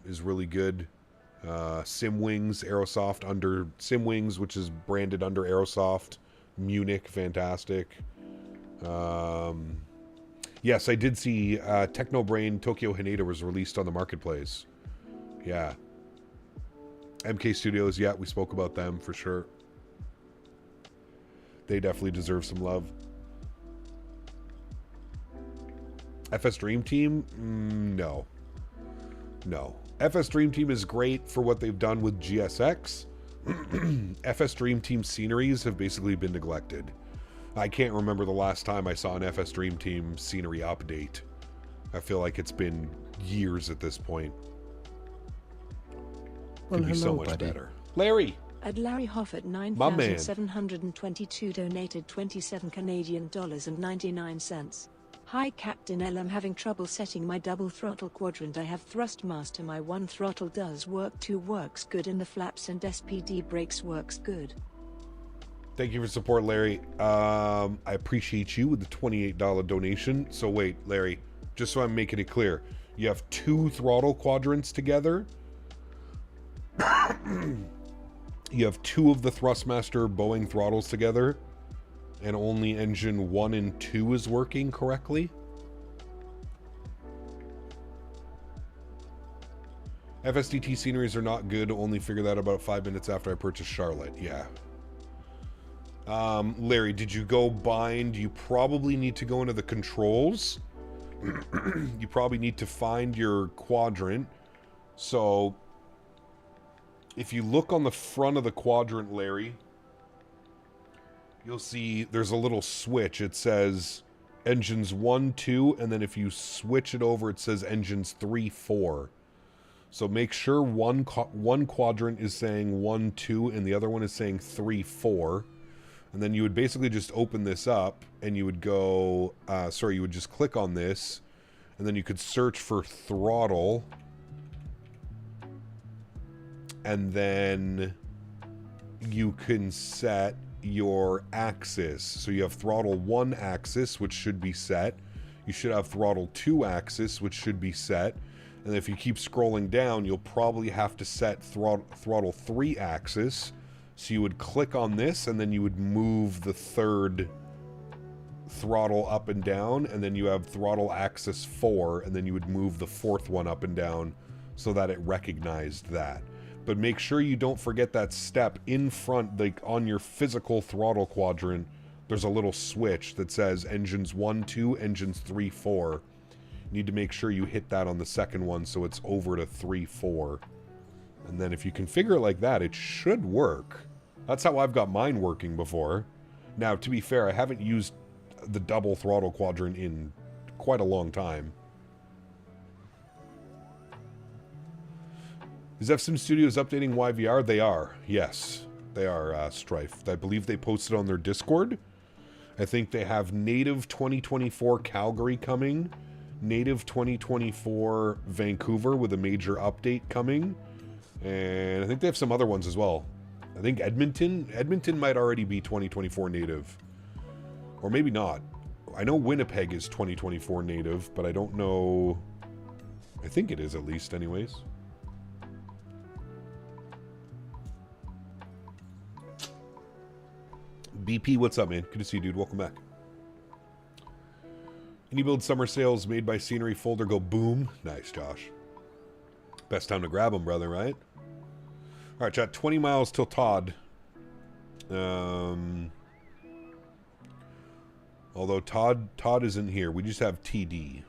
is really good. Simwings, Aerosoft under Simwings, which is branded under Aerosoft. Munich, fantastic. Yes, I did see Technobrain Tokyo Haneda was released on the marketplace. Yeah. MK Studios, yeah, we spoke about them for sure. They definitely deserve some love. FS Dream Team? No. No. FS Dream Team is great for what they've done with GSX. FS Dream Team sceneries have basically been neglected. I can't remember the last time I saw an FS Dream Team scenery update. I feel like it's been years at this point. Could be so much better. Larry! At Larry Hoffert 9,722 donated 27 Canadian dollars and 99 cents. Hi Captain L, I'm having trouble setting my double throttle quadrant. I have thrust master, my one throttle does work, 2 works good, and the flaps and SPD brakes works good. Thank you for support, Larry. I appreciate you with the $28 donation. So wait, Larry, just so I'm making it clear, you have 2 throttle quadrants together. You have 2 of the Thrustmaster Boeing throttles together, and only engine 1 and 2 is working correctly. FSDT sceneries are not good. Only figured that out about 5 minutes after I purchased Charlotte. Yeah. Larry, did you go bind? You probably need to go into the controls. You probably need to find your quadrant. So if you look on the front of the quadrant, Larry, you'll see there's a little switch. It says engines 1, 2, and then if you switch it over, it says engines 3, 4. So make sure one quadrant is saying 1, 2, and the other one is saying 3, 4. And then you would basically just open this up, and you would go, you would just click on this, and then you could search for throttle, and then you can set your axis. So you have throttle 1 axis, which should be set. You should have throttle 2 axis, which should be set. And if you keep scrolling down, you'll probably have to set throttle 3 axis. So you would click on this, and then you would move the 3rd throttle up and down, and then you have throttle axis 4, and then you would move the 4th one up and down so that it recognized that. But make sure you don't forget that step in front, like on your physical throttle quadrant, there's a little switch that says engines 1, 2, engines 3, 4. You need to make sure you hit that on the second one so it's over to 3, 4. And then if you configure it like that, it should work. That's how I've got mine working before. Now, to be fair, I haven't used the double throttle quadrant in quite a long time. Is FSim Studios updating YVR? They are. Yes, they are, Strife. I believe they posted on their Discord. I think they have native 2024 Calgary coming. Native 2024 Vancouver with a major update coming. And I think they have some other ones as well. I think Edmonton might already be 2024 native. Or maybe not. I know Winnipeg is 2024 native, but I don't know. I think it is, at least, anyways. BP, what's up, man? Good to see you, dude. Welcome back. Any build summer sales made by Scenery folder go boom. Nice, Josh. Best time to grab them, brother, right? All right, chat. 20 miles till Todd. Although Todd isn't here. We just have TD.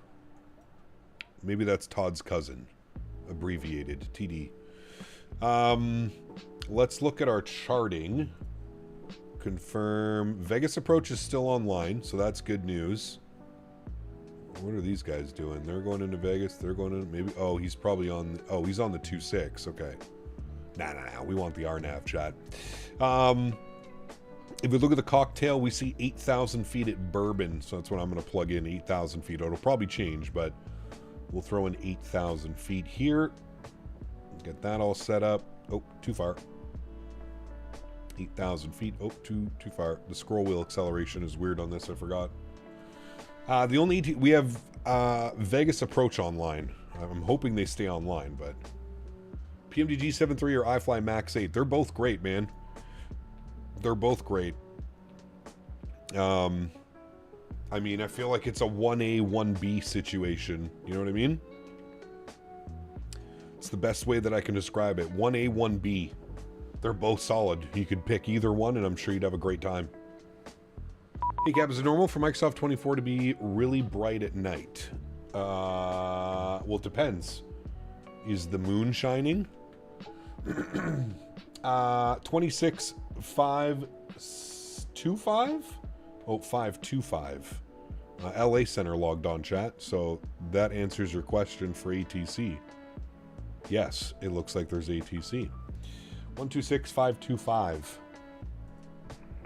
Maybe that's Todd's cousin. Abbreviated. TD. Let's look at our charting. Confirm. Vegas approach is still online, so that's good news. What are these guys doing? They're going into Vegas. They're going in. Maybe. Oh, he's probably on. Oh, he's on the 2.6. Okay. Nah. We want the RNAV, chat. If we look at the cocktail, we see 8,000 feet at Bourbon. So that's what I'm going to plug in. 8,000 feet. It'll probably change, but we'll throw in 8,000 feet here. Get that all set up. Oh, too far. 8,000 feet. Oh, too far. The scroll wheel acceleration is weird on this. I forgot. The only we have Vegas approach online. I'm hoping they stay online, but PMDG 7.3 or iFly Max 8, they're both great, man. They're both great. I mean, I feel like it's a 1A, 1B situation. You know what I mean? It's the best way that I can describe it. 1A, 1B. They're both solid. You could pick either one, and I'm sure you'd have a great time. Hey, Cap, is it normal for Microsoft 24 to be really bright at night? Well, it depends. Is the moon shining? 26.525? Oh, 525. LA Center logged on, chat, so that answers your question for ATC. Yes, it looks like there's ATC. 126525.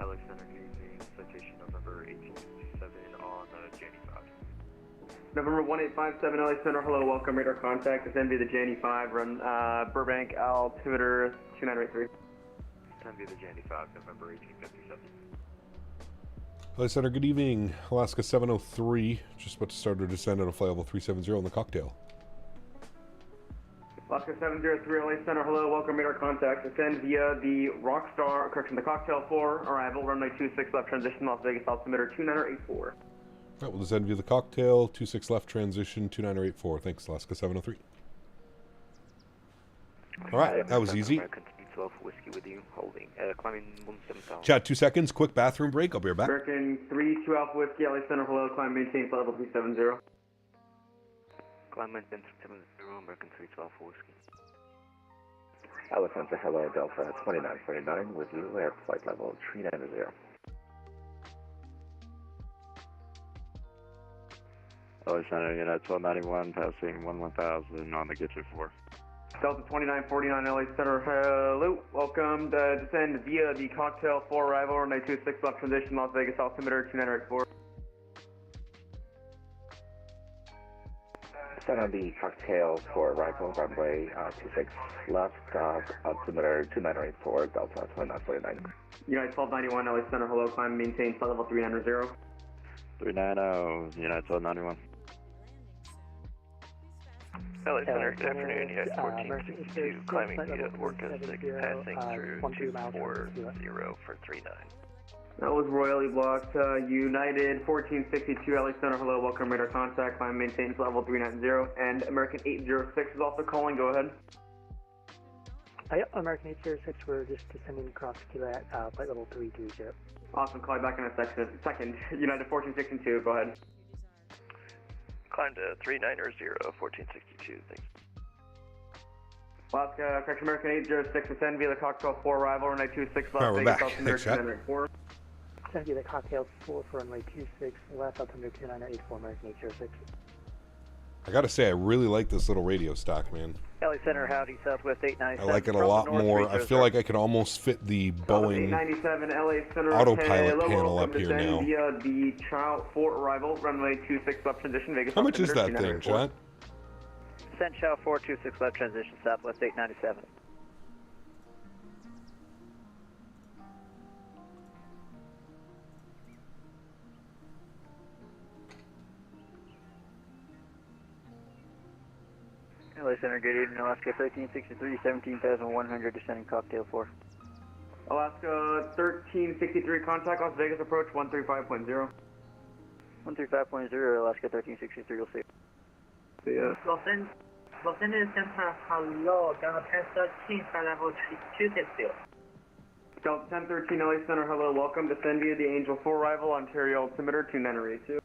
LA Center using citation November 1857 on Janny 5. November 1857 LA Center, hello, welcome, radar contact, descend via the Janny 5, run Burbank, altimeter 2983. Descend via the Janny 5, November 1857. LA Center, good evening. Alaska 703, just about to start our descent at a flight level 370 on the cocktail. Alaska 703 LA Center, hello, welcome, radar contact, descend via the Rockstar, correction, the cocktail 4, arrival, runway 26 left, transition, Las Vegas, altimeter 2984. All right, we'll descend via the cocktail, 26 left, transition, 2984. Thanks, Alaska 703. All right, that was easy. Whiskey with you, holding, climbing 17000. Chat, 2 seconds, quick bathroom break. I'll be right back. American 32 Alpha Whiskey, LA Center, hello, climb, maintain, flight level 370. Climb maintain 370, American 32 Alpha Whiskey. LA Center, hello, Delta 2949 with you, air flight level 390. LA Center, United 1291, passing 1000 on the Gitcher 4. Delta 2949 LA Center, hello, welcome, descend via the cocktail 4, arrival, runway 26 left, transition, Las Vegas, altimeter 2984. Descend on the cocktail for arrival, runway 26 left, altimeter 2984, Delta 2949. United 1291 LA Center, hello, climb, maintain, flight level 390. 390, United 1291. LA Center, good afternoon, United 1462, climbing via Orca 6, passing through 240 for 39. That was royally blocked. United 1462 LA Center, hello, welcome, radar contact, climb, maintain, flight level 390, and American 806 is also calling, go ahead. Yep, American 806, we're just descending across to that flight level 330. Awesome, call you back in a second. United 1462, go ahead. Climb to 390, 1462, thanks. Alaska, correction, American 806, descend via the cocktail 4, arrival, runway 26 left, All right, we're Vegas, back. altimeter Thanks, Chad. 2984. Descend via the cocktail 4 for runway 26 left, altimeter 2984, American 806. I gotta say, I really like this little radio stock, man. LA Center, howdy, Southwest 897. I like it a lot more. I feel like I could almost fit the Boeing 897 LA Center, autopilot hello, panel welcome, up here descend now. via the Chow 4, arrival, runway 26 left, transition, Vegas, How much is altimeter that thing, 2984. chat? Descend Chow 426 left, transition, Southwest 897. LA Center, good evening, Alaska 1363, 17,100, descending cocktail 4. Alaska 1363, contact Las Vegas approach 135.0. 135.0, Alaska 1363, you'll see. See ya. Los Angeles Center, hello, Delta 1013, flight level 260. Delta 1013 LA Center, hello, welcome, descend via the Angel 4, arrival, Ontario, altimeter 2982.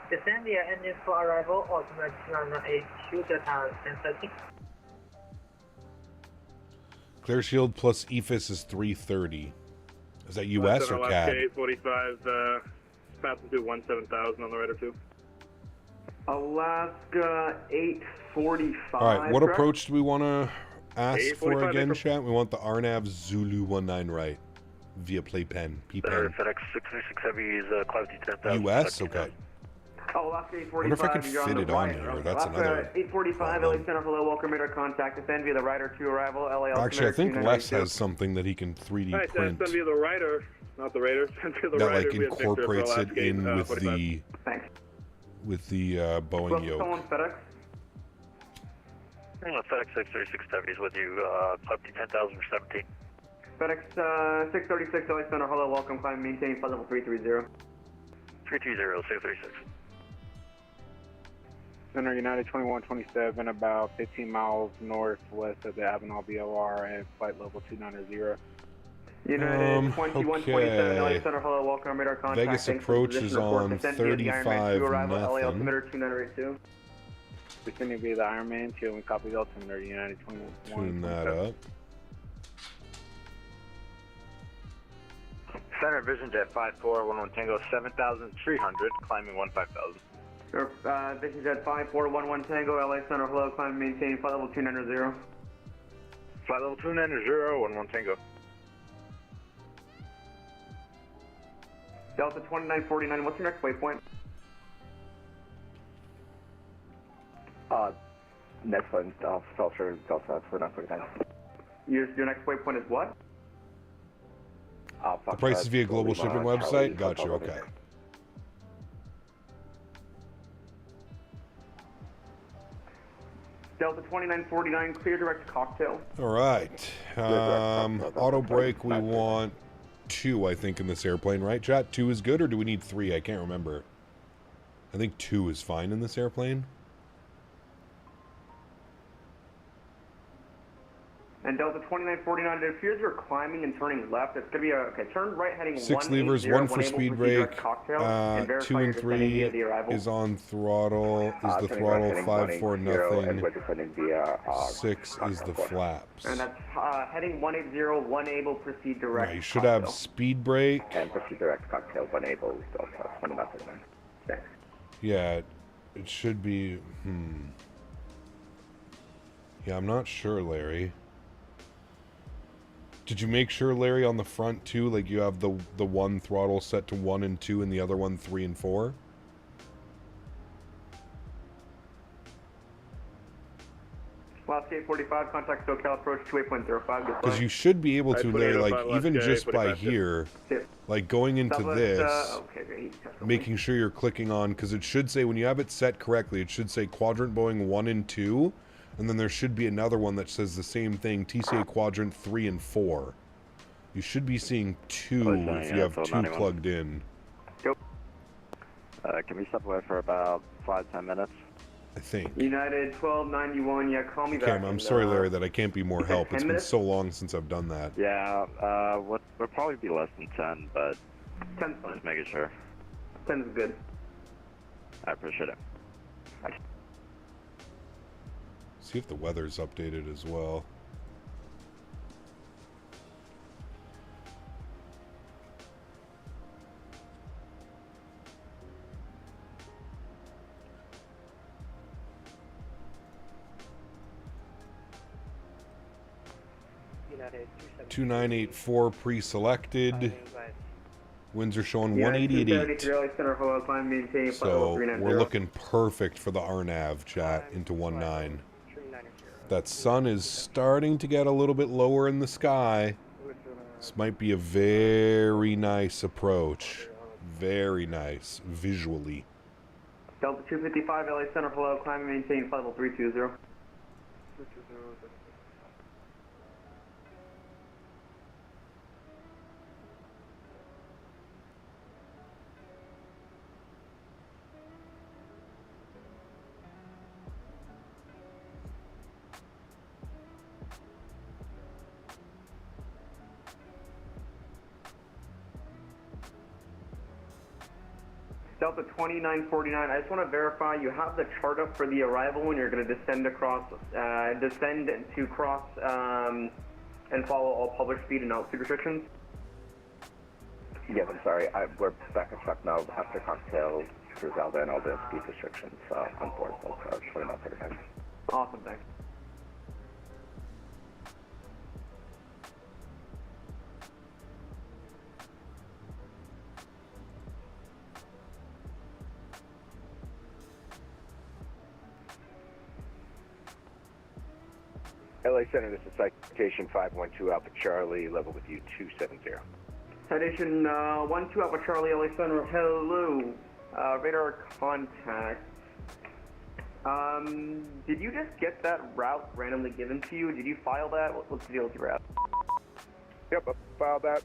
Descend via engine for arrival, altimeter 2982, Delta 1013. Clear shield plus EFIS is 330. Is that US or CAD? 845, passing through 17,000 on the radar too. Alaska 845. All right, what correct? approach do we want to ask for 845 again, April. chat? We want the RNAV Zulu 19 right via playpen, P-pen. FedEx 636 Heavy is climb to 10,000. US? Okay. Oh, Alaska 845. Wonder if I could you're fit the it on right. here. That's Alaska another 845 problem. LA Center, hello, welcome, radar contact, descend via the Rider 2, arrival, LA, altimeter Actually, I think 2982. Les has something that he can 3D Alright, print send via the Rider, not the Raider. Send via the that Rider. like we have Victor for incorporates it Alaska in with 45. the Thanks. Boeing Well, yoke. someone FedEx. FedEx 636 Heavy is with you, climb to 10,000 for 17. FedEx 636 LA Center, hello, welcome, climb, maintain, flight level 330. 330, 636. Center United 2127, about 15 miles northwest of the Avenal BOR at flight level 290. United 2127 LA okay. Center, hello, welcome, radar contact. Vegas Thanks approach for is position report. on Descend via the Iron Man 2 arrival at LA 35 altimeter 2982. Descending via the Iron Man 2, and copy the altimeter, United 21. Tune that up. Center Vision Jet 5411 Tango 7300, climbing 15000. Vision Jet 5411 Tango, LA Center, hello, climb and maintain flight level 290. Flight level 290, 11 Tango. Delta 2949, what's your next waypoint? Next one, Filter Delta 2949. Your next waypoint is what? The price is via global shipping website? Got you, okay. Delta 2949, clear direct to cocktail. All right. Auto brake, we want 2, I think, in this airplane, right, chat? 2 is good, or do we need 3? I can't remember. I think 2 is fine in this airplane. And Delta 2949, it appears you're climbing and turning left. It's going to be a, okay, turn right heading 6 levers, 1 for speed brake, 2 and 3 is on throttle, is the throttle, 5 for nothing, 6 is the flaps. And that's heading 180, 1 able, proceed direct. Yeah, you should have speed brake. And proceed direct cocktail, 1 able, Delta 2949. Thanks. Yeah, it should be, Yeah, I'm not sure, Larry. Did you make sure, Larry, on the front too, like you have the one throttle set to 1 and 2 and the other one 3 and 4? Last 845, contact SoCal approach 28.05. Because you should be able to, Larry, like even just by here, like going into this, making sure you're clicking on, because it should say, when you have it set correctly, it should say quadrant Boeing 1 and 2. And then there should be another one that says the same thing, TCA quadrant 3 and 4. You should be seeing 2 if you have 2 plugged in. Can we step away for about 5-10 minutes? I think. United 1291, yeah, call me back. I'm sorry, Larry, that I can't be more help. It's been so long since I've done that. Yeah, we'll probably be less than 10, but 10's fine. Just making sure. 10's good. I appreciate it. See if the weather's updated as well. United 2984 pre-selected. Winds are showing 180 at 8. So we're looking perfect for the RNAV chat into 19. That sun is starting to get a little bit lower in the sky. This might be a very nice approach. Very nice, visually. Delta 255, LA Center, hello, climb and maintain flight level 320. Delta 2949, I just want to verify you have the chart up for the arrival when you're going to descend to cross and follow all public speed and altitude restrictions? Yes, I'm sorry. We're back in truck now after cocktail, cruise Alva, and all the speed restrictions on board. So 2939. Awesome, thanks. LA Center, this is Citation 512 Alpha Charlie, level with you 270. Citation 12 Alpha Charlie, LA Center, hello. Radar contact. Did you just get that route randomly given to you? Did you file that? What's the deal with your route? Yep, I filed that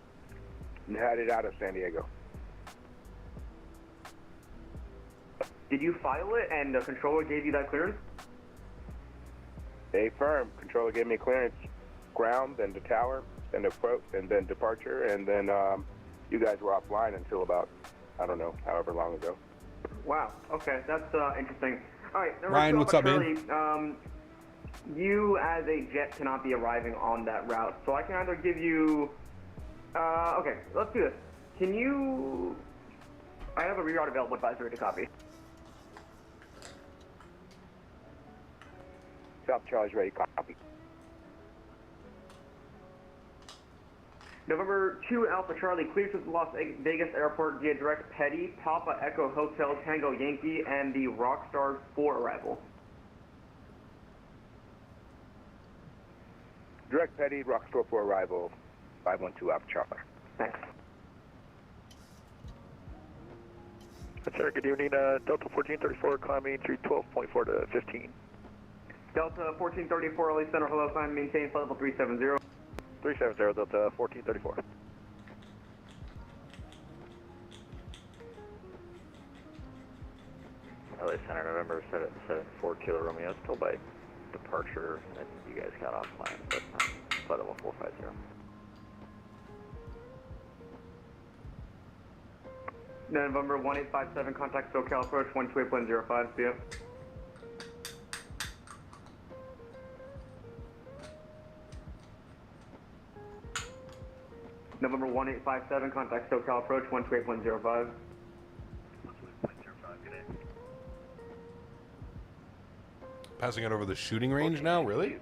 and had it out of San Diego. Did you file it and the controller gave you that clearance? A firm. Controller gave me clearance. Ground, then to tower, and then departure, and then you guys were offline until about, I don't know, however long ago. Wow. Okay, that's interesting. All right, Ryan, what's up, man? You as a jet cannot be arriving on that route, so I can either give you. Okay, let's do this. Can you? I have a reroute available advisory to copy. South Charles ready, copy. November 2 Alpha Charlie clears to the Las Vegas airport via direct Petty, Papa Echo Hotel Tango Yankee, and the Rockstar 4 arrival. Direct Petty, Rockstar 4 arrival, 512 Alpha Charlie. Thanks. Sir, good evening. Delta 1434 climbing through 12.4 to 15. Delta 1434 LA Center, hello, climb, maintain flight level 370. 370, Delta 1434. LA Center, November 774 Kilo Romeo, still by departure, and you guys got offline, but flight level 450. November 1857, contact SoCal approach 128.05, see ya. November 1857, contact SoCal approach 128.05. Passing out over the shooting range now, really?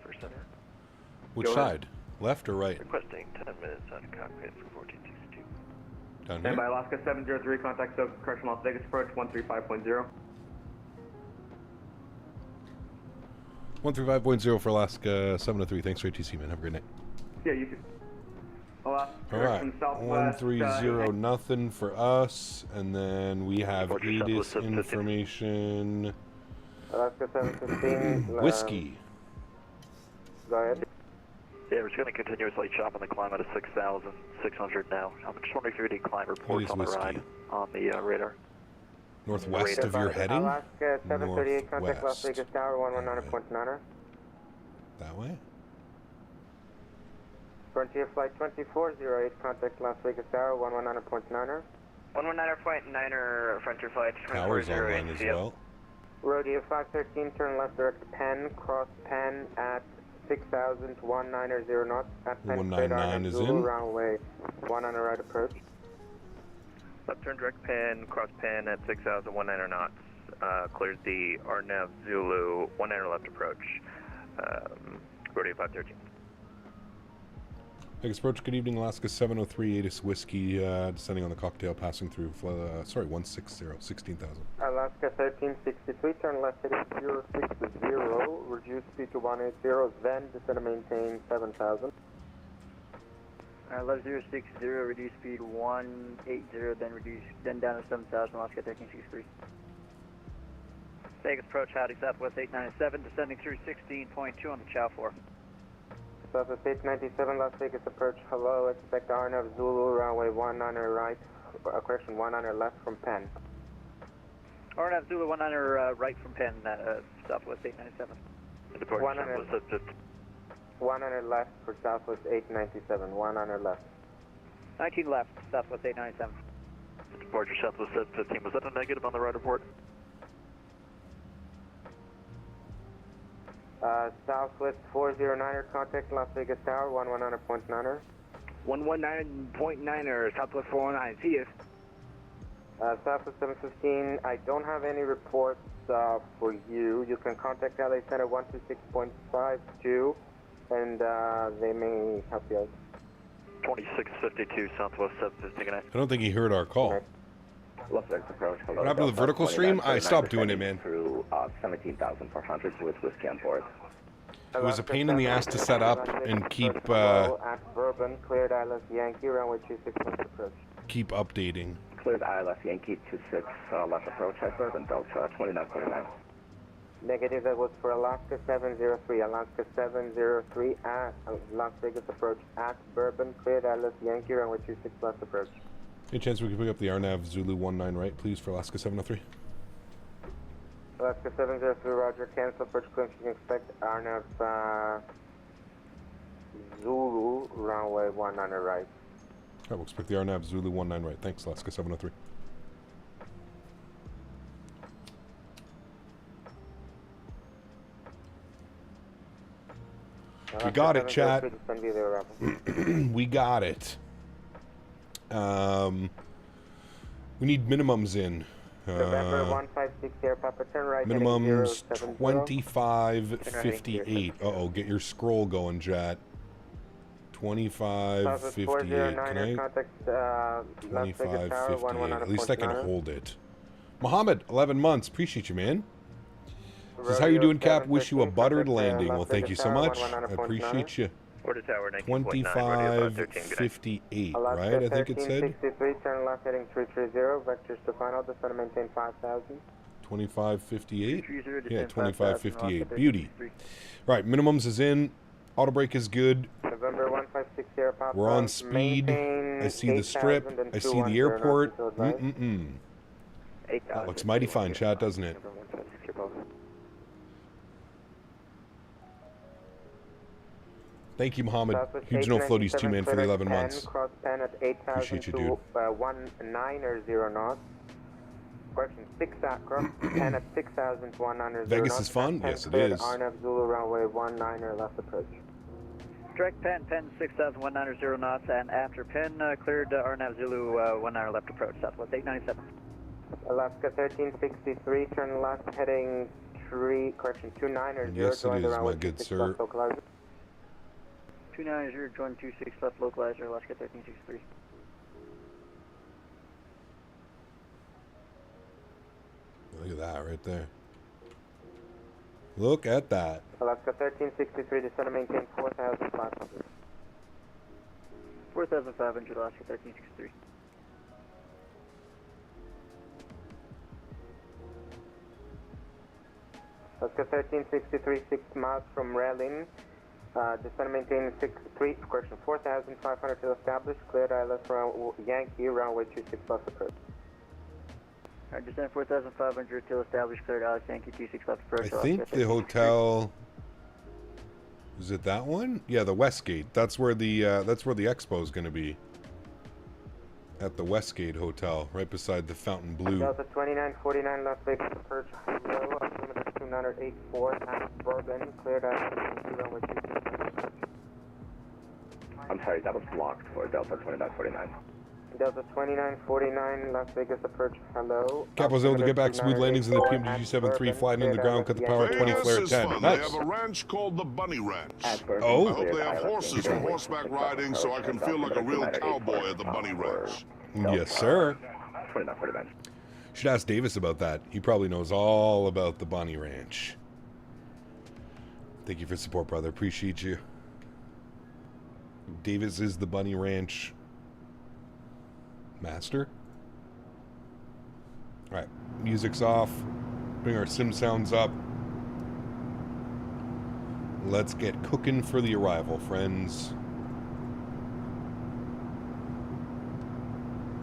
Which side? Left or right? Requesting 10 minutes on cockpit for 1462. Down Stand by here? Alaska 703, contact SoCal, correction Las Vegas approach 135.0. 135.0 for Alaska 703. Thanks for ATC, man. Have a great night. Yeah, you too. Alaska, All right, correction Southwest. 130 nothing for us, and then we have ATIS information. Alaska 715. Whiskey. Go ahead. Yeah, we're just going to continuously chop on the climb at a 6,600 now. I'm just wondering if you had any climb reports on the ride on the radar. Northwest of your heading? Alaska 738, contact Las Northwest. Vegas Tower 119.9. That way? Frontier Flight 2408, contact Las Vegas Tower 119.9. 119.9er, Frontier Flight Tower's 2408. online as well. Rodeo 513, turn left direct Penn, cross Penn at 6,000 to 190 knots. At Penn, 199 is Zulu, in. runway 1 on the right approach. Left turn direct Penn, cross Penn at 6,019 knots. Clears the RNAV Zulu, 19 left approach. Rodeo 513. Vegas approach, good evening, Alaska 703, ATIS Whiskey, descending on the cocktail, passing through, 160, 16,000. Alaska 1363, turn left heading 060, reduce speed to 180, then descend and maintain 7,000. Left 060, reduce speed 180, then down to 7,000, Alaska 1363. Vegas approach, howdy, Southwest 897, descending through 16.2 on the Chow 4. Southwest 897, Las Vegas approach, hello, expect RNF Zulu, runway 19 right, correction, 19 left from Penn. RNF Zulu 19 right from Penn, Southwest 897. 19 left for Southwest 897, 19 left. 19 left, Southwest 897. Departure Southwest 715, was that a negative on the ride report? Southwest 409er, contact Las Vegas Tower, 119.9er. 119.9er, Southwest 409, see you. Southwest 715, I don't have any reports for you. You can contact LA Center 126.52, and they may help you out. 2652, Southwest 715, good night. I don't think he heard our call. Las Vegas approach, hello. What happened to the vertical stream? I stopped doing it, man. Through 17,400 with whiskey on board. It was a pain in the ass to set up and keep At Bourbon, cleared ILS Yankee, runway 26 left approach. keep updating. Cleared ILS Yankee 26 left approach at Bourbon, Delta 2949. Negative, that was for Alaska 703. Alaska 703 at Las Vegas approach at Bourbon, cleared ILS Yankee, runway 26 left approach. Any chance we could pick up the RNAV Zulu 19 right, please, for Alaska 703? Alaska 703, roger, cancel approach clearance, you can expect RNAV Zulu, runway 19 right. I will expect the RNAV Zulu 19 right. Thanks, Alaska 703. We got it, chat. We got it. We need minimums in. November 156 Air Papa, turn right. Minimums 25.58. Uh-oh, get your scroll going, chat. 25.58. Can I? 25.58. At least I can hold it. Mohammed, 11 months. Appreciate you, man. Says, how you doing, Cap? Wish you a buttered landing. Well, thank you so much. I appreciate you. 25.58, right? I think it said. Turn left heading 330. Vectors to final. Descend and maintain 5,000. 25.58? Yeah, 25.58. Beauty. Right, minimums is in. Auto brake is good. November 156 Air Papa. We're on speed. I see the strip. I see the airport. That looks mighty fine, chat, doesn't it? Thank you, Mohammed. Huge no floaties, too, man, for the 11 months. Cross pen at 8,000 Appreciate you, dude. 190 knots. Correction, 6 cross pen at 6,100 Vegas knots. is fun? Yes, it is. RNAV Zulu runway 19 left approach. Direct pen 6,190 knots, and after pen cleared RNAV Zulu 19 left approach, southwest 897. Alaska 1363, turn left heading 290. Yes, it is, my good sir. 290, join 26 left localizer, Alaska 1363. Look at that right there. Look at that. Alaska 1363, descend and maintain 4,500. 4,500, Alaska 1363. Alaska 1363, 6 miles from Railing. Descend and maintain 4,500 to establish. Cleared ILS Yankee, runway 26 left approach. Alright, descend 4,500 to establish. Cleared ILS Yankee 26 left approach. I think the hotel... Is it that one? Yeah, the Westgate. That's where the expo is going to be. At the Westgate Hotel, right beside the Fountain Blue. Delta 2949 Las Vegas approach. Hello, altimeter 2984 at Bourbon. Cleared ILS runway 26 left approach. I'm sorry, that was blocked for Delta 2949. Delta 2949 Las Vegas approach. Hello. Cap was able to get back smooth landings in the PMG 73, flying into the ground, cut the power at 20, flare at 10. Fun. Nice. They have a ranch called the Bunny Ranch. Oh. I hope they have horses for horseback riding so I can feel like a real cowboy at the Bunny Ranch. Yes, sir. 2949. Should ask Davis about that. He probably knows all about the Bunny Ranch. Thank you for support, brother. Appreciate you. Davis is the Bunny Ranch master. Alright, music's off. Bring our sim sounds up. Let's get cooking for the arrival, friends.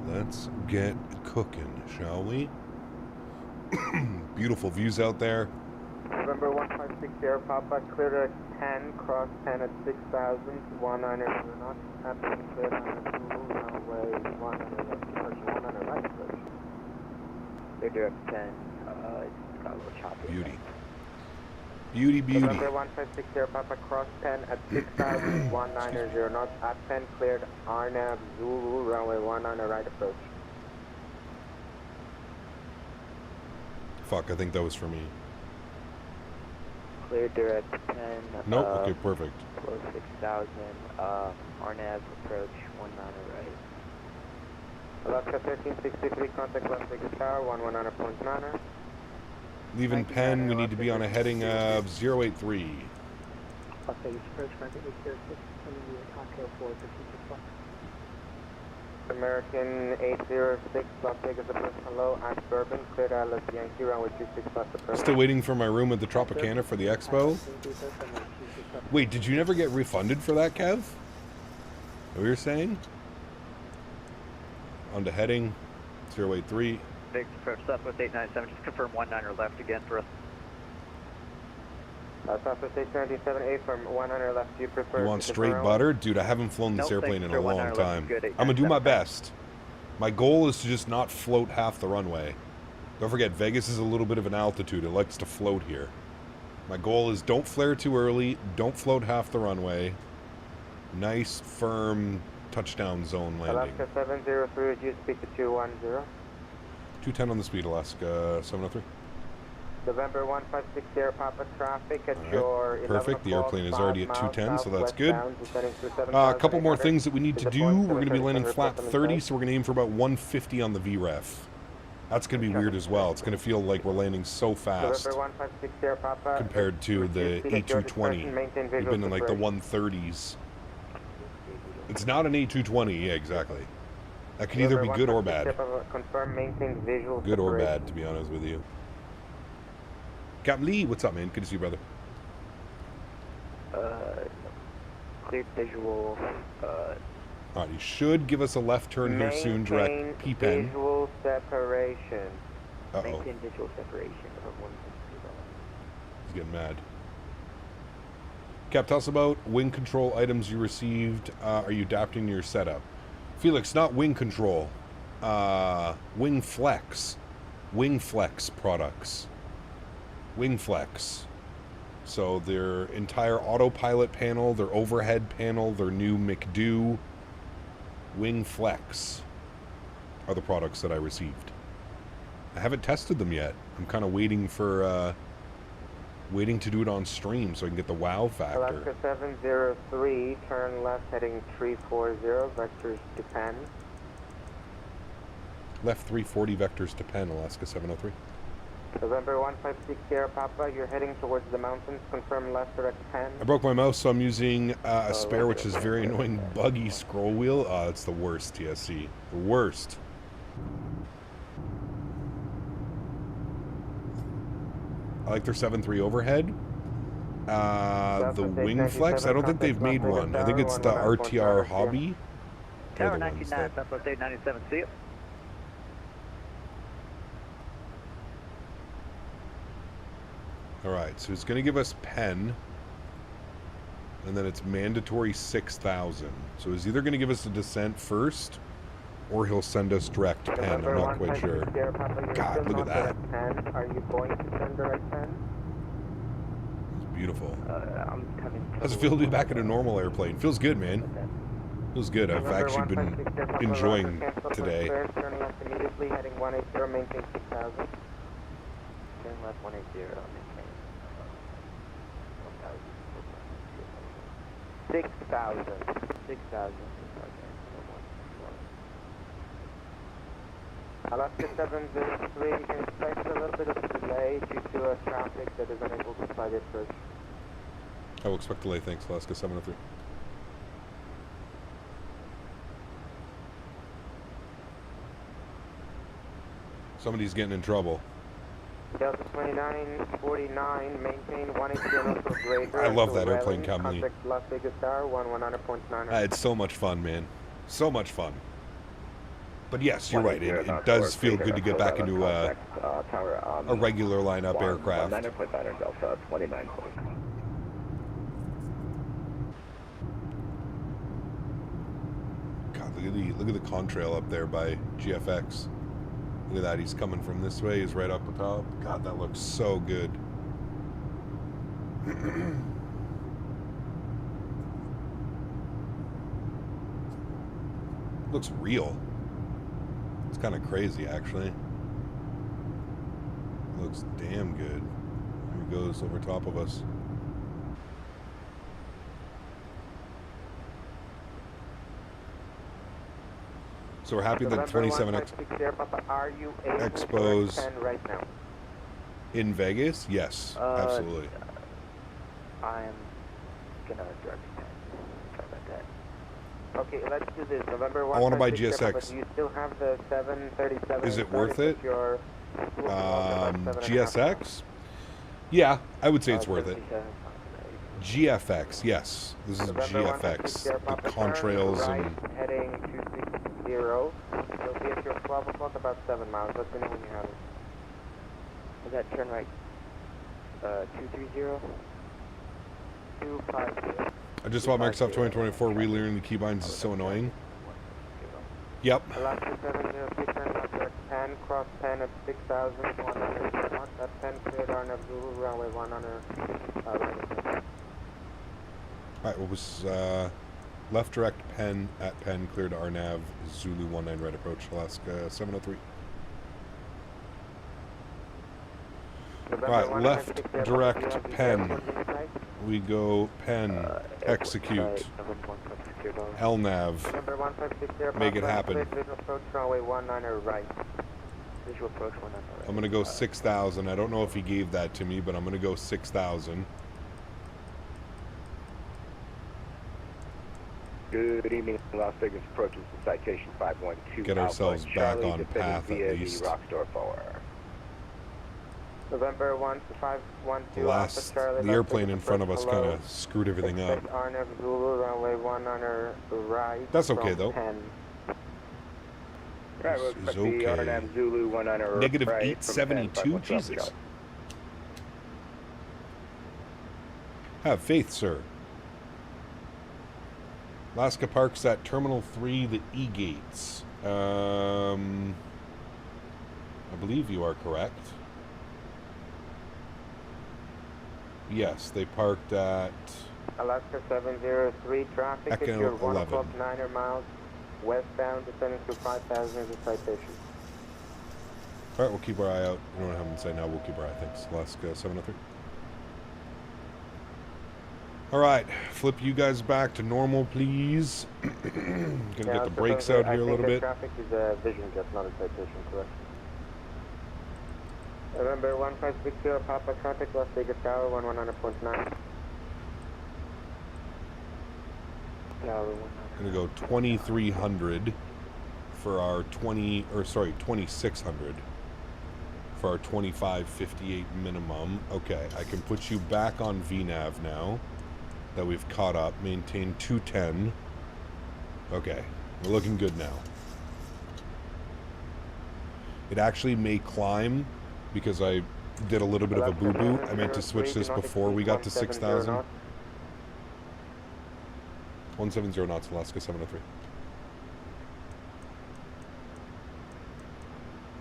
Let's get cooking, shall we? Beautiful views out there. November 156 Air Papa, clear at 10, cross 10 at 6,000, 19 knots, after clear runway 100 right approach. They're direct 10, it's got a little choppy. Beauty. Beauty, beauty. November 156 Air Papa, cross 10 at 6,000, 190 knots, at 10 cleared RNAV Zulu, runway 19 right approach. Fuck, I think that was for me. Clear direct 10. Nope, okay, perfect. Close 6,000, RNAV approach 19 right. Alaska 1363, contact Las Vegas Tower, 119.9. Leaving Penn, we need to be on a heading of 083. Las Vegas approach, American 806, sending you a cocktail for 56 bucks. American 806, Las Vegas approach, hello, at Bourbon, cleared ILS Yankee, runway 26 left approach. Still waiting for my room at the Tropicana for the expo. Wait, did you never get refunded for that, Kev? What you're saying? On to heading 083. Vegas approach, southwest 897, just confirm 19 left again for us. Southwest 1978 from 100 left. Do you prefer? You want straight butter? Dude, I haven't flown this airplane in a long time. I'm going to do my best. My goal is to just not float half the runway. Don't forget, Vegas is a little bit of an altitude. It likes to float here. My goal is don't flare too early. Don't float half the runway. Nice, firm touchdown zone landing. Alaska 703, would you speak to 210? 210 on the speed, Alaska 703. November 156 Sierra Papa traffic at your 11 perfect. The airplane is already at 210, so that's good. A A couple more things that we need to do. We're going to be landing flat 30, so we're going to aim for about 150 on the VREF. That's going to be weird as well. It's going to feel like we're landing so fast compared to the A220. We've been in like the 130s. It's not an A220, yeah, exactly. That could either be good or bad. Good or bad, to be honest with you. Captain Lee, what's up, man? Good to see you, brother. Clear visual. Alright, he should give us a left turn here soon, direct P-pen. Visual separation. Uh-oh. Maintain visual separation of 160. He's getting mad. Cap, tell us about wing control items you received. Are you adapting your setup? Felix, not wing control. Wing flex. Wing flex products. Wing flex. So their entire autopilot panel, their overhead panel, their new McDo Wing Flex are the products that I received. I haven't tested them yet. I'm kind of waiting for waiting to do it on stream so I can get the wow factor. Alaska 703, turn left heading 340, vectors to Penn. Left 340, vectors to Penn, Alaska 703. November 156 Sierra Papa, you're heading towards the mountains, confirm left direct Penn. I broke my mouse, so I'm using a spare, which is very annoying, buggy scroll wheel. It's the worst, TSC. The worst. I like their 7.3 overhead. The wing flex, I don't think they've made one. I think it's the RTR Hobby. Tower 99, Southwest 897, see you. Alright, so it's going to give us Penn, and then it's mandatory 6,000. So he's either going to give us a descent first, or he'll send us direct Penn. I'm not quite sure. God, look at that. Are you going to send direct Penn? It's beautiful. How's it feel to be back in a normal airplane? Feels good, man. Feels good. I've actually been enjoying today. Turning left immediately, heading 180, maintain 6,000. Turn left 180, maintain 6,000. 6,000. Alaska 703, you can expect a little bit of delay due to traffic that is unable to fly this first. I will expect delay, thanks, Alaska 703. Somebody's getting in trouble. Delta 2949, maintain 180 Graydon. I love that airplane company. Contact Las Vegas Tower 110.9. It's so much fun, man. So much fun. But yes, you're right. It does feel good to get back into a regular lineup aircraft. 9.9 Delta 29. God, look at the contrail up there by GFX. Look at that. He's coming from this way. He's right up the top. God, that looks so good. Looks real. It's kind of crazy, actually. Looks damn good. Here he goes over top of us. So we're happy that 27 Expos right now. in Vegas? Yes, absolutely. I'm gonna direct that. Okay, let's do this. November 1. I want to buy GSX. Do you still have the 737? Is it worth it? GSX? Yeah, I would say it's worth it. GFX, yes. This is GFX. The contrails and... Heading 260. You'll be at your 12 o'clock, about 7 miles. Let me know when you have it. Is that turn right? 230? 1250. I just bought Microsoft 2024. Relearning the keybinds is so annoying. Yep. Alaska 703, turn left direct 10, cross 10 at 6,100 knots. At 10 cleared RNF Zulu, runway 100, right. Alright, what was, left direct Penn at Penn, cleared RNAV, Zulu 19 right approach, Alaska 703. Alright, left direct Penn. We go Penn, execute. LNAV, make it happen. I'm going to go 6,000. I don't know if he gave that to me, but I'm going to go 6,000. Good evening, Las Vegas approaches to citation 512. Get ourselves back on path at least. Rockstar 4. November 1512. The airplane in front of us kind of screwed everything up. RNF Zulu, runway 100 right. That's okay though. Right, we'll expect the RNF Zulu 100 Negative right 872? Jesus. Have faith, sir. Alaska Parks at Terminal 3, the E-gates. I believe you are correct. Yes, they parked at Alaska 703, traffic Echo is your 1 11. o'clock 9 miles westbound, descending to 5,000 is a citation. Alright, we'll keep our eye out. We don't have them say now, we'll keep our eye. Thanks. Alaska 703. Alright, flip you guys back to normal, please. Gonna get the brakes out here a little bit. Traffic is a vision jet, not a citation, correct? November 1560, Papa contact Las Vegas Tower 119.9. Gonna go 2,300 for our 2,600 for our 2558 minimum. Okay, I can put you back on VNAV now that we've caught up. Maintain 210. Okay, we're looking good now. It actually may climb because I did a little bit of a boo-boo. I meant to switch this before we got to 6,000. 170 knots, Alaska 703.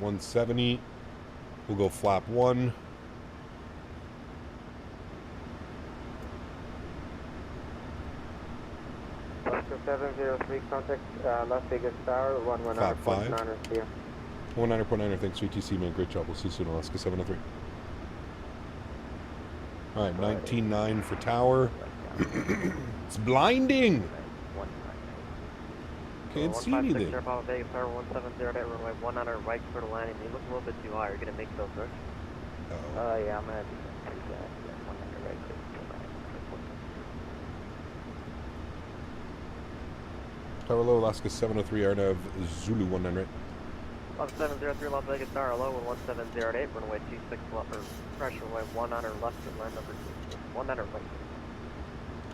170. We'll go flap 1. Alaska 703, contact Las Vegas Tower 119.9. 19.9, thanks VTC, man. Great job. We'll see you soon, Alaska 703. Alright, 19.9 for tower. It's blinding! Can't see anything. 170, runway 100 right for the landing. You look a little bit too high. You're going to make those, right? Yeah, I'm going to do that. 100 right for the Tower low, Alaska 703, RNAV, Zulu 19 right. 1703 Las Vegas Tower low, 1708, runway 26 left, or pressure runway 100 left to land number 2, 100 right.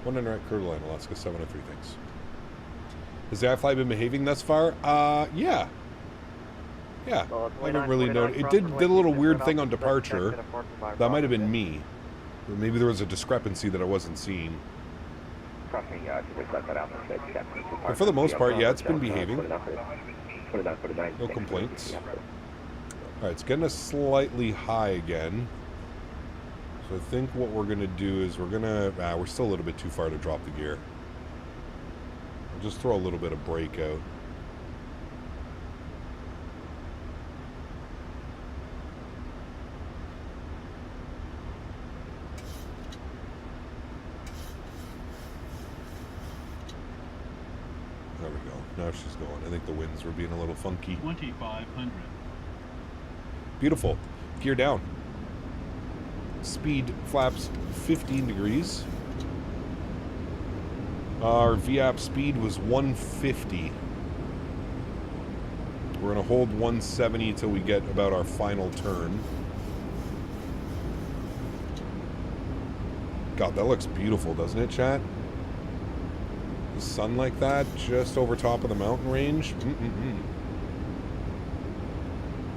100 right, Curve line, Alaska 703, thanks. Has the iFly been behaving thus far? Yeah. Yeah, I haven't really noticed. It did a little weird thing on departure. That might have been me. Or maybe there was a discrepancy that I wasn't seeing. But for the most part, yeah, it's been behaving. No complaints. Alright, it's getting us slightly high again. So I think what we're going to do is we're still a little bit too far to drop the gear. I'll just throw a little bit of brake out. There we go. Now she's going. I think the winds were being a little funky. 2,500. Beautiful. Gear down. Speed flaps 15 degrees. Our VAP speed was 150. We're going to hold 170 until we get about our final turn. God, that looks beautiful, doesn't it, chat? The sun like that, just over top of the mountain range.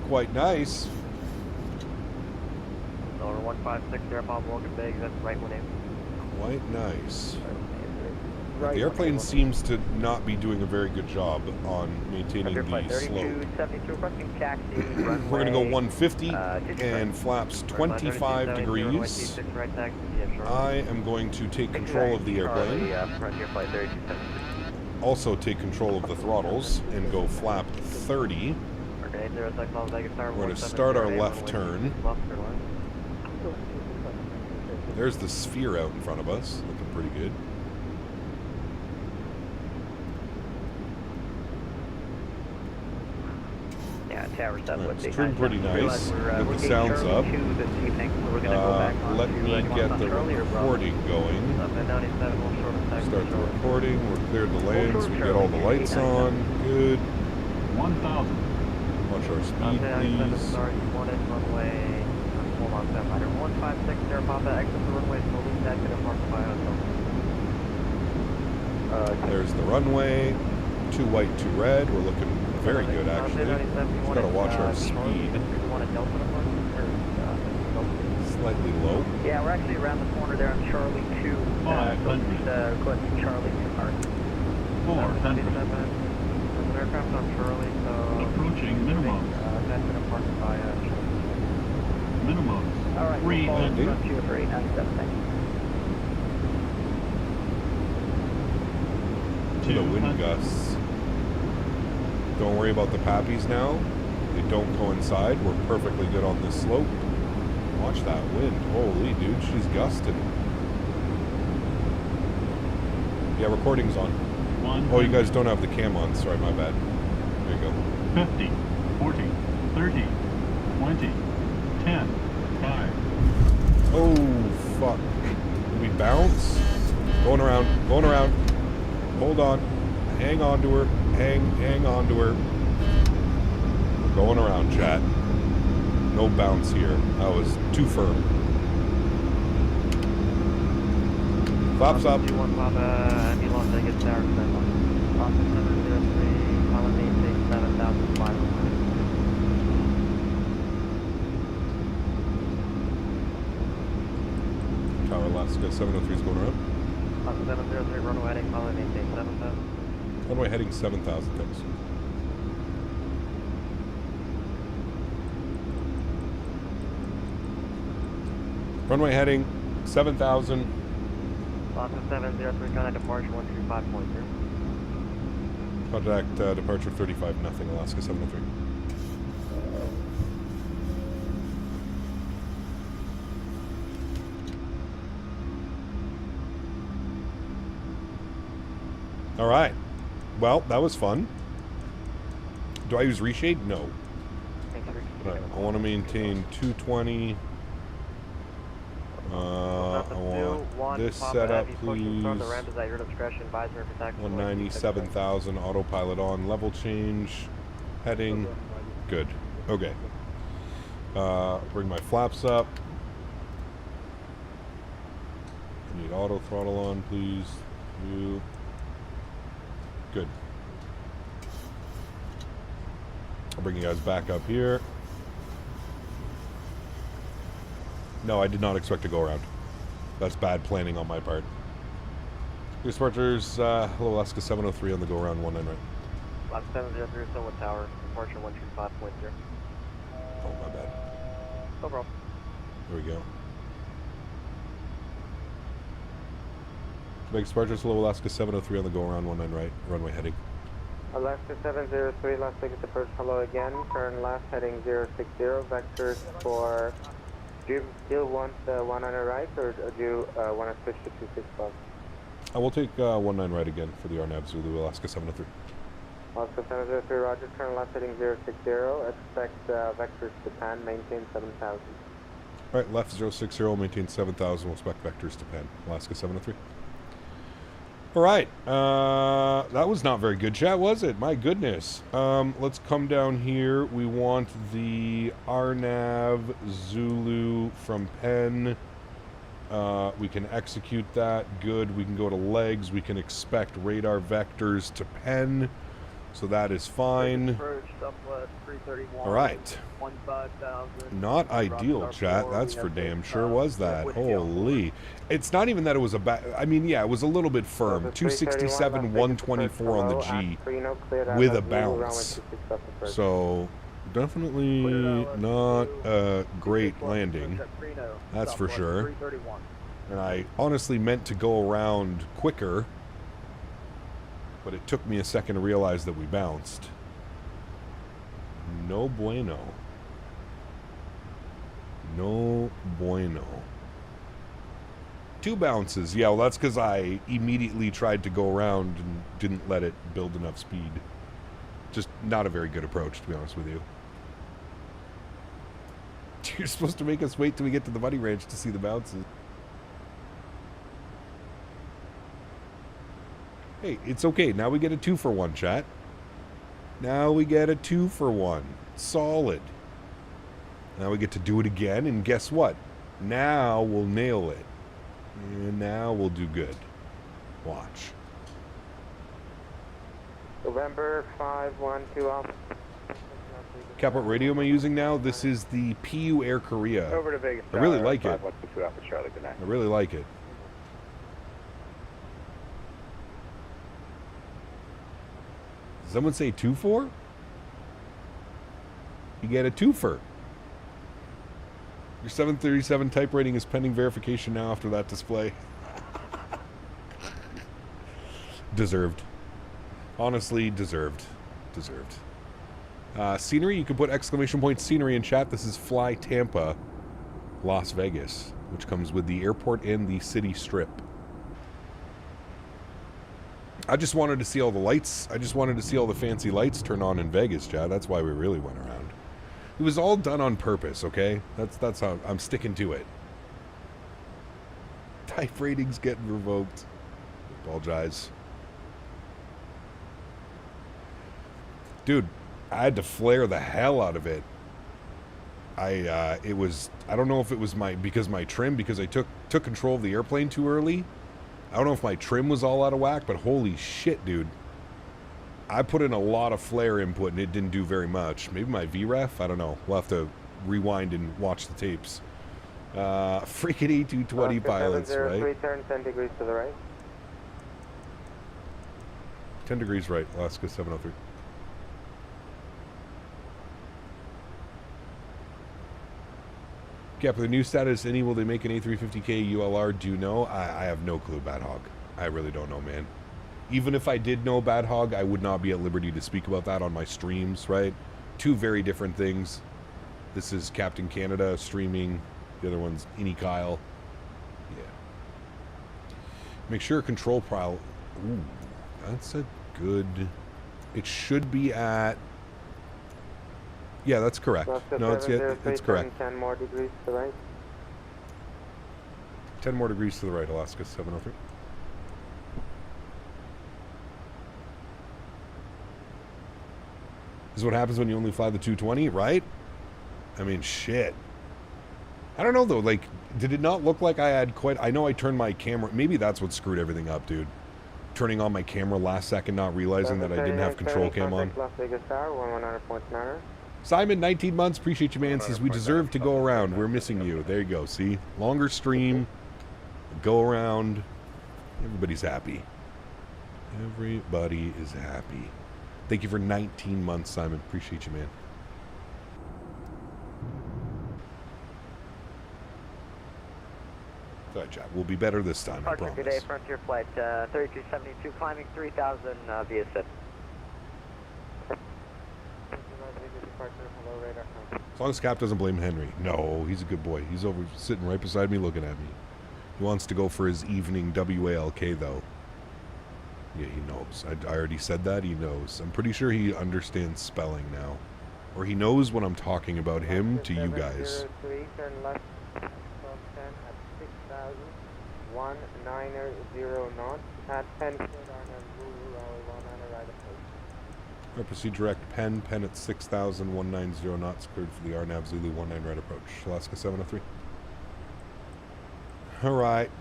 Quite nice. Over 1560, Bob Logan Big, that's right when it. Quite nice. The airplane seems to not be doing a very good job on maintaining the slope. We're going to go 150 and flaps 25 degrees. I am going to take control of the airplane. Also take control of the throttles and go flap 30. We're going to start our left turn. There's the sphere out in front of us, looking pretty good. Tower 7 it's trimmed pretty nice. Get the sounds up. Let me get the recording going. Start the recording. We're cleared the lanes. We get all the lights on. Good. 1,000. Watch our speed, please. There's the runway. 2 white, 2 red. We're looking very good, actually. Just gotta watch our speed. Slightly low. Yeah, we're actually around the corner there on Charlie 2. Requesting Charlie to park. 400. Aircraft on Charlie, so... Approaching minimums. That's going to park by minimums. All right, 300. Run 2 for 897, thank you. To the wind gusts. Don't worry about the pappies now. They don't coincide. We're perfectly good on this slope. Watch that wind. Holy dude, she's gusting. Yeah, recording's on. Oh, you guys don't have the cam on. Sorry, my bad. There you go. 50, 40, 30, 20, 10, 5. Oh, fuck. Did we bounce? Going around. Going around. Hold on. Hang on to her. Hang on to her. We're going around, chat. No bounce here. That was too firm. Flaps up. Tower Alaska 703 is going around. 703 runway heading, follow maintain 7,000. Runway heading 7,000, thanks. Runway heading 7,000. Alaska 703, contact departure 135.0. Contact departure 35, nothing, Alaska 703. All right. Well, that was fun. Do I use reshade? No. Right. I want to maintain 220. I want this setup, please. 197,000. Autopilot on. Level change. Heading. Good. Okay. Bring my flaps up. I need auto throttle on, please. You. Good. I'll bring you guys back up here. No, I did not expect to go around. That's bad planning on my part. Departures, hello Alaska 703 on the go around 19 right. Alaska 703, Sunwood Tower, departure 125.0. Oh, my bad. No problem. There we go. Make departures, hello Alaska 703 on the go around 19 right. Runway heading. Alaska 703, Las Vegas approach, hello again. Turn left heading 060, vectors for... Do you still want 19 right, or do you want to switch to 265? I will take 19 right again for the RNAV Zulu, Alaska 703. Alaska 703, roger, turn left heading 060, expect vectors to pan, maintain 7,000. Alright, left 060, maintain 7,000, we'll expect vectors to pan, Alaska 703. Alright, that was not very good, chat, was it? My goodness. Let's come down here. We want the RNAV Zulu from Penn. We can execute that. Good. We can go to legs. We can expect radar vectors to Penn. So that is fine. All right. Not ideal, chat. That's for damn sure was that. Holy. It's not even that it was a bad... I mean, yeah, it was a little bit firm. 267, 124 on the G with a bounce. So, definitely not a great landing. That's for sure. And I honestly meant to go around quicker, but it took me a second to realize that we bounced. No bueno. No bueno. 2 bounces. Yeah, well, that's because I immediately tried to go around and didn't let it build enough speed. Just not a very good approach, to be honest with you. You're supposed to make us wait till we get to the bunny ranch to see the bounces. Hey, it's okay. Now we get a 2-for-1, chat. Now we get a 2-for-1. Solid. Now we get to do it again, and guess what? Now we'll nail it. And now we'll do good. Watch. November 512 Alpha. Cap, what radio am I using now? This is the PU Air Korea. Over to Vegas. I really like it. 512 Alpha Charlie, good night. I really like it. Did someone say 2-4? You get a 2-for. Your 737 type rating is pending verification now after that display. Deserved. Honestly, deserved. Deserved. Scenery, you can put exclamation point scenery in chat. This is Fly Tampa, Las Vegas, which comes with the airport and the city strip. I just wanted to see all the lights. I just wanted to see all the fancy lights turn on in Vegas, chat. That's why we really went around. It was all done on purpose, okay? That's how I'm sticking to it. Type ratings getting revoked. Apologize. Dude, I had to flare the hell out of it. It was, I don't know if it was because my trim, because I took control of the airplane too early. I don't know if my trim was all out of whack, but holy shit, dude. I put in a lot of flare input and it didn't do very much. Maybe my VREF? I don't know. We'll have to rewind and watch the tapes. Freaking A220 pilots, right? Turn 10 degrees to the right. 10 degrees right, Alaska 703. Cap, the new status, any will they make an A350K ULR? Do you know? I have no clue, Bad Hog. I really don't know, man. Even if I did know Bad Hog, I would not be at liberty to speak about that on my streams, right? 2 very different things. This is Captain Canada streaming. The other one's Kyle. Yeah. Make sure control pile. Ooh, that's a good... It should be at... Yeah, that's correct. No, it's correct. 10 more degrees to the right. 10 more degrees to the right, Alaska 703. This is what happens when you only fly the 220, right? I mean, shit. I don't know, though. Like, did it not look like I had quite... I know I turned my camera... Maybe that's what screwed everything up, dude. Turning on my camera last second, not realizing that I didn't have control cam on. Las Vegas Tower, 119.9. Simon, 19 months. Appreciate you, man. Says we deserve to go around. We're missing you. There you go. See? Longer stream. Go around. Everybody's happy. Everybody is happy. Thank you for 19 months, Simon. Appreciate you, man. Sorry, Chad. We'll be better this time, I promise. Today, Frontier Flight 3272, climbing 3000 via SIP. As long as Cap doesn't blame Henry. No, he's a good boy. He's over sitting right beside me looking at me. He wants to go for his evening WALK, though. Yeah, he knows. I already said that. He knows. I'm pretty sure he understands spelling now. Or he knows when I'm talking about him to you guys. Turn left, 1210 at 6,000, 190 knots, at 10 right approach. Proceed direct Penn at 6,000, 190 knots, cleared for the RNAV Zulu 19 right approach. Alaska 703. Alright.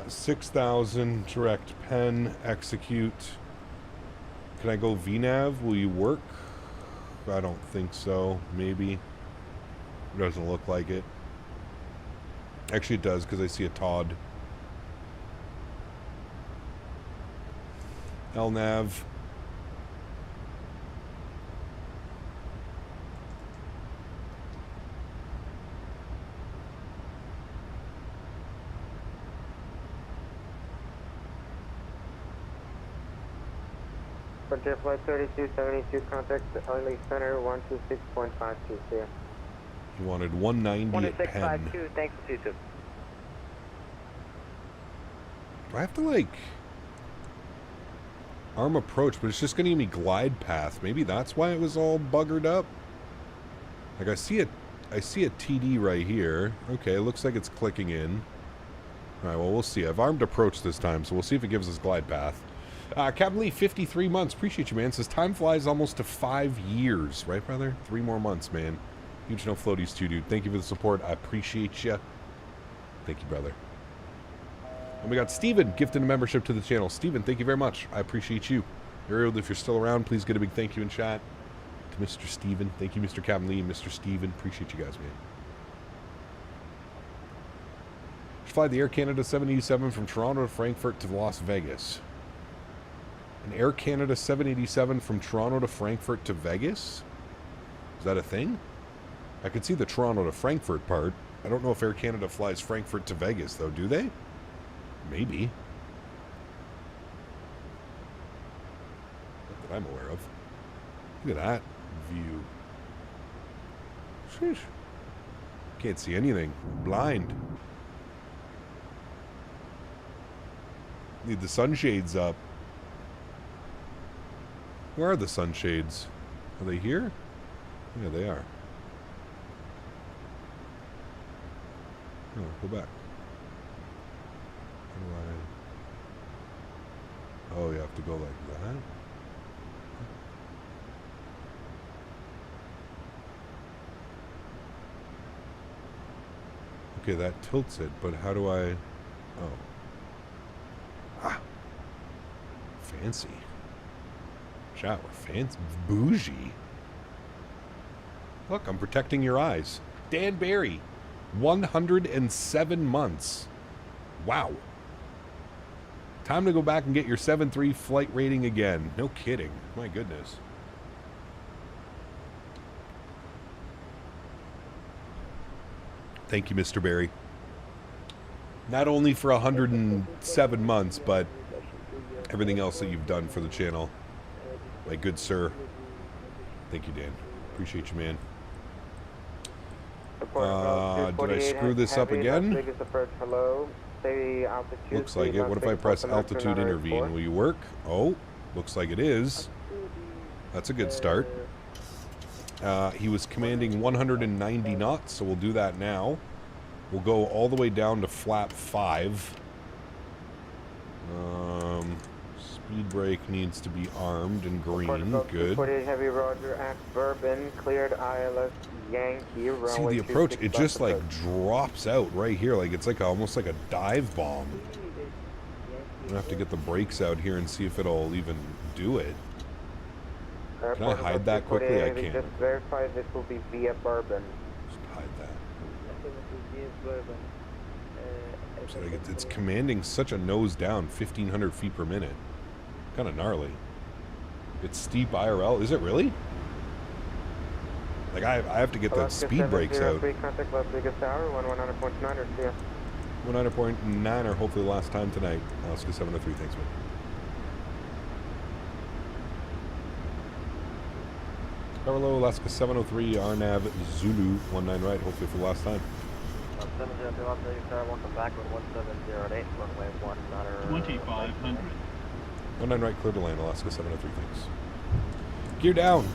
6,000 direct Penn, execute. Can I go VNAV? Will you work? I don't think so. Maybe. Doesn't look like it. Actually, it does because I see a Todd. LNAV. Frontier Flight 3272, contact Early Center 126.52, see ya. You wanted 190 at Penn. 1652, thanks, Souza. Do I have to, like, arm approach? But it's just going to give me glide path. Maybe that's why it was all buggered up. Like, I see a TD right here. Okay, looks like it's clicking in. All right, well, we'll see. I've armed approach this time, so we'll see if it gives us glide path. Captain Lee, 53 months. Appreciate you, man. Says time flies almost to 5 years. Right, brother? 3 more months, man. Huge no floaties too, dude. Thank you for the support. I appreciate you. Thank you, brother. And we got Steven gifting a membership to the channel. Steven, thank you very much. I appreciate you. Ariel, if you're still around, please get a big thank you in chat to Mr. Steven. Thank you, Mr. Captain Lee, Mr. Steven. Appreciate you guys, man. Should fly the Air Canada 787 from Toronto to Frankfurt to Las Vegas. An Air Canada 787 from Toronto to Frankfurt to Vegas? Is that a thing? I could see the Toronto to Frankfurt part. I don't know if Air Canada flies Frankfurt to Vegas, though, do they? Maybe. Not that I'm aware of. Look at that view. Sheesh. Can't see anything. Blind. Need the sunshades up. Where are the sunshades? Are they here? Yeah, they are. Oh, go back. How do I... Oh, you have to go like that? Okay, that tilts it, but how do I... Oh. Ah! Fancy. Chat, we're fancy. Bougie. Look, I'm protecting your eyes. Dan Barry. 107 months. Wow. Time to go back and get your 7.3 flight rating again. No kidding. My goodness. Thank you, Mr. Barry. Not only for 107 months, but everything else that you've done for the channel. My good sir. Thank you, Dan. Appreciate you, man. Did I screw this up again? Looks like it. What if I press altitude intervene? Will you work? Oh, looks like it is. That's a good start. He was commanding 190 knots, so we'll do that now. We'll go all the way down to flap 5. Speed brake needs to be armed and green. Good. 48 heavy Roger, act Bourbon, cleared ILS Yankee. See the approach, it just like drops out right here, like it's like almost like a dive bomb. I'm gonna have to get the brakes out here and see if it'll even do it. Can I hide that quickly? I can't. Just verify this will be via Bourbon. Just hide that. So like it's commanding such a nose down, 1,500 feet per minute. Kind of gnarly. It's steep IRL. Is it really? Like I have to get the speed brakes out. Contact Las Vegas Tower, 119.9 or CS. 109.9 or hopefully the last time tonight. Alaska 703, thanks, man. Carlo, Alaska 703, RNAV, Zulu, 19 right, hopefully for the last time. 703, Las Vegas Tower, welcome back with 1708, runway 19. 2500. 19 right, clear to land, Alaska 703, thanks. Gear down.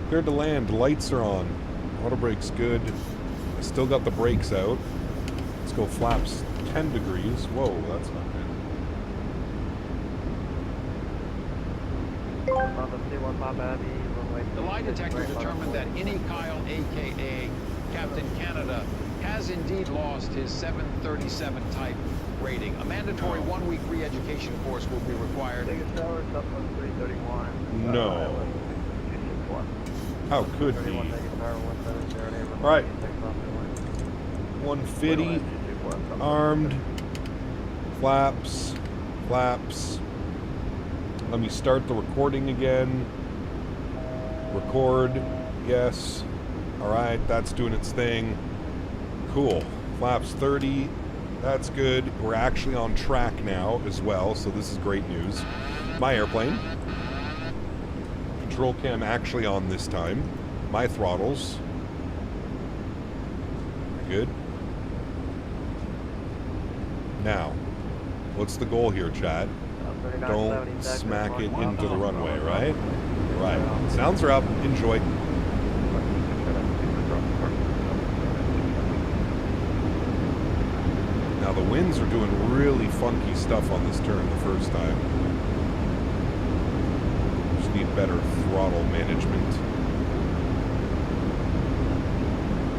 Cleared to land, lights are on. Auto brake's good. I still got the brakes out. Let's go flaps 10 degrees. Whoa, that's not good. The lie detector determined that any Kyle, a.k.a. Captain Canada, has indeed lost his 737 type rating. A mandatory 1-week re-education course will be required. Biggest tower, Southwest 331. No. How could he? Right. 150. Armed. Flaps. Flaps. Let me start the recording again. Record. Yes. Alright, that's doing its thing. Cool. Flaps 30. That's good. We're actually on track now as well, so this is great news. My airplane. Control cam actually on this time. My throttles. Good. Now, what's the goal here, chat? Don't smack it into the runway, right? Right. Sounds are up. Enjoy. Now the winds are doing really funky stuff on this turn the first time. Just need better throttle management.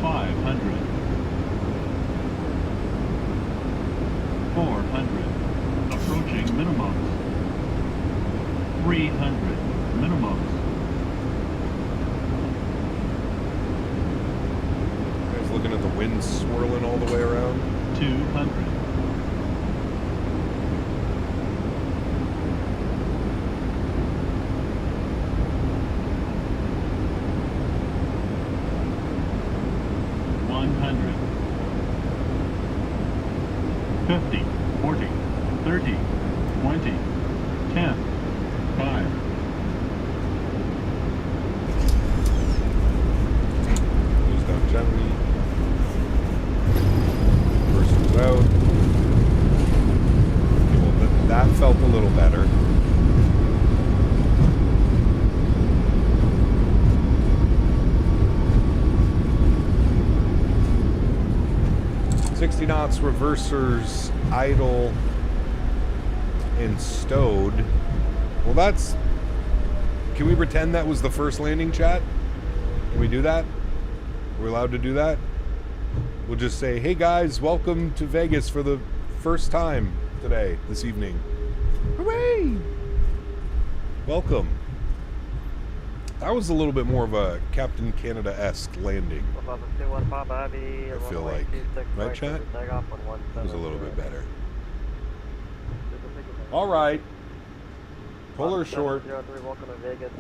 500. 400. Approaching minimums. 300. Minimums. Guys looking at the wind swirling all the way around. 200. 50, 40, 30, 20, 10, 5. Goes down gently. Reverses out. Okay, well, that felt a little better. Knots, reversers, idle, and stowed. Well, that's... Can we pretend that was the first landing, chat? Can we do that? Are we allowed to do that? We'll just say, hey guys, welcome to Vegas for the first time today, this evening. Hooray! Welcome. That was a little bit more of a Captain Canada-esque landing. I feel like. Right, chat? It was a little bit better. All right. Pull her short. Welcome to Vegas.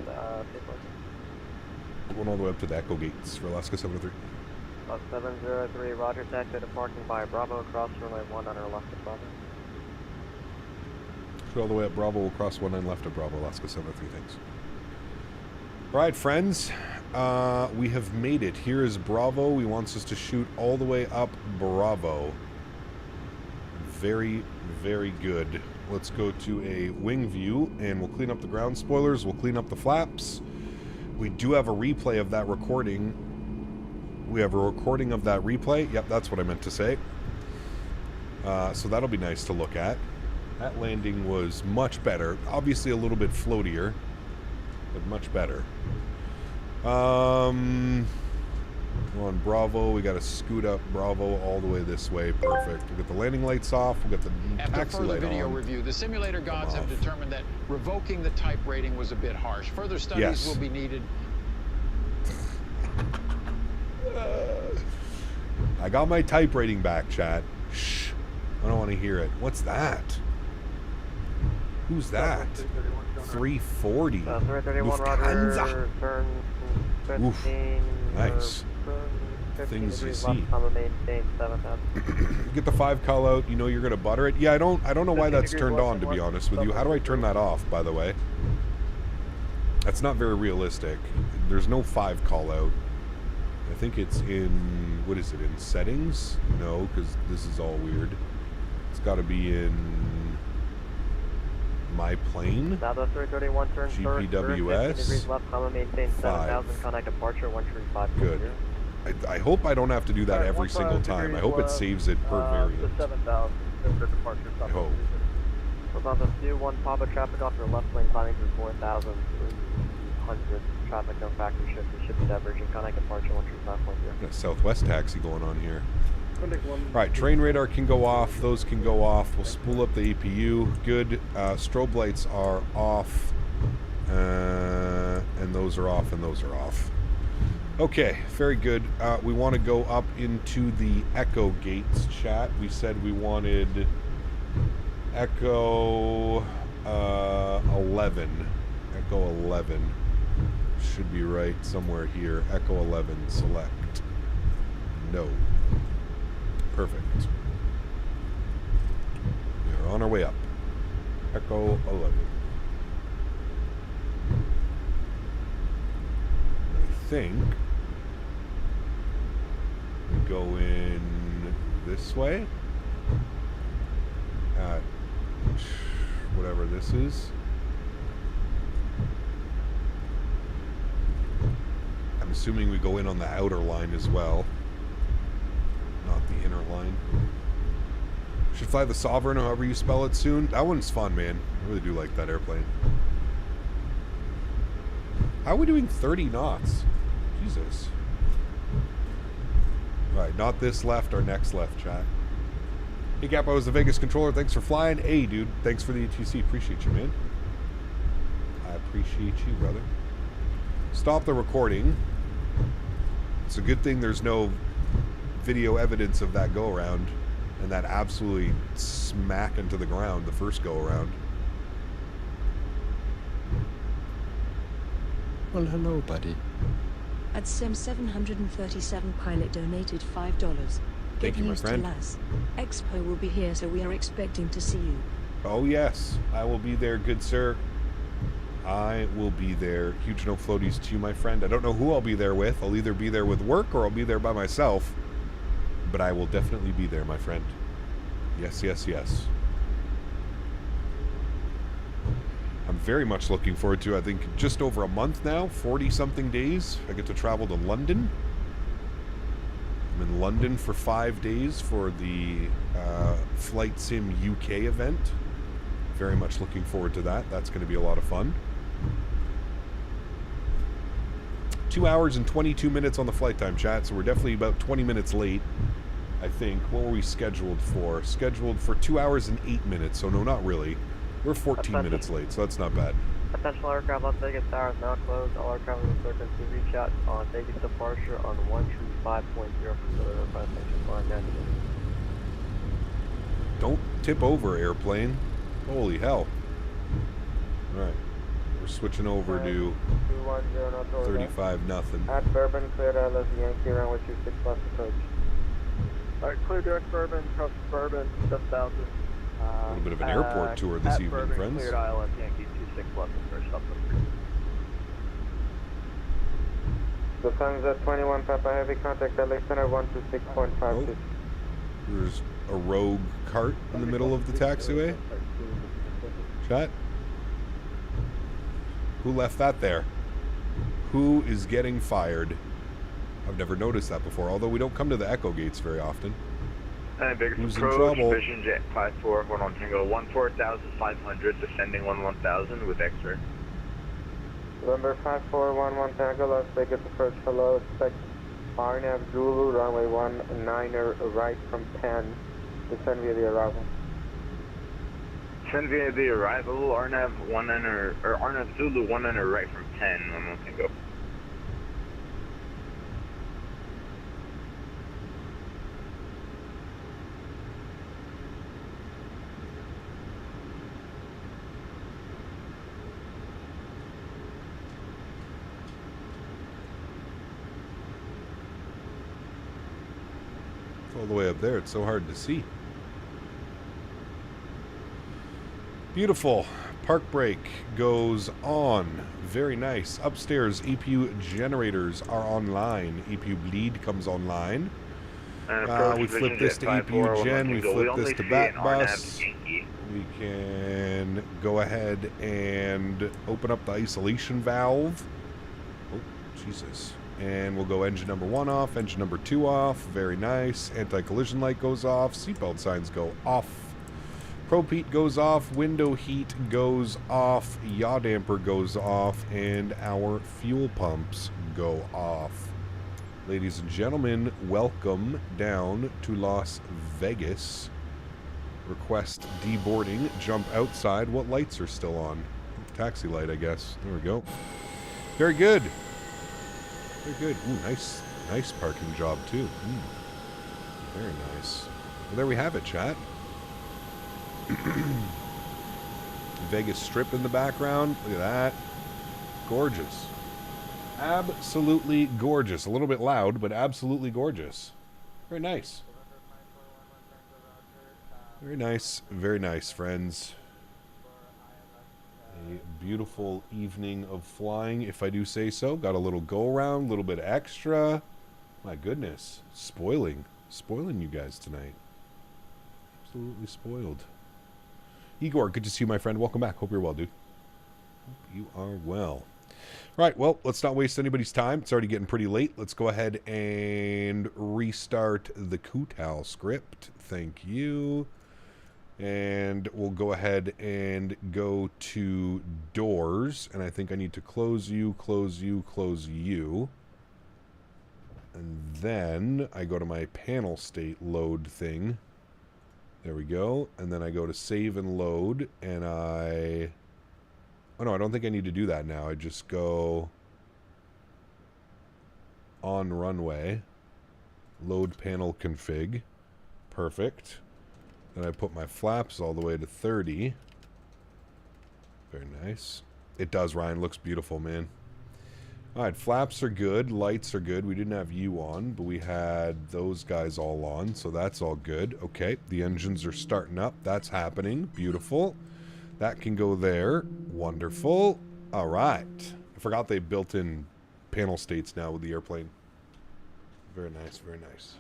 Going all the way up to the Echo Gates for Alaska 703. 703, roger, taxi to parking by Bravo, cross runway 19 left of Bravo. Shoot all the way up Bravo, we'll cross 19 left of Bravo, Alaska 703, thanks. Alright, friends, we have made it. Here is Bravo. He wants us to shoot all the way up Bravo. Very, very good. Let's go to a wing view, and we'll clean up the ground spoilers. We'll clean up the flaps. We do have a replay of that recording. We have a recording of that replay. Yep, that's what I meant to say. So that'll be nice to look at. That landing was much better. Obviously a little bit floatier, but much better. We're on Bravo. We got to scoot up Bravo all the way this way. Perfect. We'll get the landing lights off. We'll get the taxi light on. After further video review, the simulator gods have determined that revoking the type rating was a bit harsh. Further studies will be needed. I got my type rating back, chat. Shh. I don't want to hear it. What's that? Who's that? 340. 331, roger, turn 15. Oof. Nice. Things you see. Get the 5 call out. You know you're gonna butter it. Yeah, I don't know why that's turned on, to be honest with you. How do I turn that off, by the way? That's not very realistic. There's no 5 call out. I think it's in, what is it, in settings? No, because this is all weird. It's got to be in my plane. Southwest 331, turn GPWS. 15 degrees left, comma, maintain 7,000, contact departure 135. Good. I hope I don't have to do that every single time. I hope it saves it per variant. 7,000, departure. I hope. Southwest 21, Papa traffic off your left lane, climbing through 4,300. traffic, no factory shift. We should be diverging. Contact departure 135.0. Got a Southwest taxi going on here. Alright, train radar can go off. Those can go off. We'll spool up the APU. Good. Strobe lights are off. And those are off, and those are off. Okay, very good. We want to go up into the Echo gates, chat. We said we wanted Echo 11. Echo 11. Should be right somewhere here. Echo 11, select. No. Perfect. We are on our way up. Echo 11. I think we go in this way at whatever this is. I'm assuming we go in on the outer line as well, not the inner line. Should fly the Sovereign, however you spell it, soon. That one's fun, man. I really do like that airplane. How are we doing 30 knots? Jesus. Alright, not this left, our next left, chat. Hey, Gap, I was the Vegas controller. Thanks for flying. Hey, dude. Thanks for the ETC. Appreciate you, man. I appreciate you, brother. Stop the recording. It's a good thing there's no video evidence of that go-around and that absolutely smack into the ground the first go-around. Well, hello, buddy. AdSim 737 pilot donated $5. Thank you, my news to friend. Lass. Expo will be here, so we are expecting to see you. Oh, yes. I will be there, good sir. I will be there. Huge no floaties to you, my friend. I don't know who I'll be there with. I'll either be there with work or I'll be there by myself. But I will definitely be there, my friend. Yes, yes, yes. I'm very much looking forward to, I think, just over a month now, 40-something days. I get to travel to London. I'm in London for 5 days for the Flight Sim UK event. Very much looking forward to that. That's going to be a lot of fun. 2 hours and 22 minutes on the flight time, chat, so we're definitely about 20 minutes late, I think. What were we scheduled for? Scheduled for 2 hours and 8 minutes, so no, not really. We're 14 minutes late, so that's not bad. Attention all aircraft, Las Vegas Tower is now closed. All aircraft in the circuit to reach out on Vegas departure on 125.0 for the station on Nadya. Don't tip over, airplane. Holy hell. Alright. We're switching over to 35 nothing. At Bourbon, clear LS Yankee runway 26 plus approach. Alright, clear direct Bourbon, cross Bourbon, 7,000. A little bit of an airport tour this evening, Bourbon, friends. Cleared ILS Yankee 26 plus approach, subscript. The sun's at 21 Papa Heavy, contact LA Center 126.52. There's a rogue cart in the middle of the taxiway. Chat? Who left that there? Who is getting fired? I've never noticed that before, although we don't come to the Echo gates very often. Vegas Who's in approach, trouble? Vision Jet 54, going on Tango 14,500, descending 1,000 with X-ray. November 5411 Tango, Las Vegas approach, hello, expect RNAV Zulu, runway 19er right from Penn, descend via the arrival. Descend via the arrival, RNAV 19er, or RNAV Zulu 19er right from 10, on Tango. All the way up there, it's so hard to see. Beautiful. Park brake goes on. Very nice. Upstairs, EPU generators are online. EPU bleed comes online. We flip this to EPU gen. We flip this to bat bus. We can go ahead and open up the isolation valve. Oh, Jesus. And we'll go engine number 1 off, engine number 2 off. Very nice. Anti-collision light goes off. Seatbelt signs go off. Prop heat goes off, window heat goes off, yaw damper goes off, and our fuel pumps go off. Ladies and gentlemen, welcome down to Las Vegas. Request deboarding, jump outside. What lights are still on? Taxi light, I guess. There we go. Very good. Very good. Ooh, nice parking job, too. Very nice. Well, there we have it, chat. Vegas Strip in the background. Look at that. Gorgeous. Absolutely gorgeous. A little bit loud, but absolutely gorgeous. Very nice. Very nice, friends. A beautiful evening of flying, if I do say so. Got a little go-around, a little bit extra. My goodness. Spoiling you guys tonight. Absolutely spoiled. Igor, good to see you, my friend. Welcome back. Hope you're well, dude. Hope you are well. Right, well, let's not waste anybody's time. It's already getting pretty late. Let's go ahead and restart the Kutal script. Thank you. And we'll go ahead and go to doors. And I think I need to close you, close you, close you. And then I go to my panel state load thing. There we go. And then I go to save and load. And I... Oh, no, I don't think I need to do that now. I just go on runway. Load panel config. Perfect. Then I put my flaps all the way to 30. Very nice. It does, Ryan. Looks beautiful, man. Alright, flaps are good. Lights are good. We didn't have you on, but we had those guys all on, so that's all good. Okay, the engines are starting up. That's happening. Beautiful. That can go there. Wonderful. Alright. I forgot they built in panel states now with the airplane. Very nice, very nice.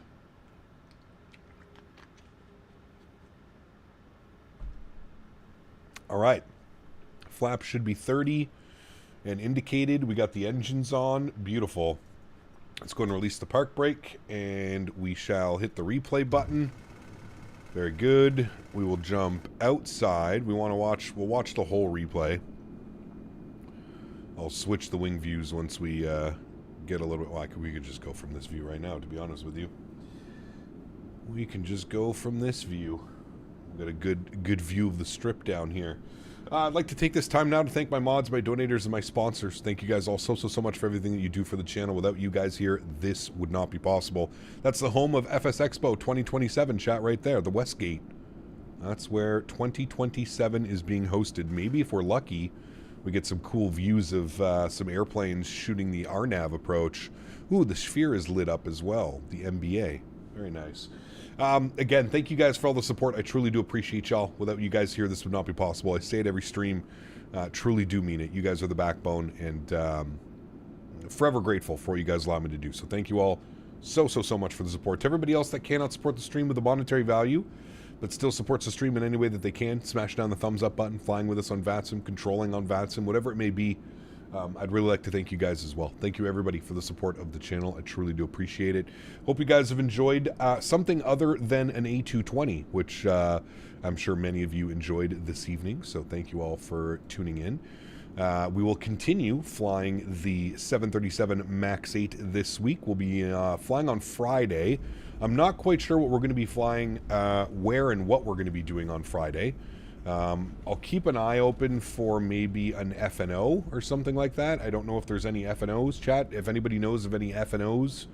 Alright. Flap should be 30 and indicated. We got the engines on. Beautiful. Let's go and release the park brake, and we shall hit the replay button. Very good. We will jump outside. We'll watch the whole replay. I'll switch the wing views once we get a little bit... Well, we could just go from this view right now, to be honest with you. We can just go from this view. We've got a good view of the strip down here. I'd like to take this time now to thank my mods, my donators, and my sponsors. Thank you guys all so much for everything that you do for the channel. Without you guys here, this would not be possible. That's the home of FS Expo 2027, chat right there, the Westgate. That's where 2027 is being hosted. Maybe if we're lucky, we get some cool views of some airplanes shooting the RNAV approach. Ooh, the sphere is lit up as well, the MBA. Very nice. Again, thank you guys for all the support. I truly do appreciate y'all. Without you guys here, this would not be possible. I say it every stream. Truly do mean it. You guys are the backbone, and forever grateful for what you guys allow me to do. So thank you all so much for the support. To everybody else that cannot support the stream with a monetary value, but still supports the stream in any way that they can, smash down the thumbs up button, flying with us on VATSIM, controlling on VATSIM, whatever it may be. I'd really like to thank you guys as well. Thank you, everybody, for the support of the channel. I truly do appreciate it. Hope you guys have enjoyed something other than an A220, which I'm sure many of you enjoyed this evening. So thank you all for tuning in. We will continue flying the 737 MAX 8 this week. We'll be flying on Friday. I'm not quite sure what we're going to be flying, where and what we're going to be doing on Friday. I'll keep an eye open for maybe an FNO or something like that. I don't know if there's any FNOs, chat. If anybody knows of any FNOs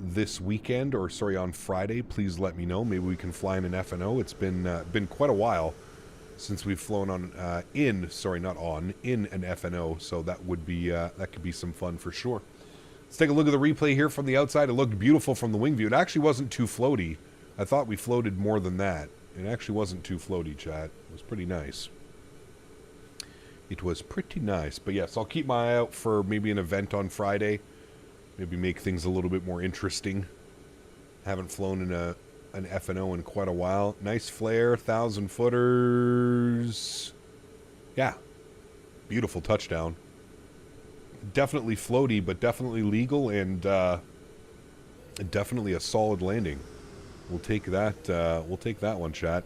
this weekend, or sorry, on Friday, please let me know. Maybe we can fly in an FNO. It's been quite a while since we've flown on in an FNO, so that would be that could be some fun for sure. Let's take a look at the replay here from the outside. It looked beautiful from the wing view. It actually wasn't too floaty. I thought we floated more than that. It actually wasn't too floaty, chat. It was pretty nice. It was pretty nice. But yes, I'll keep my eye out for maybe an event on Friday. Maybe make things a little bit more interesting. Haven't flown in an FNO in quite a while. Nice flare, 1,000 footers. Yeah. Beautiful touchdown. Definitely floaty, but definitely legal, and definitely a solid landing. We'll take that one, chat.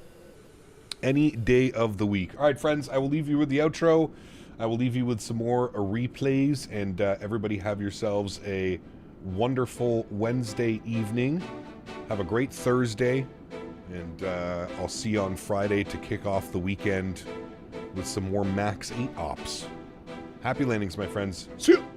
any day of the week. All right, friends, I will leave you with the outro. I will leave you with some more replays, and everybody have yourselves a wonderful Wednesday evening. Have a great Thursday, and I'll see you on Friday to kick off the weekend with some more Max 8 ops. Happy landings, my friends. See you!